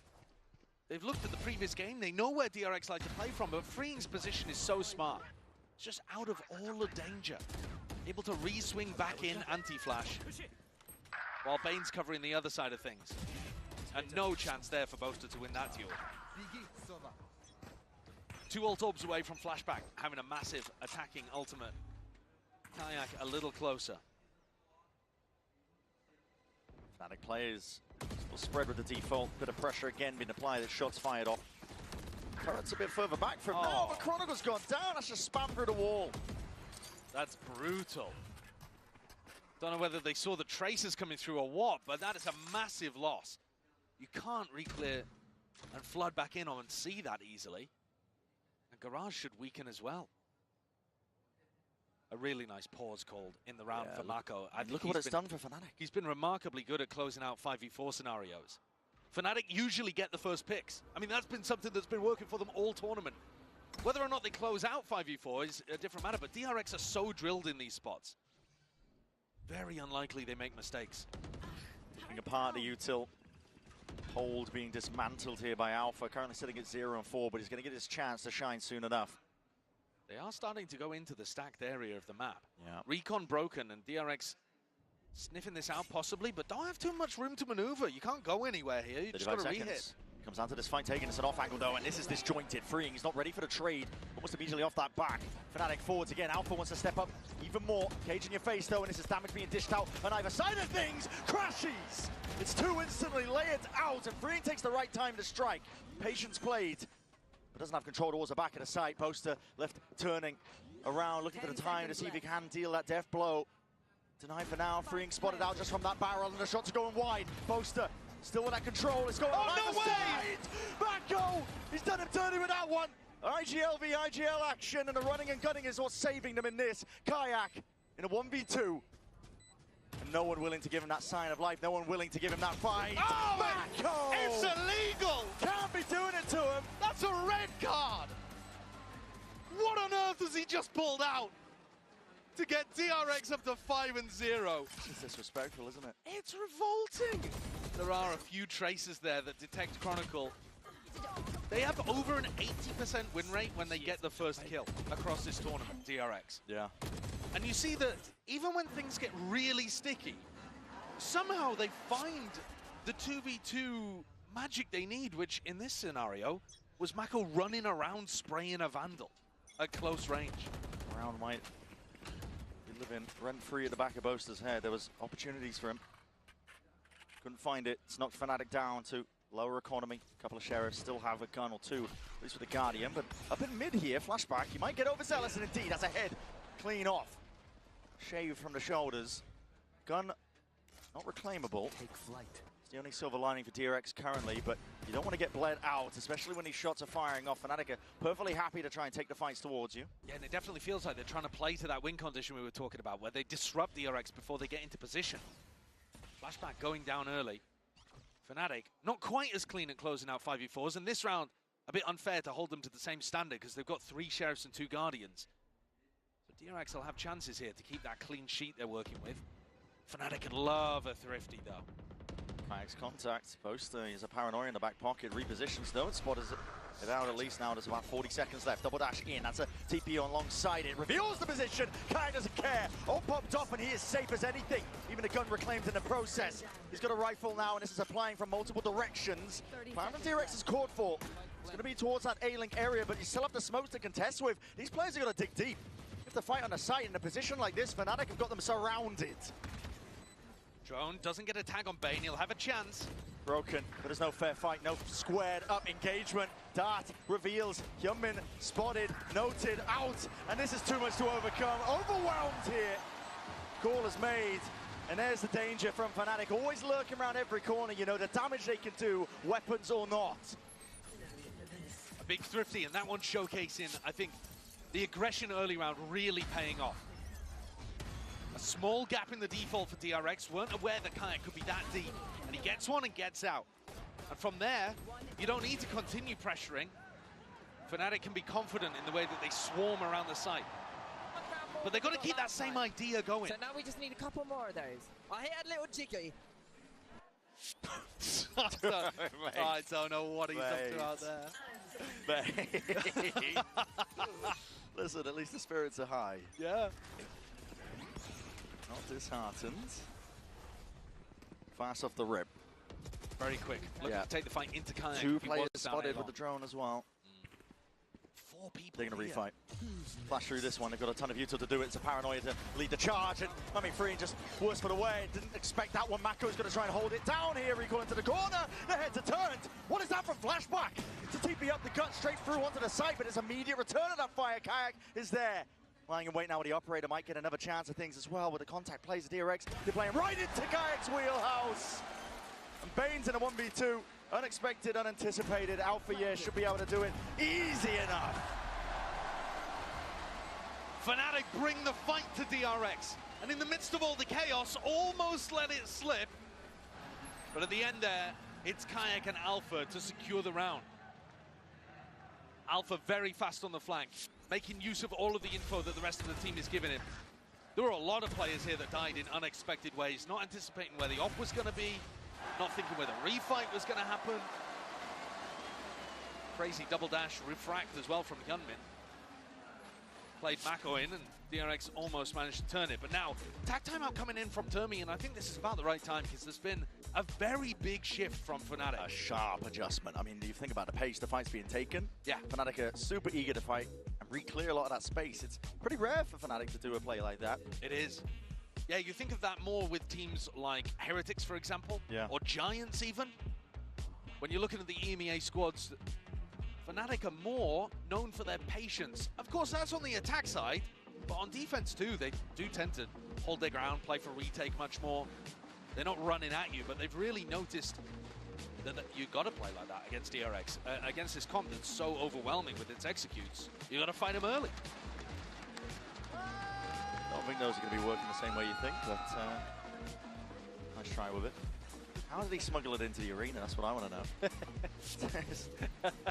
They've looked at the previous game. They know where DRX like to play from, but Freeing's position is so smart. It's just out of all the danger. Able to re-swing back in anti-flash while Bane's covering the other side of things. And no chance there for Boaster to win that duel. 2 ult orbs away from flashback, having a massive attacking ultimate. Kayak a little closer. Fnatic players will spread with the default. Bit of pressure again being applied as shots fired off. Turret's a bit further back from now, but Chronicle's gone down. That's just spam through the wall. That's brutal. Don't know whether they saw the traces coming through or what, but that is a massive loss. You can't re-clear and flood back in on and see that easily. And Garage should weaken as well. A really nice pause called in the round for Mako. Look at what it's done for Fnatic. He's been remarkably good at closing out 5v4 scenarios. Fnatic usually get the first picks. I mean, that's been something that's been working for them all tournament. Whether or not they close out 5v4 is a different matter, but DRX are so drilled in these spots. Very unlikely they make mistakes. Being a part of the util. Hold being dismantled here by Alpha. Currently sitting at 0 and 4, but he's going to get his chance to shine soon enough. They are starting to go into the stacked area of the map. Yeah. Recon broken and DRX sniffing this out possibly, but don't have too much room to maneuver. You can't go anywhere here. You just got to re-hit. Comes down to this fight, taking us an off angle though, and this is disjointed. Freeing, he's not ready for the trade. Almost immediately off that back. Fnatic forwards again. Alpha wants to step up even more. Cage in your face though, and this is damage being dished out on either side of things. Crashes! It's two instantly layered out, and Freeing takes the right time to strike. Patience played, but doesn't have control towards the back of the site. Boaster left turning around, looking for the time to see if he can deal that death blow. Denied for now. Freeing spotted out just from that barrel, and the shots are going wide. Boaster still with that control. It's going on no way! Mako! He's done him dirty with that one. IGL v IGL action, and the running and gunning is what's saving them in this. Kayak in a 1v2. And no one willing to give him that sign of life. No one willing to give him that fight. Oh, Mako! it's illegal! Can't be doing it to him. That's a red card! What on earth has he just pulled out to get DRX up to 5-0? It's disrespectful, isn't it? It's revolting. There are a few traces there that detect Chronicle. They have over an 80% win rate when they get the first kill across this tournament, DRX. Yeah. And you see that even when things get really sticky, somehow they find the 2v2 magic they need, which in this scenario was Mako running around spraying a Vandal at close range. Round might be living rent-free at the back of Boaster's head. There was opportunities for him. Couldn't find it. It's knocked Fnatic down to lower economy. A couple of sheriffs still have a gun or two, at least with the Guardian. But up in mid here, flashback. He might get overzealous, and indeed, that's a head clean off. Shave from the shoulders. Gun not reclaimable. Take flight. It's the only silver lining for DRX currently, but you don't want to get bled out, especially when these shots are firing off. Fnatic are perfectly happy to try and take the fights towards you. Yeah, and it definitely feels like they're trying to play to that win condition we were talking about, where they disrupt DRX before they get into position. Flashback going down early. Fnatic not quite as clean at closing out 5v4s, and this round a bit unfair to hold them to the same standard because they've got 3 Sheriffs and 2 Guardians. So DRX will have chances here to keep that clean sheet they're working with. Fnatic could love a Thrifty though. Kayak's contact. Boaster is a paranoia in the back pocket. Repositions though, and spotters it out at least now. There's about 40 seconds left. Double dash in. That's a TP alongside it. Reveals the position. Kayak doesn't care. All popped off, and he is safe as anything. Even a gun reclaimed in the process. He's got a rifle now, and this is applying from multiple directions. Plan from DRX is caught for. It's going to be towards that A-Link area, but you still have the smokes to contest with. These players are going to dig deep. If they fight on the site in a position like this, Fnatic have got them surrounded. Drone doesn't get a tag on Bane, he'll have a chance. Broken, but there's no fair fight, no squared up engagement. Dart reveals, Hyunmin spotted, noted, out, and this is too much to overcome. Overwhelmed here. Call is made, and there's the danger from Fnatic. Always lurking around every corner, you know, the damage they can do, weapons or not. A big Thrifty, and that one showcasing, I think, the aggression early round really paying off. A small gap in the default for DRX, weren't aware that Kayak could be that deep, and he gets one and gets out. And from there, you don't need to continue pressuring. Fnatic can be confident in the way that they swarm around the site. But they've got to keep that same idea going. So now we just need a couple more of those. I hit a little jiggy. I don't know what he's up to out there. Listen, at least the spirits are high. Yeah. Not disheartened. Fast off the rip. Very quick. Looking to take the fight into Kayak. 2 players spotted with the drone as well. 4 people. They're going to refight. Flash through this one. They've got a ton of util to do it. It's a paranoia to lead the charge. And Freeing just worse for the way. Didn't expect that one. Mako's going to try and hold it down here. Recall into the corner. The heads are turned. What is that from Flashback? To TP up the gut straight through onto the side, but it's immediate return of that fire. Kayak is there. Lying in wait now with the operator. Might get another chance of things as well with the contact plays of DRX. They're playing right into Kayak's wheelhouse. And Bane's in a 1v2. Unexpected, unanticipated. Alpha, yeah, should be able to do it easy enough. Fnatic bring the fight to DRX. And in the midst of all the chaos, almost let it slip. But at the end there, it's Kayak and Alpha to secure the round. Alpha very fast on the flank, making use of all of the info that the rest of the team is giving him. There were a lot of players here that died in unexpected ways, not anticipating where the off was going to be, not thinking where the refight was going to happen. Crazy double dash refract as well from Hyunmin. Played Mako in, and DRX almost managed to turn it. But now, tag timeout coming in from Termi, and I think this is about the right time because there's been A very big shift from Fnatic. A sharp adjustment. I mean, do you think about the pace the fight's being taken? Yeah. Fnatic are super eager to fight and re-clear a lot of that space. It's pretty rare for Fnatic to do a play like that. It is. Yeah, you think of that more with teams like Heretics, for example, or Giants even. When you're looking at the EMEA squads, Fnatic are more known for their patience. Of course, that's on the attack side, but on defense too, they do tend to hold their ground, play for retake much more. They're not running at you, but they've really noticed that you got to play like that against DRX. Against this comp that's so overwhelming with its executes, you got to fight them early. I don't think those are going to be working the same way you think, but nice try with it. How did he smuggle it into the arena? That's what I want to know. Just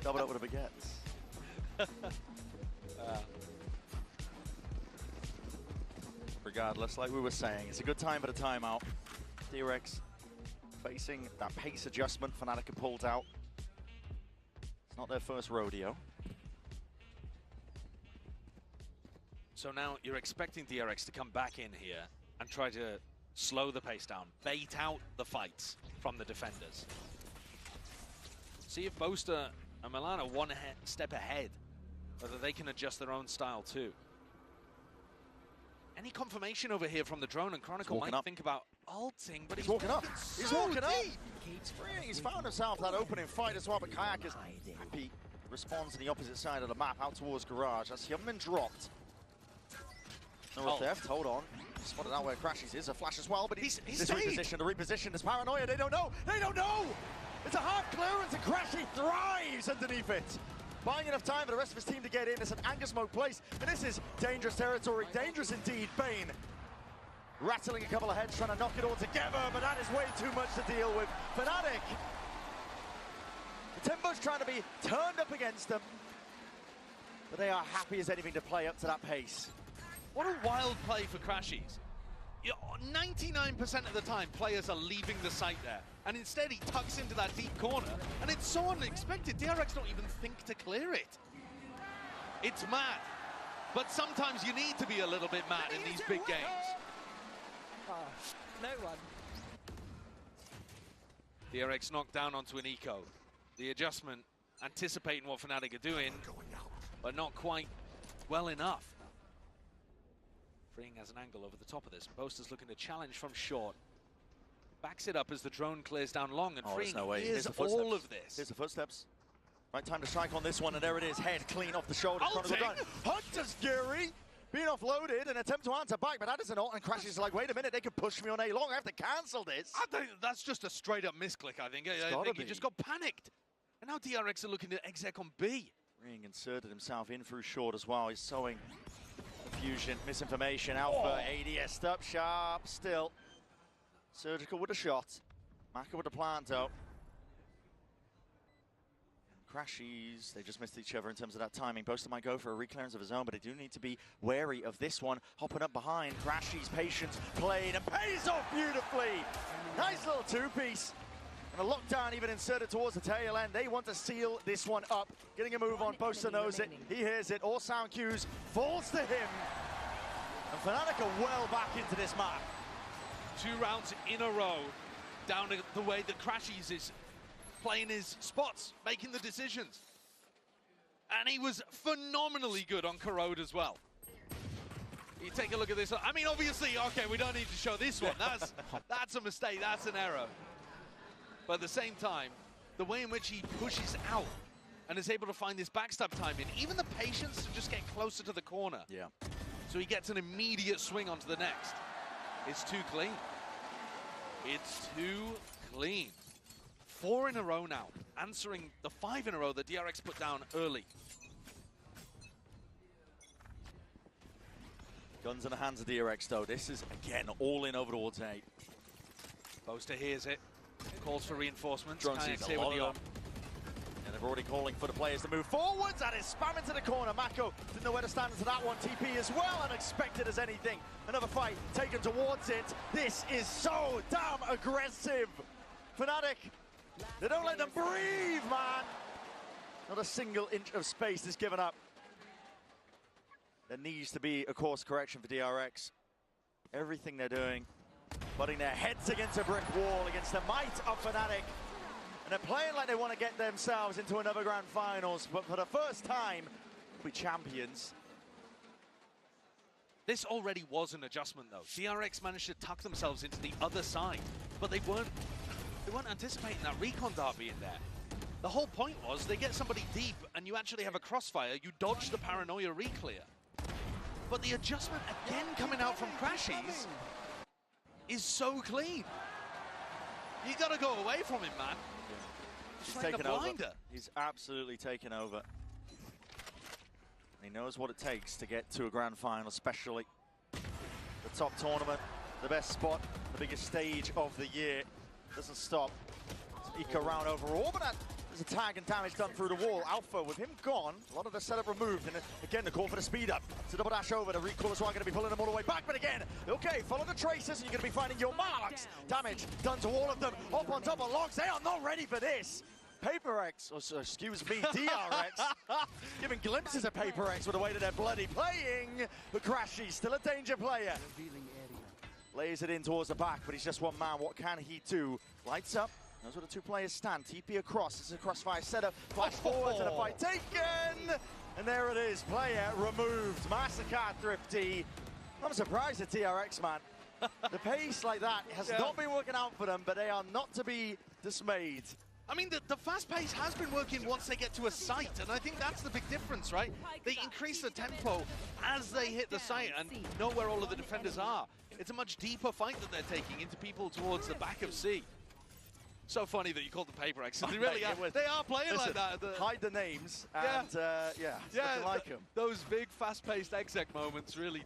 double up with the baguettes. Regardless, like we were saying, it's a good time for the timeout. DRX facing that pace adjustment Fnatic have pulled out. It's not their first rodeo. So now you're expecting DRX to come back in here and try to slow the pace down, bait out the fights from the defenders. See if Boaster and Milan are one step ahead, whether they can adjust their own style too. Any confirmation over here from the drone, and Chronicle might think about ulting, but he's walking up. He's walking up. Keeps freeing. He's found himself that opening fight as well, but Kayak is happy. Responds to the opposite side of the map, out towards Garage. That's Hyunmin dropped. No theft, hold on. Spotted out where Crashies is, a flash as well, but he's repositioned, a reposition is Paranoia, they don't know! They don't know! It's a hard clearance and Crashy thrives underneath it! Buying enough time for the rest of his team to get in. It's an anger smoke place, and this is dangerous territory, dangerous indeed. Bane rattling a couple of heads, trying to knock it all together, but that is way too much to deal with. Fnatic, the tempo's trying to be turned up against them, but they are happy as anything to play up to that pace. What a wild play for Crashies. 99% of the time, players are leaving the site there. And instead, he tucks into that deep corner. And it's so unexpected. DRX don't even think to clear it. It's mad. But sometimes you need to be a little bit mad in these big games. No one. DRX knocked down onto an eco. The adjustment, anticipating what Fnatic are doing, but not quite well enough. Freeing has an angle over the top of this. Boaster's looking to challenge from short. Backs it up as the drone clears down long, and Freeing hears all of this. Here's the footsteps. Right time to strike on this one, and there it is. Head clean off the shoulder. Hunter's Fury being offloaded, an attempt to answer back, but that is an ult, and Crashes like, wait a minute, they could push me on A long. I have to cancel this. I think that's just a straight up misclick, I think. I think he just got panicked. And now DRX are looking to exec on B. Freeing inserted himself in through short as well. He's sowing confusion, misinformation. Alpha, ADS up sharp still. Surgical with a shot. Maka with a plant though. Crashies, they just missed each other in terms of that timing. Boaster might go for a reclearance of his own, but they do need to be wary of this one. Hopping up behind, Crashies' patience played and pays off beautifully. Nice little two-piece. And a lockdown even inserted towards the tail end. They want to seal this one up. Getting a move on, Boaster knows it. He hears it, all sound cues falls to him. And Fnatic are well back into this map. 2 rounds in a row, down to the way that Crashies is playing his spots, making the decisions. And he was phenomenally good on Corrode as well. You take a look at this. I mean, obviously, okay, we don't need to show this one. That's a mistake, that's an error. But at the same time, the way in which he pushes out and is able to find this backstab timing, even the patience to just get closer to the corner. Yeah. So he gets an immediate swing onto the next. It's too clean. It's too clean. 4 in a row now, answering the 5 in a row that DRX put down early. Guns in the hands of DRX though. This is, again, all in over towards A. Boaster hears it. Calls for reinforcements. Drone sees a lot of them. And they're already calling for the players to move forwards. That is spam into the corner. Mako didn't know where to stand into that one. TP as well, unexpected as anything. Another fight taken towards it. This is so damn aggressive. Fnatic, they don't let them breathe, man. Not a single inch of space is given up. There needs to be a course correction for DRX. Everything they're doing Butting their heads against a brick wall against the might of Fnatic. And they're playing like they want to get themselves into another grand finals, but for the first time, be champions. This already was an adjustment though. DRX managed to tuck themselves into the other side, but they weren't anticipating that recon dart being there. The whole point was they get somebody deep and you actually have a crossfire, you dodge the paranoia reclear. But the adjustment again coming out from Crashies is so clean. You gotta go away from him, man. He's Like taken a over. blinder. He's absolutely taken over. He knows what it takes to get to a grand final, especially the top tournament, the best spot, the biggest stage of the year. Doesn't stop. Eco round overall, but there's a tag and damage done through the wall. Alpha, with him gone, a lot of the setup removed, and again the call for the speed up. So double dash over, the recall as well, going to be pulling them all the way back, but again, okay, follow the traces, and you're going to be finding your marks. Damage done to all of them, up on top of logs. They are not ready for this. PaperX, or excuse me, DRX, giving glimpses of PaperX with the way that they're bloody playing. But Crashy, still a danger player. Lays it in towards the back, but he's just one man. What can he do? Lights up. Knows where the two players stand. TP across. This is a crossfire setup. Flash forward to the fight taken. And there it is. Player removed. Massacre Thrifty. I'm surprised at DRX, man. The pace like that has not been working out for them, but they are not to be dismayed. I mean, the fast pace has been working once they get to a site, and I think that's the big difference, right? They increase the tempo as they hit the site and know where all of the defenders are. It's a much deeper fight that they're taking into people towards the back of C. So funny that you called them PaperX. They really are. They are playing like that. Hide the names, and yeah, like them. Those big, fast-paced exec moments really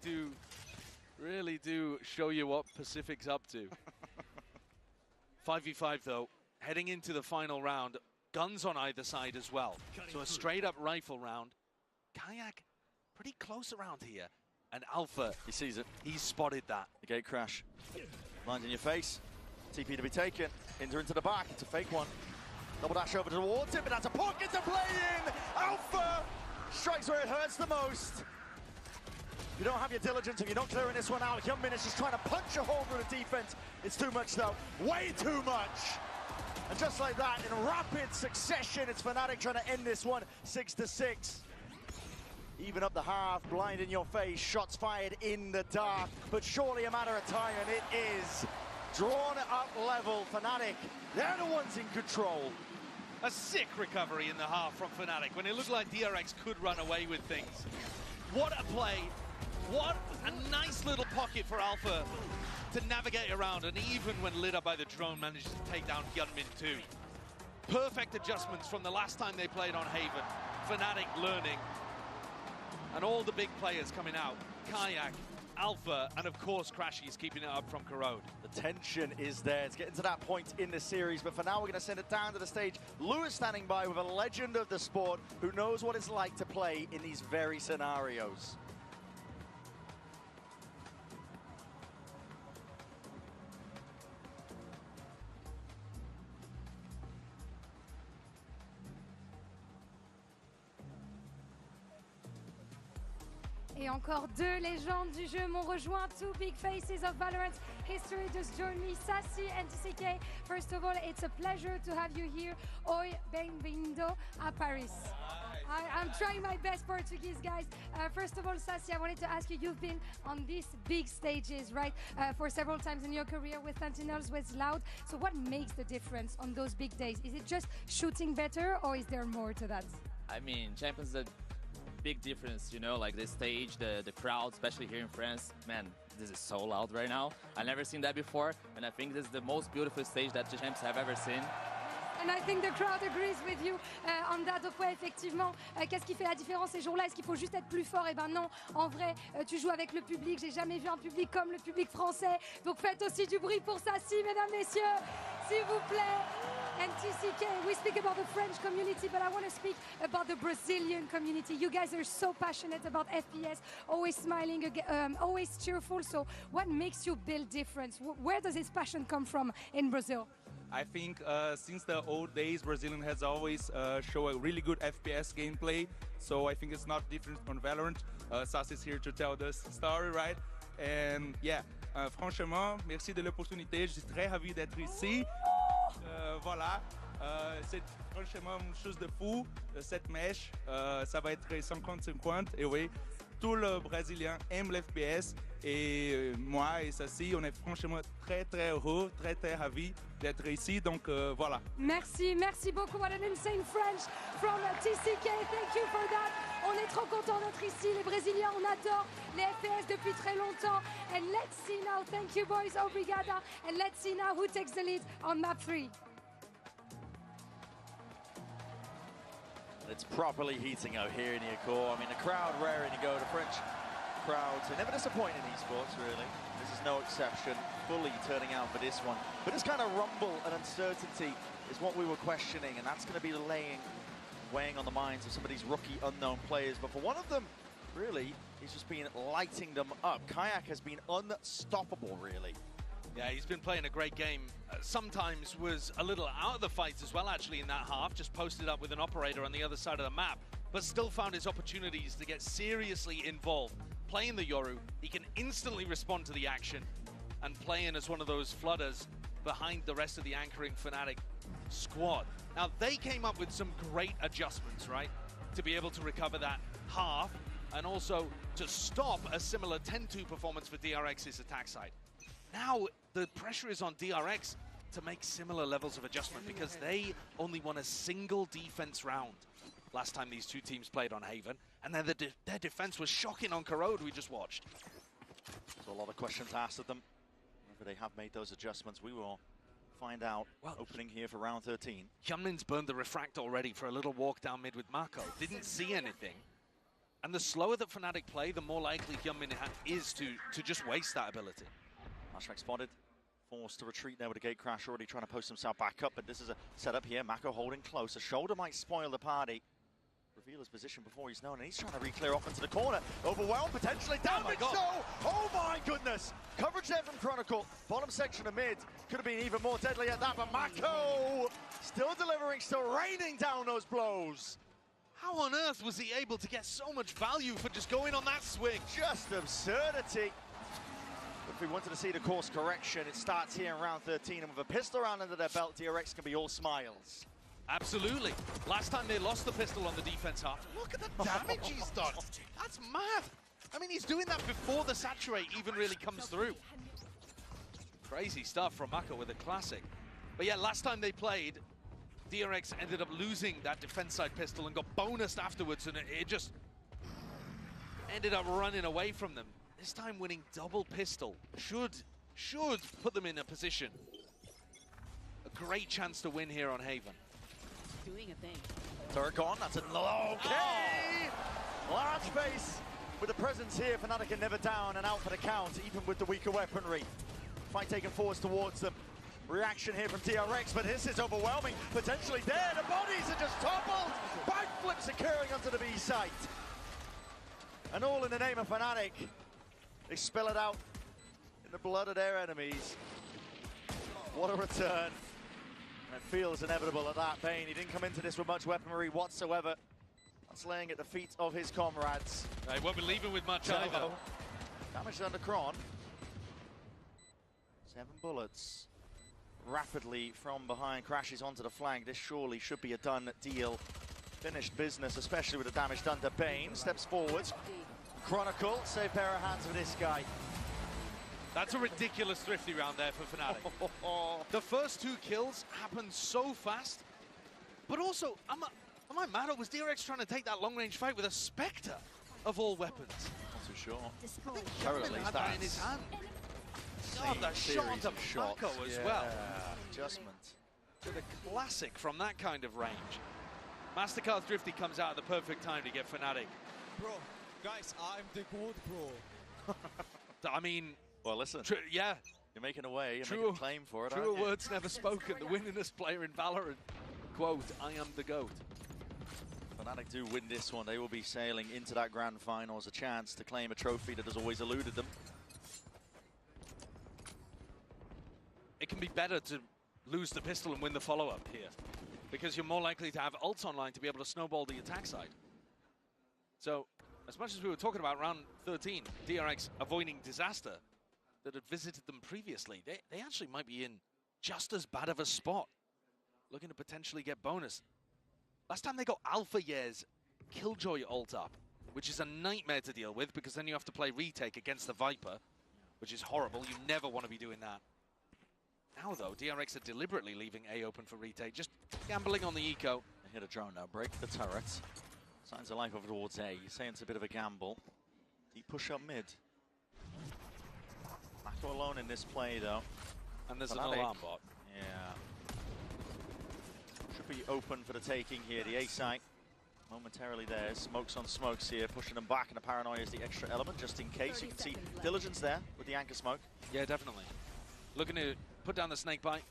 do show you what Pacific's up to. 5v5 though. Heading into the final round, guns on either side as well. So a straight-up rifle round. Kayak pretty close around here. And Alpha, he sees it. He's spotted that. The gate crash. Lines in your face. TP to be taken. Into the back. It's a fake one. Double dash over towards it, but that's a pocket to play in. Alpha strikes where it hurts the most. You don't have your diligence if you're not clearing this one out. Youngmin is just trying to punch a hole through the defense. It's too much though. Way too much. And just like that, in rapid succession, it's Fnatic trying to end this one 6-6. Even up the half, blind in your face, shots fired in the dark, but surely a matter of time, and it is. Drawn up level, Fnatic, they're the ones in control. A sick recovery in the half from Fnatic when it looked like DRX could run away with things. What a play. What a nice little pocket for Alpha to navigate around, and even when lit up by the drone, manages to take down Gunmin too. Perfect adjustments from the last time they played on Haven. Fnatic learning, and all the big players coming out. Kayak, Alpha, and of course Crashies keeping it up from Corrode. The tension is there. It's getting to that point in the series, but for now we're going to send it down to the stage. Lewis standing by with a legend of the sport who knows what it's like to play in these very scenarios. Et encore deux légendes du jeu m'ont rejoint. Two big faces of Valorant history just joined me, Sassy and TCK. First of all, it's a pleasure to have you here. Oi, bem-vindo a Paris. I'm trying my best Portuguese, guys. First of all, Sassy, I wanted to ask you, you've been on these big stages, right, for several times in your career with Sentinels, with Loud. So what makes the difference on those big days? Is it just shooting better, or is there more to that? I mean, Champions is a big difference, you know, like the stage, the crowd, especially here in France. Man, this is so loud right now. I've never seen that before, and I think this is the most beautiful stage that the champs have ever seen. And I think the crowd agrees with you on that. Donc ouais, effectivement, qu'est-ce qui fait la différence ces jours-là? Est-ce qu'il faut juste être plus fort? Eh ben non, en vrai, tu joues avec le public. J'ai jamais vu un public comme le public français. Donc faites aussi du bruit pour ça, si, mesdames, messieurs, s'il vous plaît. And TCK, we speak about the French community, but I want to speak about the Brazilian community. You guys are so passionate about FPS, always smiling, always cheerful. So what makes you build difference? Where does this passion come from in Brazil? I think since the old days, Brazilian has always shown a really good FPS gameplay. So I think it's not different from Valorant. Sass is here to tell this story, right? And yeah, Franchement, merci de l'opportunité. Je suis très ravi d'être ici. Voilà. C'est franchement une chose de fou. Cette mèche, ça va être 50-50. Et oui, tout le Brésilien aime l'FPS. Et moi et Sassi, on est franchement très heureux, très ravis d'être ici. Donc voilà. Merci beaucoup. What an insane French from TCK. Thank you for that. On est trop contents d'être ici. Les Brésiliens, on adore les FPS depuis très longtemps. And let's see now. Thank you, boys. Obrigada. And let's see now who takes the lead on map 3. It's properly heating out here in Ecuador. I mean, the crowd raring to go. The French crowds are never disappoint in esports, really. This is no exception. Fully turning out for this one. But this kind of rumble and uncertainty is what we were questioning, and that's going to be weighing on the minds of some of these rookie unknown players. But for one of them, really, he's just been lighting them up. Kayak has been unstoppable, really. Yeah, he's been playing a great game. Sometimes was a little out of the fight as well, actually, in that half. Just posted up with an operator on the other side of the map, but still found his opportunities to get seriously involved. Playing the Yoru, he can instantly respond to the action and play in as one of those flooders behind the rest of the anchoring Fnatic squad. Now, they came up with some great adjustments, right? To be able to recover that half and also to stop a similar 10-2 performance for DRX's attack side. Now, the pressure is on DRX to make similar levels of adjustment because they only won a single defense round last time these two teams played on Haven, and then their defense was shocking on Corrode we just watched. So a lot of questions asked of them. Whether they have made those adjustments, we will find out. Well, opening here for round 13. Hyunmin's burned the refract already for a little walk down mid with Mako. Didn't see anything. And the slower that Fnatic play, the more likely Hyunmin is to just waste that ability. Flashback spotted, forced to retreat there with a gate crash, already trying to post himself back up, but this is a setup here. Mako holding close. A shoulder might spoil the party. Reveal his position before he's known, and he's trying to re-clear off into the corner. Overwhelmed, potentially damage. Oh my goodness! Coverage there from Chronicle. Bottom section of mid. Could have been even more deadly at that, but Mako still delivering, still raining down those blows. How on earth was he able to get so much value for just going on that swing? Just absurdity. If we wanted to see the course correction, it starts here in round 13, and with a pistol round under their belt, DRX can be all smiles. Absolutely. Last time they lost the pistol on the defense half. Look at the damage he's done. That's mad. I mean, he's doing that before the saturate even really comes through. Crazy stuff from Mako with a classic. But yeah, last time they played, DRX ended up losing that defense side pistol and got bonused afterwards, and it just ended up running away from them. This time winning double pistol should put them in a position. A great chance to win here on Haven. Doing a thing. Turret gone, that's an okay! Large face with the presence here. Fnatic are never down and out for the count, even with the weaker weaponry. Fight taken forwards towards them. Reaction here from DRX, but this is overwhelming. Potentially there, the bodies are just toppled! Backflips occurring onto the B site. And all in the name of Fnatic. They spill it out in the blood of their enemies. What a return. And it feels inevitable at that. Bane, he didn't come into this with much weaponry whatsoever. That's laying at the feet of his comrades. They won't be leaving with much either. Damage under Kron. 7 bullets. Rapidly from behind, crashes onto the flank. This surely should be a done deal. Finished business, especially with the damage done to Bane. Steps forwards. Chronicle, save pair of hands for this guy. That's a ridiculous thrifty round there for Fnatic. The first 2 kills happened so fast, but also, am I mad, or was DRX trying to take that long-range fight with a Spectre of all weapons? Not too sure. Currently had that in his hand. God, that shot to Mako as well. Adjustment. To the classic from that kind of range. Mastercard's thrifty comes out at the perfect time to get Fnatic. Bro, guys, I'm the gold bro. I mean, well, listen. Yeah. You're making a way. You're making a claim for it. Truer words never spoken. The winningest player in Valorant. Quote, I am the GOAT. Fnatic do win this one. They will be sailing into that grand finals. A chance to claim a trophy that has always eluded them. It can be better to lose the pistol and win the follow-up here, because you're more likely to have ults online to be able to snowball the attack side. So, as much as we were talking about round 13, DRX avoiding disaster, that had visited them previously, they actually might be in just as bad of a spot, looking to potentially get bonus. Last time they got Alpha Year's Killjoy ult up, which is a nightmare to deal with because then you have to play retake against the Viper, which is horrible. You never want to be doing that. Now though, DRX are deliberately leaving A open for retake, just gambling on the eco. They hit a drone now, break the turret. Signs of life over towards A. You're saying it's a bit of a gamble. Deep push up mid. Mako alone in this play though. And there's an alarm bot. Yeah. Should be open for the taking here, the A site. Momentarily there, smokes on smokes here, pushing them back, and the paranoia is the extra element, just in case. You can see Diligence there with the anchor smoke. Yeah, definitely. Looking to put down the snake bite,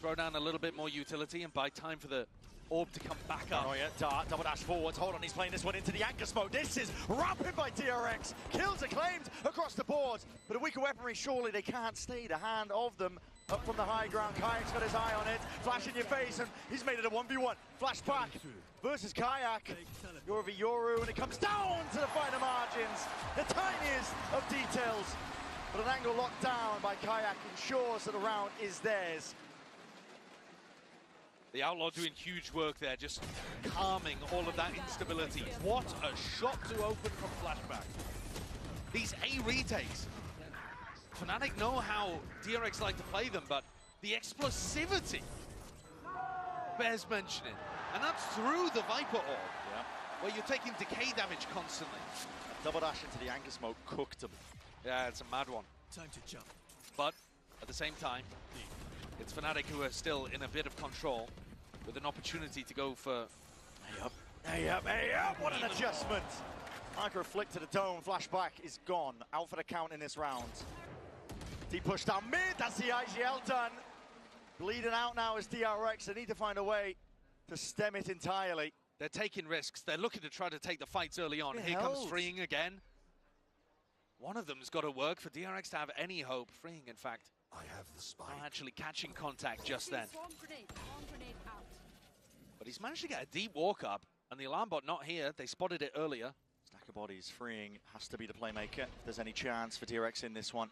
throw down a little bit more utility, and buy time for the orb to come back up. Paranoia, dart, double dash forwards, hold on, he's playing this one into the anchor smoke. This is rapid by DRX. Kills are claimed across the board, but a weaker weaponry, surely they can't stay the hand of them. Up from the high ground, Kayak's got his eye on it, flash in your face, and he's made it a 1v1. Flash back versus Kayak. Yoru Yoru, and it comes down to the finer margins. The tiniest of details, but an angle locked down by Kayak ensures that the round is theirs. The Outlaw doing huge work there, just calming all of that instability. What a shot to open from Flashback. These A retakes. Fnatic know how DRX like to play them, but the explosivity bears mentioning. And that's through the Viper orb, where you're taking decay damage constantly. Double dash into the anchor smoke cooked him. Yeah, it's a mad one. Time to jump. But at the same time, it's Fnatic who are still in a bit of control with an opportunity to go for... Hey up, hey up, hey up! What an adjustment! Micro flick to the dome, flashback is gone. Out for the count in this round. Deep push down mid, that's the IGL done. Bleeding out now is DRX. They need to find a way to stem it entirely. They're taking risks. They're looking to try to take the fights early on. Here comes freeing again. One of them's got to work for DRX to have any hope. Freeing, in fact. I have the spike. Not actually catching contact just then. But he's managed to get a deep walk up, and the alarm bot not here. They spotted it earlier. Stack of bodies, freeing has to be the playmaker. If there's any chance for DRX in this one.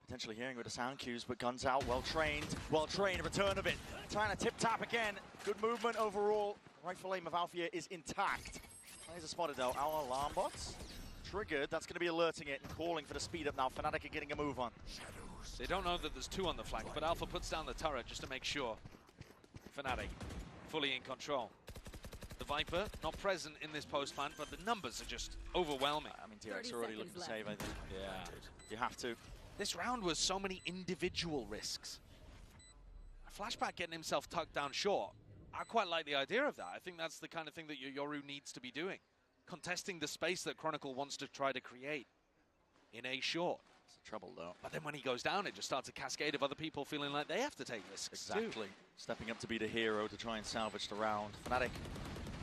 Potentially hearing with the sound cues, but guns out, well trained, return of it. Trying to tip-tap again. Good movement overall. Rightful aim of Alfia is intact. Players are spotted though. Our alarm bots triggered. That's going to be alerting it and calling for the speed up now. Fnatic are getting a move on. They don't know that there's two on the flank, but Alpha puts down the turret just to make sure. Fnatic fully in control. The Viper not present in this post plant, but the numbers are just overwhelming. I mean, DRX already looking to save, I think. Yeah. You have to. This round was so many individual risks. Flashback getting himself tucked down short. I quite like the idea of that. I think that's the kind of thing that Yoru needs to be doing. Contesting the space that Chronicle wants to try to create in A short. It's the trouble though. But then when he goes down, it just starts a cascade of other people feeling like they have to take risks Exactly. too. Stepping up to be the hero to try and salvage the round. Fnatic,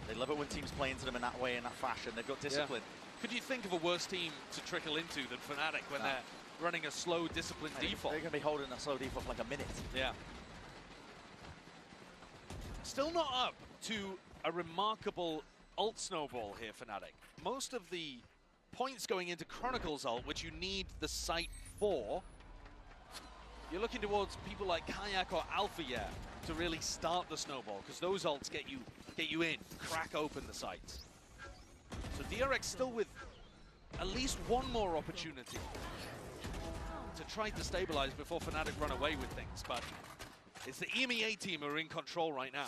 they love it when teams play into them in that way, in that fashion. They've got discipline. Yeah. Could you think of a worse team to trickle into than Fnatic when they're running a slow, disciplined default? They're going to be holding a slow default for like a minute. Yeah. Still not up to a remarkable ult snowball here, Fnatic. Most of the points going into Chronicle's ult, which you need the site for, you're looking towards people like Kayak or Alpha to really start the snowball, because those ults get you in, crack open the sites. So DRX still with at least one more opportunity to try to stabilize before Fnatic run away with things, but it's the EMEA team who are in control right now.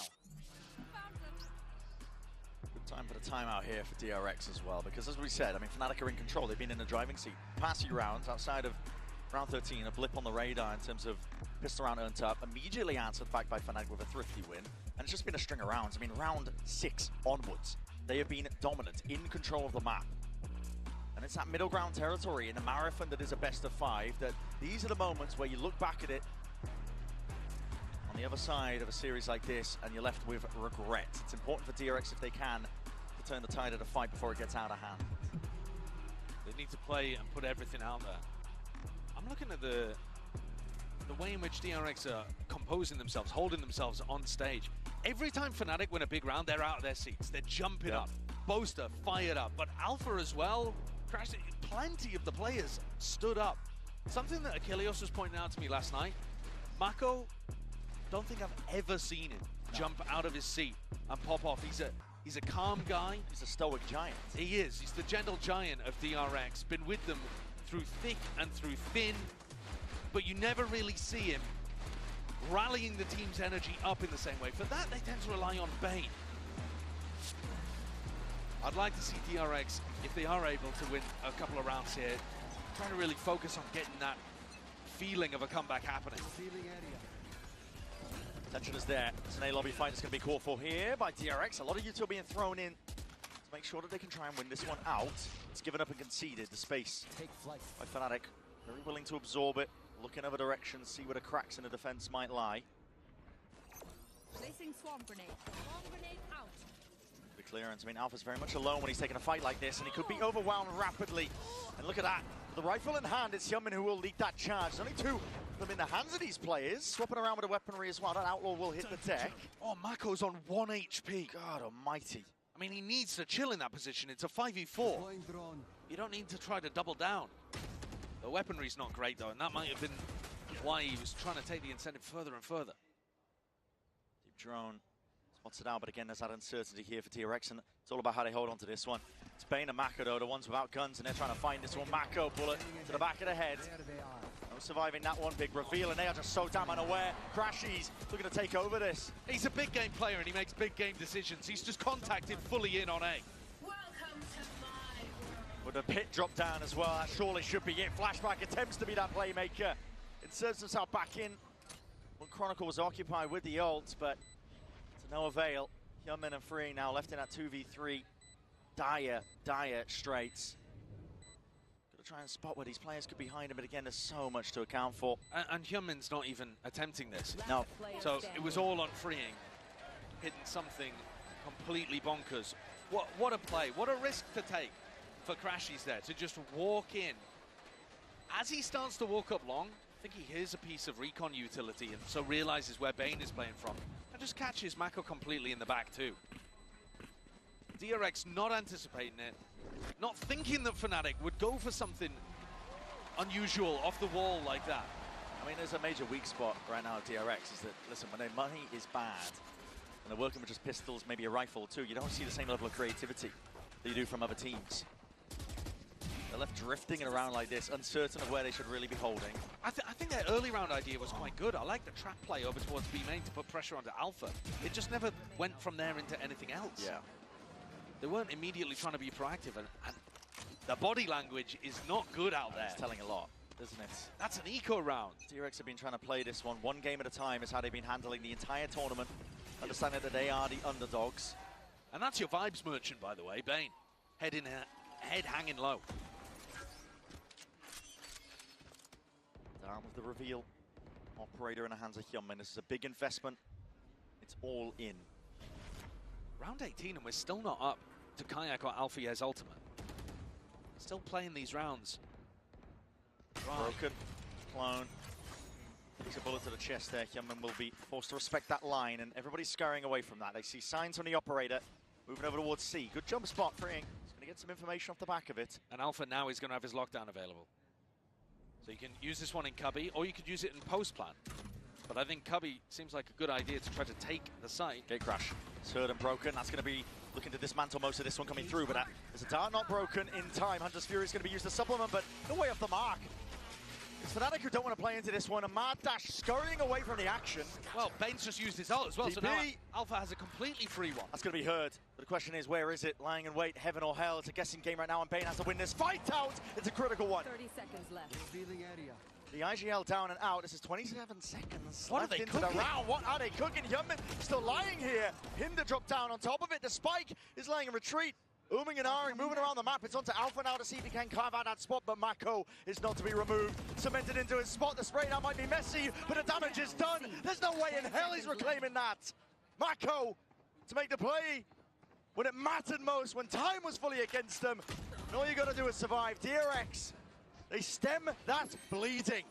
Good time for the timeout here for DRX as well, because as we said, I mean, Fnatic are in control. They've been in the driving seat. Past few rounds, outside of round 13, a blip on the radar in terms of pistol round earned up, immediately answered back by Fnatic with a thrifty win. And it's just been a string of rounds. I mean, round 6 onwards, they have been dominant, in control of the map. And it's that middle ground territory in a marathon that is a best of 5, that these are the moments where you look back at it on the other side of a series like this and you're left with regret. It's important for DRX, if they can, to turn the tide of the fight before it gets out of hand. They need to play and put everything out there. I'm looking at the way in which DRX are composing themselves, holding themselves on stage. Every time Fnatic win a big round, they're out of their seats. They're jumping up. Boaster fired up, but Alpha as well. Plenty of the players stood up Something that Achilles was pointing out to me last night, Mako, don't think I've ever seen him jump out of his seat and pop off. He's a calm guy. He's a stoic giant. He is. He's the gentle giant of DRX. Been with them through thick and through thin, but you never really see him rallying the team's energy up in the same way. For that, they tend to rely on Bane. I'd like to see DRX, if they are able to win a couple of rounds here, trying to really focus on getting that feeling of a comeback happening. Tension is there. It's an A-lobby fight that's going to be called for here by DRX. A lot of util being thrown in to make sure that they can try and win this one out. It's given up and conceded the space by Fnatic. Very willing to absorb it, look in other directions, see where the cracks in the defense might lie. Placing swarm grenade. Swarm grenade out. The clearance. I mean, Alpha's very much alone when he's taking a fight like this, and he could be overwhelmed rapidly. And look at that. With the rifle in hand, it's Hyunmin who will lead that charge. There's only two of them in the hands of these players. Swapping around with the weaponry as well. That Outlaw will hit the deck. Oh, Mako's on 1 HP. God almighty. I mean, he needs to chill in that position. It's a 5v4. You don't need to try to double down. The weaponry's not great, though, and that might have been why he was trying to take the incentive further and further. Deep drone spots it out, but again, there's that uncertainty here for DRX, and it's all about how they hold on to this one. It's Bane and Mako, though, the ones without guns, and they're trying to find this one. Mako, bullet to the back of the head. No surviving that one. Big reveal, and they are just so damn unaware. Crashies looking to take over this. He's a big game player, and he makes big game decisions. He's just contacted fully in on A. With the pit drop down as well, that surely should be it. Flashback attempts to be that playmaker. Inserts himself back in when Chronicle was occupied with the ult, but to no avail. Hyunmin and Free now left in that 2v3. Dire straights. Got to try and spot where these players could be behind him, but again, there's so much to account for. And Hyunmin's not even attempting this. No. So it was all on Freeing, hitting something completely bonkers. What a play, what a risk to take for Crashies there, to just walk in. As he starts to walk up long, I think he hears a piece of recon utility and so realizes where Bane is playing from, and just catches Mako completely in the back too. DRX not anticipating it, not thinking that Fnatic would go for something unusual off the wall like that. I mean, there's a major weak spot right now at DRX, is that, listen, when their money is bad, and they're working with just pistols, maybe a rifle or two, you don't see the same level of creativity that you do from other teams. They're left drifting around like this, uncertain of where they should really be holding. I think their early round idea was quite good. I like the trap play over towards B main to put pressure onto Alpha. It just never went from there into anything else. Yeah. They weren't immediately trying to be proactive, and the body language is not good out there. It's telling a lot, isn't it? That's an eco round. DRX have been trying to play this one game at a time, is how they've been handling the entire tournament. Understanding that they are the underdogs. And that's your vibes merchant, by the way, Bane. Head hanging low. Down with the reveal. Operator in the hands of Hyunmin. This is a big investment. It's all in. Round 18 and we're still not up to Kayak or Alfier's ultimate. Still playing these rounds. Right. Broken. Clone. Takes a bullet to the chest there. Hyunmin will be forced to respect that line, and everybody's scurrying away from that. They see signs from the operator. Moving over towards C. Good jump spot, Freeing. He's going to get some information off the back of it. And Alpha now is going to have his lockdown available. So you can use this one in Cubby, or you could use it in post-plan. But I think Cubby seems like a good idea to try to take the site. Gate crash. It's heard and broken. That's going to be looking to dismantle most of this one coming through, but there's a dart not broken in time. Hunter's Fury is going to be used to supplement, but no way off the mark. It's Fnatic who don't want to play into this one. A mad dash scurrying away from the action. Well, Bane's just used his ult as well, DP. So now Alpha has a completely free one. That's going to be heard. But the question is, where is it? Lying in wait, heaven or hell. It's a guessing game right now, and Bane has to win this fight out. It's a critical one. 30 seconds left. The IGL down and out. This is 27 seconds What left are they into cooking? the round. What are they cooking? Hyunmin still lying here. Hinder dropped down on top of it. The spike is laying in retreat. Ooming and ahhing, moving around the map. It's onto Alpha now to see if he can carve out that spot, but Mako is not to be removed. Cemented into his spot. The spray now might be messy, but the damage is done. There's no way in hell he's reclaiming that. Mako to make the play when it mattered most, when time was fully against them. And all you got to do is survive. DRX, they stem that bleeding.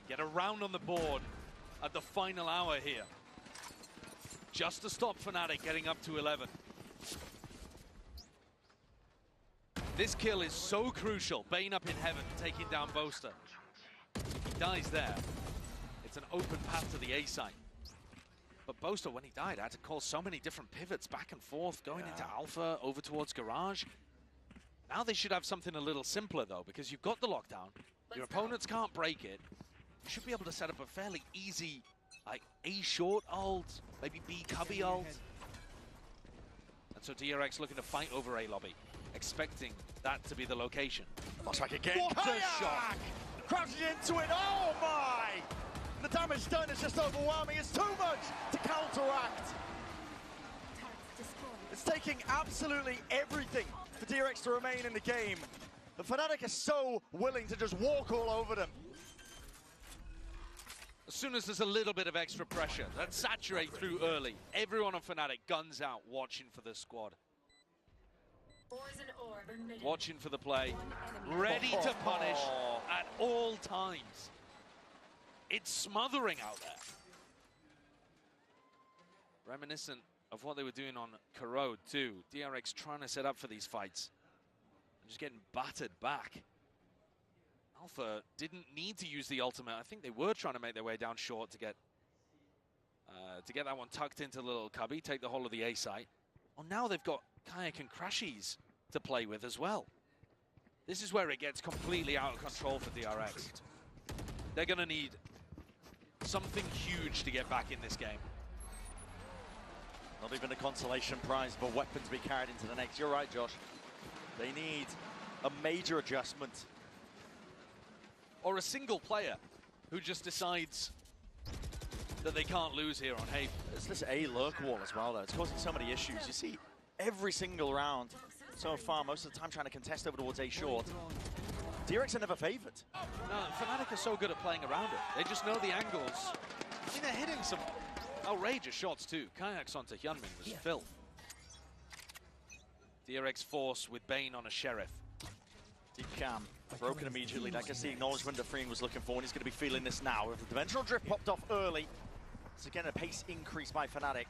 Get a round on the board at the final hour here. Just to stop Fnatic getting up to 11. This kill is so crucial. Bane up in heaven, taking down Boaster. He dies there. It's an open path to the A site. But Boaster, when he died, had to call so many different pivots back and forth, going into Alpha, over towards Garage. Now they should have something a little simpler, though, because you've got the lockdown. Your opponents can't break it. You should be able to set up a fairly easy, like, A short ult, maybe B cubby ult. And so DRX looking to fight over A lobby, expecting that to be the location. Flashback again. What a shot! Crashing into it. Oh my! The damage done is just overwhelming. It's too much to counteract. It's taking absolutely everything for DRX to remain in the game. The Fnatic are so willing to just walk all over them. As soon as there's a little bit of extra pressure, that saturate through early. Everyone on Fnatic guns out, watching for the squad. Watching for the play, ready to punish at all times. It's smothering out there. Reminiscent of what they were doing on Corrode too. DRX trying to set up for these fights. And just getting battered back. Alpha didn't need to use the ultimate. I think they were trying to make their way down short to get that one tucked into the little cubby, take the whole of the A site. Well, now they've got Kayak and Crashies to play with as well. This is where it gets completely out of control for DRX. They're going to need something huge to get back in this game. Not even a consolation prize, but weapons to be carried into the next. You're right, Josh. They need a major adjustment. Or a single player who just decides that they can't lose here on Haven. It's this A lurk wall as well, though. It's causing so many issues. You see every single round so far, most of the time trying to contest over towards A short. DRX are never favored. No, Fnatic are so good at playing around it. They just know the angles. I mean, they're hitting some outrageous shots too. Kayaks onto Hyunmin was filth. DRX force with Bane on a Sheriff. Deep cam broken immediately. That gets the acknowledgement that Freeing was looking for, and he's going to be feeling this now. If the dimensional drift popped off early, so again a pace increase by Fnatic.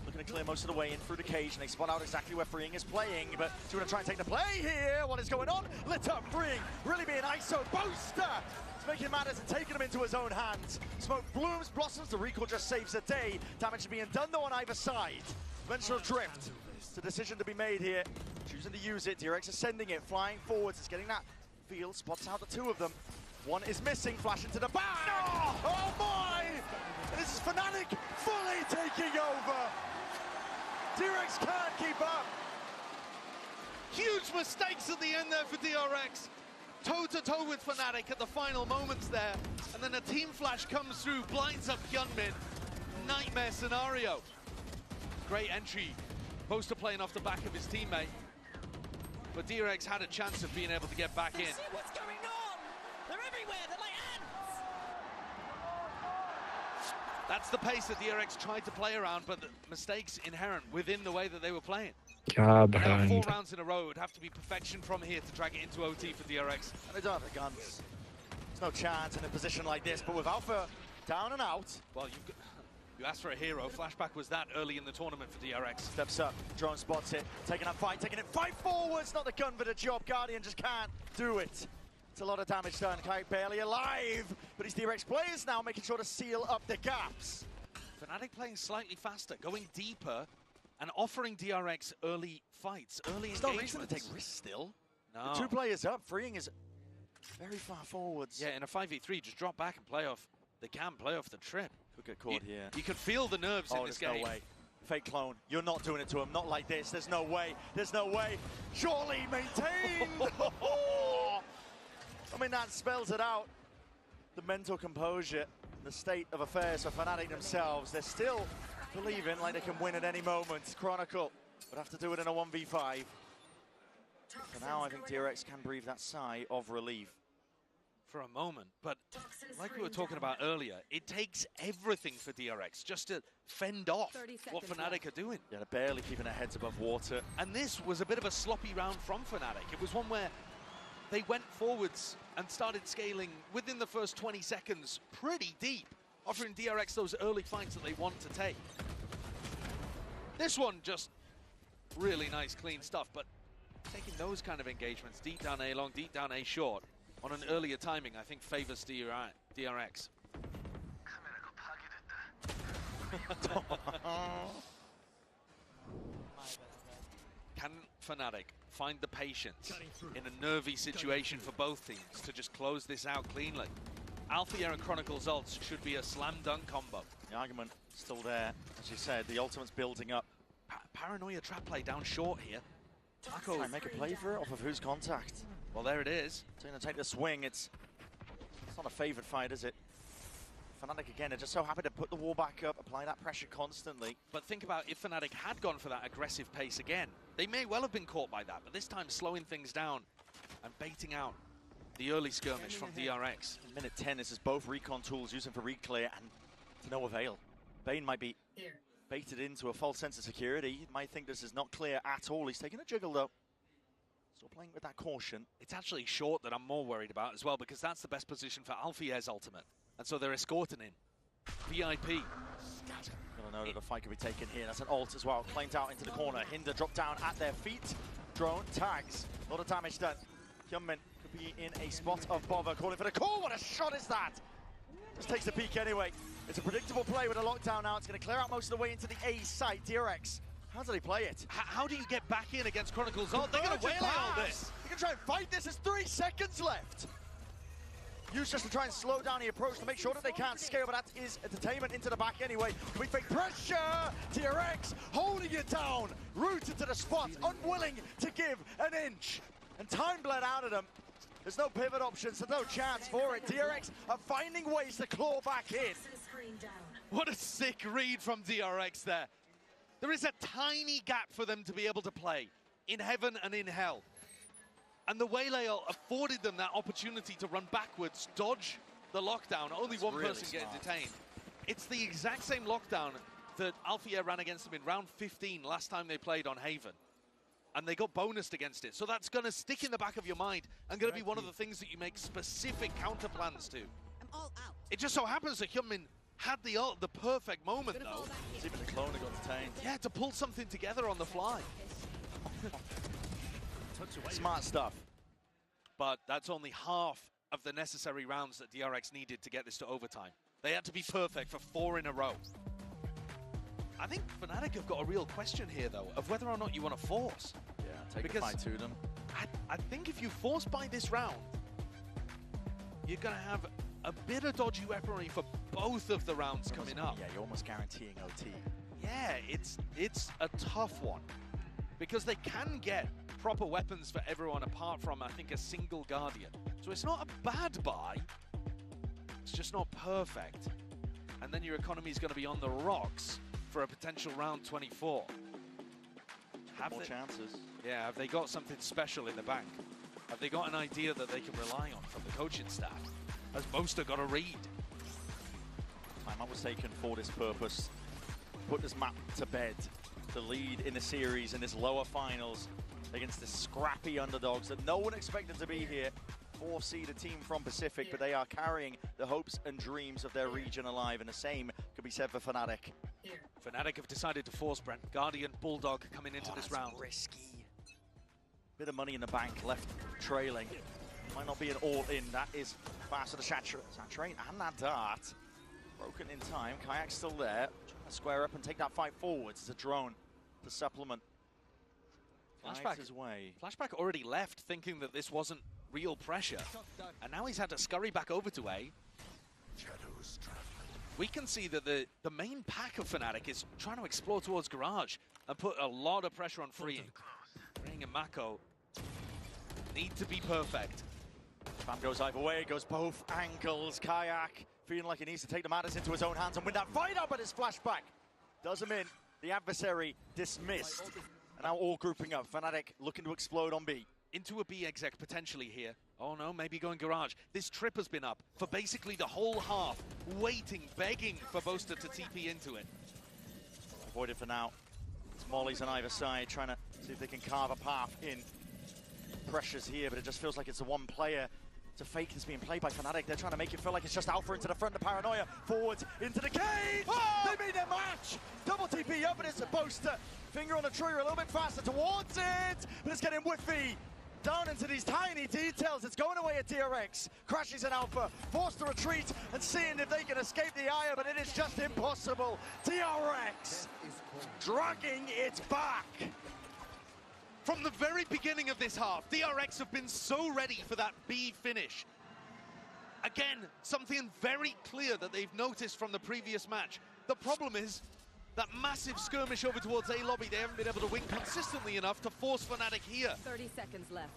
Looking to clear most of the way in through the cage, and they spot out exactly where Freeing is playing. But do you want to try and take the play here? What is going on? Lit up Freeing, really being ISO. Booster! It's making matters and taking him into his own hands. Smoke blooms, blossoms, the recall just saves a day. Damage being done though on either side. Dimensional drift. It's a decision to be made here. Choosing to use it. DRX is sending it, flying forwards. It's getting that field, spots out the two of them. One is missing, flash into the back. Oh my! This is Fnatic fully taking over. DRX can't keep up. Huge mistakes at the end there for DRX. Toe-to-toe with Fnatic at the final moments there. And then a team flash comes through, blinds up Hyunmin. Nightmare scenario. Great entry. Boaster playing off the back of his teammate. But DRX had a chance of being able to get back in. See what's going on? They're everywhere, they're like ants! That's the pace that DRX tried to play around, but the mistakes inherent within the way that they were playing. Yeah, now 4 rounds in a row, it would have to be perfection from here to drag it into OT for DRX. And they don't have the guns. There's no chance in a position like this, but with Alpha down and out. Well, you asked for a hero. Flashback was that early in the tournament for DRX. Steps up, drone spots it, taking a fight, taking it, fight forwards, not the gun for the job. Guardian just can't do it. It's a lot of damage done. Kayak barely alive, but he's DRX players now making sure to seal up the gaps. Fnatic playing slightly faster, going deeper, and offering DRX early fights, early engagements. There's no reason to take risks still. No. The 2 players up, Freeing is very far forwards. Yeah, in a 5v3, just drop back and play off the cam, play off the trip. Could get caught here. You can feel the nerves in this game. No way. Fake clone, you're not doing it to him. Not like this. There's no way. There's no way. Surely maintained. I mean, that spells it out. The mental composure, the state of affairs for Fnatic themselves. They're still believing like they can win at any moment. Chronicle would have to do it in a 1v5. For now, I think DRX can breathe that sigh of relief. For a moment, but like we were talking about earlier, it takes everything for DRX just to fend off what Fnatic are doing. Yeah, they're barely keeping their heads above water. And this was a bit of a sloppy round from Fnatic. It was one where they went forwards and started scaling within the first 20 seconds pretty deep, offering DRX those early fights that they want to take. This one just really nice, clean stuff, but taking those kind of engagements, deep down A long, deep down A short, on an earlier timing, I think favors DRX. Can Fnatic find the patience in a nervy situation for both teams to just close this out cleanly? Alpha and Chronicle's ults should be a slam dunk combo. The argument still there, as you said, the ultimate's building up. Paranoia trap play down short here. Taco try and make a play for it off of whose contact. Well, there it is. So going to take the swing. It's not a favored fight, is it? Fnatic again are just so happy to put the wall back up, apply that pressure constantly. But think about if Fnatic had gone for that aggressive pace again. They may well have been caught by that, but this time slowing things down and baiting out the early skirmish from DRX. Minute 10, this is both recon tools using for reclear and to no avail. Bane might be baited into a false sense of security. He might think this is not clear at all. He's taking a jiggle though. Still playing with that caution. It's actually short that I'm more worried about as well, because that's the best position for Alfier's ultimate. And so they're escorting in. VIP. Gonna know that the fight could be taken here. That's an ult as well. Claimed out into the corner. Hinder dropped down at their feet. Drone tags. A lot of damage done. Hyunmin could be in a spot of bother. Calling for the call. What a shot is that? Just takes the peek anyway. It's a predictable play with a lockdown now. It's going to clear out most of the way into the A site. DRX. How do they play it? How do you get back in against Chronicle's ult? They're going to wail all this. They're going to try and fight this. There's 3 seconds left. Use just to try and slow down the approach to make sure that they can't scale, but that is entertainment into the back anyway. We fake pressure! DRX holding it down, rooted to the spot, unwilling to give an inch. And time bled out of them. There's no pivot options, there's no chance for it. DRX are finding ways to claw back in. What a sick read from DRX there. There is a tiny gap for them to be able to play in heaven and in hell. And the Waylay afforded them that opportunity to run backwards, dodge the lockdown. Only one really person getting smart. detained. It's the exact same lockdown that Alfia ran against them in round 15 last time they played on Haven. And they got bonused against it. So that's going to stick in the back of your mind and going to be one of the things that you make specific counter plans to. It just so happens that Hyunmin had the perfect moment, though. Even the clone got detained. Yeah, to pull something together on the fly. Smart stuff. But that's only half of the necessary rounds that DRX needed to get this to overtime. They had to be perfect for 4 in a row. I think Fnatic have got a real question here, though, of whether or not you want to force. Yeah, take a fight to them. I think if you force by this round, you're going to have a bit of dodgy weaponry for both of the rounds coming up. Yeah, you're almost guaranteeing OT. Yeah, it's a tough one. Because they can get proper weapons for everyone apart from, I think, a single Guardian. So it's not a bad buy. It's just not perfect. And then your economy is going to be on the rocks for a potential round 24. More chances. Yeah, have they got something special in the bank? Have they got an idea that they can rely on from the coaching staff? Has Boaster got a read? Time was taken for this purpose. Put this map to bed. The lead in the series in this lower finals against the scrappy underdogs that no one expected to be here. 4th seeded team from Pacific, but they are carrying the hopes and dreams of their region alive, and the same could be said for Fnatic. Fnatic have decided to force Brent. Guardian, Bulldog coming into this round. Risky. Bit of money in the bank left trailing. Might not be an all-in. That is fast to the Saturate and that dart. Broken in time. Kayak's still there. Trying to square up and take that fight forwards. It's a drone to supplement. Flashback his way. Flashback already left thinking that this wasn't real pressure. And now he's had to scurry back over to A. We can see that the main pack of Fnatic is trying to explore towards Garage and put a lot of pressure on Freeing. Freeing and Mako need to be perfect. Spam goes either way, it goes both angles. Kayak feeling like he needs to take the matters into his own hands and win that fight up, but his flashback does him in. The adversary dismissed. And now all grouping up. Fnatic looking to explode on B. Into a B exec potentially here. Oh no, maybe going Garage. This trip has been up for basically the whole half, waiting, begging for Boaster to TP into it. Avoided for now. It's Molly's on either side, trying to see if they can carve a path in. Pressures here, but it just feels like it's the one player It's a fake that's being played by Fnatic. They're trying to make it feel like it's just Alpha into the front, the Paranoia. Forwards, into the cage! Oh! They made their match! Double TP up, and it's a Boaster. Finger on the trigger, a little bit faster towards it, but it's getting whiffy. Down into these tiny details. It's going away at DRX. Crashes in Alpha, forced to retreat and seeing if they can escape the ire, but it is just impossible. DRX dragging it back. From the very beginning of this half, DRX have been so ready for that B finish. Again, something very clear that they've noticed from the previous match. The problem is that massive skirmish over towards A lobby, they haven't been able to win consistently enough to force Fnatic here. 30 seconds left.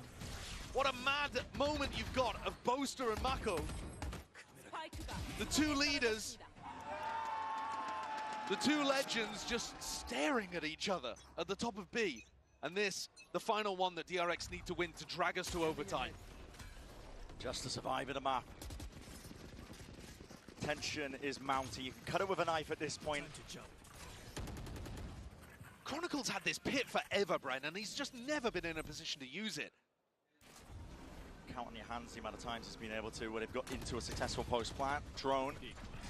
What a mad moment you've got of Boaster and Mako. The two leaders, the two legends just staring at each other at the top of B. And this, the final one that DRX need to win to drag us to overtime. Just to survive in a map. Tension is mounting. You can cut it with a knife at this point. Chronicle's had this pit forever, Brian, and he's just never been in a position to use it. Count on your hands the amount of times he's been able to when they've got into a successful post-plant. Drone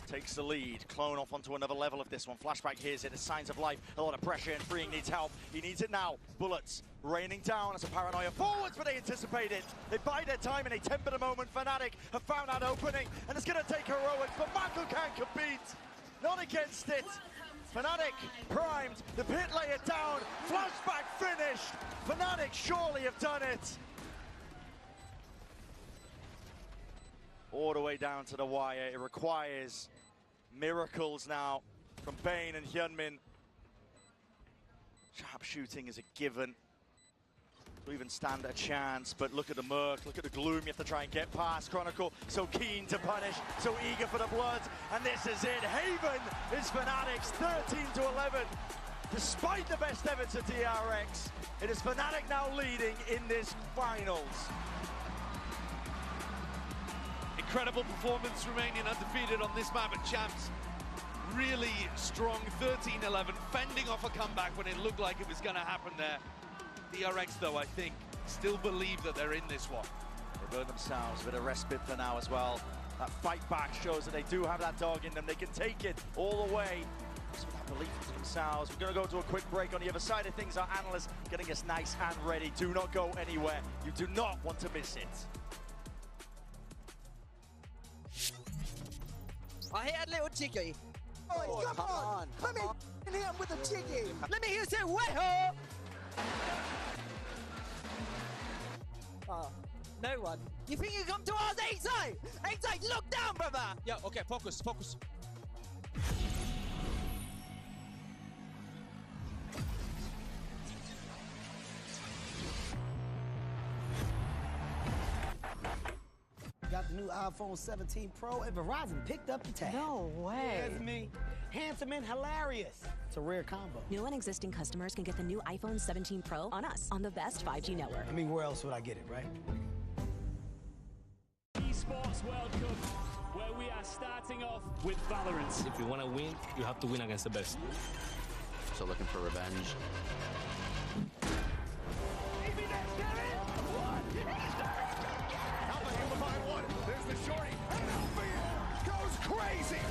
takes the lead. Clone off onto another level of this one. Flashback hears it. There's signs of life. A lot of pressure, and Freeing needs help. He needs it now. Bullets raining down as a Paranoia forwards, but they anticipate it. They bide their time and they temper the moment. Fnatic have found that opening, and it's going to take heroics, but Mako can't compete. Not against it. Fnatic primed, the pit lay it down, flashback finished. Fnatic surely have done it. All the way down to the wire. It requires miracles now from Bane and Hyunmin. Sharp shooting is a given. To even stand a chance, but look at the murk, look at the gloom. You have to try and get past. Chronicle so keen to punish, so eager for the blood, and this is it. Haven is Fnatic's 13-11. Despite the best ever to DRX, it is Fnatic now leading in this finals. Incredible performance, remaining undefeated on this map at Champs. Really strong 13-11, fending off a comeback when it looked like it was going to happen there. DRX, though, I think, still believe that they're in this one. They've earned themselves a bit of respite for now as well. That fight back shows that they do have that dog in them. They can take it all the way. Some of that belief into themselves. We're going to go to a quick break. On the other side of things, our analysts getting us nice and ready. Do not go anywhere. You do not want to miss it. I hear a little jiggy. Oh, come on. Let me hit him with a jiggy. Let me hear you say, way-ho! Oh, no one. You think you come to ours, X-Eye? X-Eye, look down, brother! Yeah, okay, focus. Got the new iPhone 17 Pro, and Verizon picked up the tab. No way. That's me. Handsome and hilarious. It's a rare combo. New and existing customers can get the new iPhone 17 Pro on us, on the best 5G network. I mean, where else would I get it, right? Esports World Cup, where we are starting off with Valorant. If you want to win, you have to win against the best. So looking for revenge. There's the shorty, and Alpha goes crazy!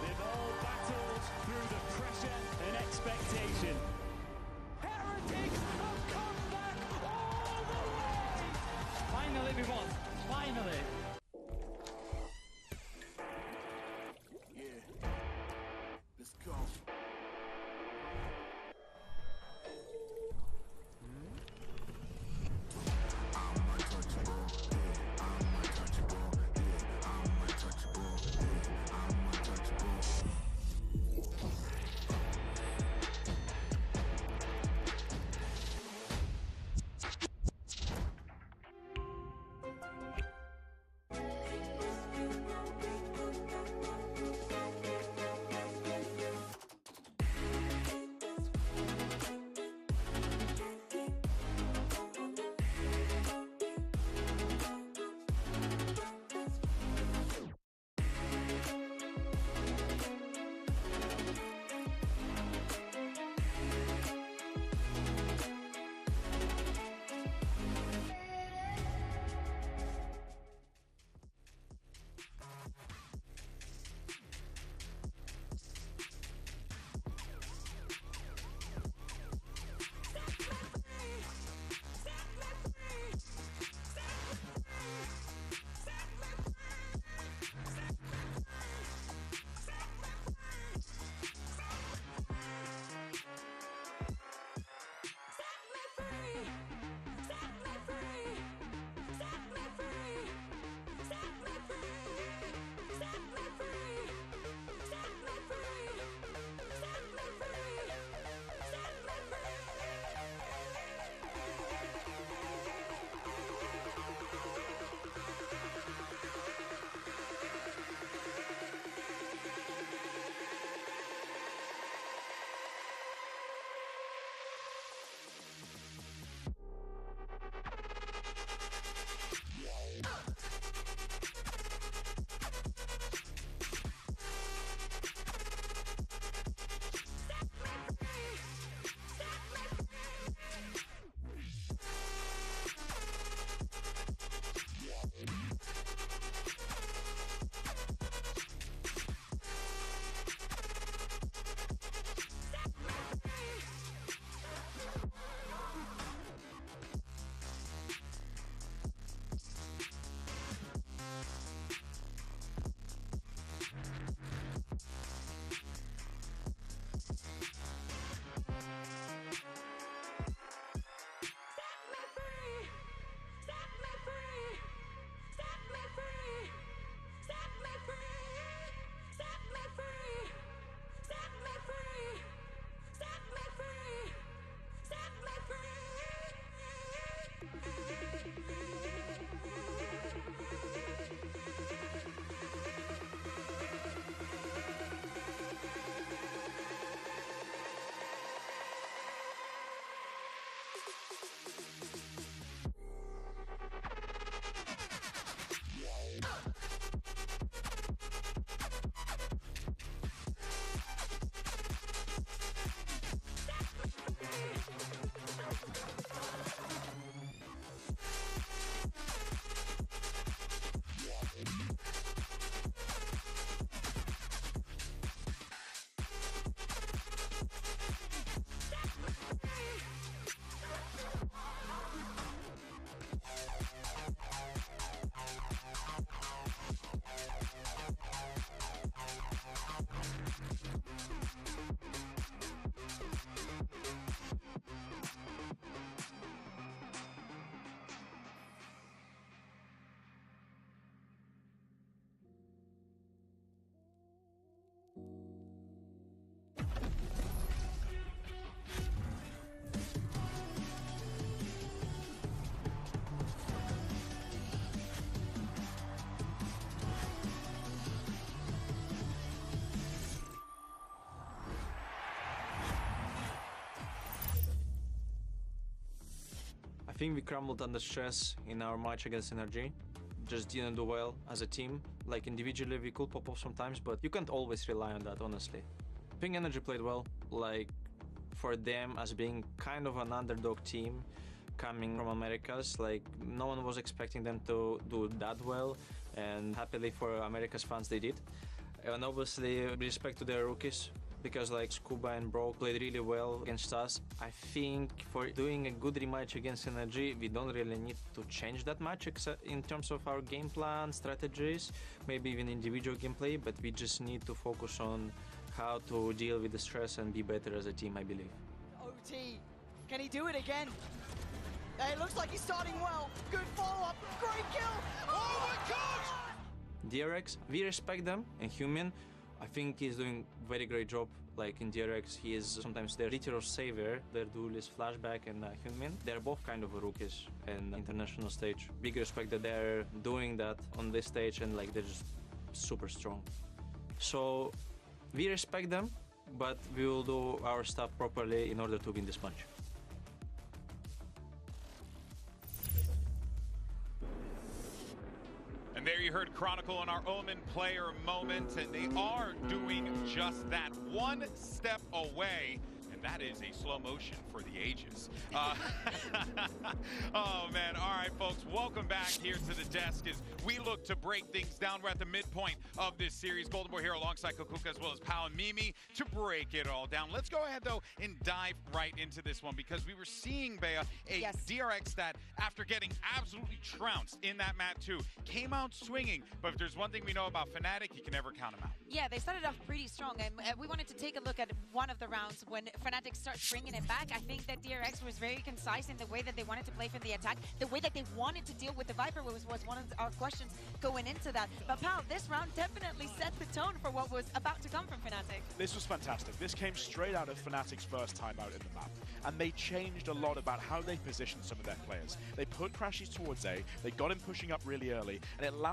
They've all battled through the pressure and expectation. Heretics have come back all the way! Finally, we won. Finally. Yeah. Let's go. think we crumbled under stress in our match against NRG. Just didn't do well as a team. Like individually we could pop off sometimes, but you can't always rely on that, honestly. I think NRG played well, like for them as being kind of an underdog team coming from Americas, like no one was expecting them to do that well, and happily for America's fans they did. And obviously respect to their rookies, because like Scuba and Bro played really well against us. I think for doing a good rematch against NRG, we don't really need to change that much in terms of our game plan, strategies, maybe even individual gameplay, but we just need to focus on how to deal with the stress and be better as a team, I believe. OT, can he do it again? It looks like he's starting well. Good follow-up, great kill. Oh my God! DRX, we respect them, and Human, I think he's doing very great job. Like in DRX, he is sometimes their literal savior. Their duelist Flashback and Human, they're both kind of rookies in international stage. Big respect that they're doing that on this stage, and like they're just super strong. So we respect them, but we will do our stuff properly in order to win this match. And there you heard Chronicle on our Omen player moment, and they are doing just that, one step away, and that is a slow motion for the ages. Oh man, all right folks, welcome back here to the desk as we look to break things down. We're at the midpoint of this series. Golden Boy here alongside Kukuka as well as Pal and Mimi to break it all down. Let's go ahead though and dive right into this one, because we were seeing, Bea, a DRX that after getting absolutely trounced in that map 2 came out swinging, but if there's one thing we know about Fnatic, you can never count them out. Yeah, they started off pretty strong, and we wanted to take a look at one of the rounds when Fnatic starts bringing it back. I think that DRX was very concise in the way that they wanted to play from the attack. The way that they wanted to deal with the Viper was one of our questions going into that. But Pal, this round definitely set the tone for what was about to come from Fnatic. This was fantastic. This came straight out of Fnatic's first time out in the map. And they changed a lot about how they positioned some of their players. They put Crashies towards A, they got him pushing up really early, and it allowed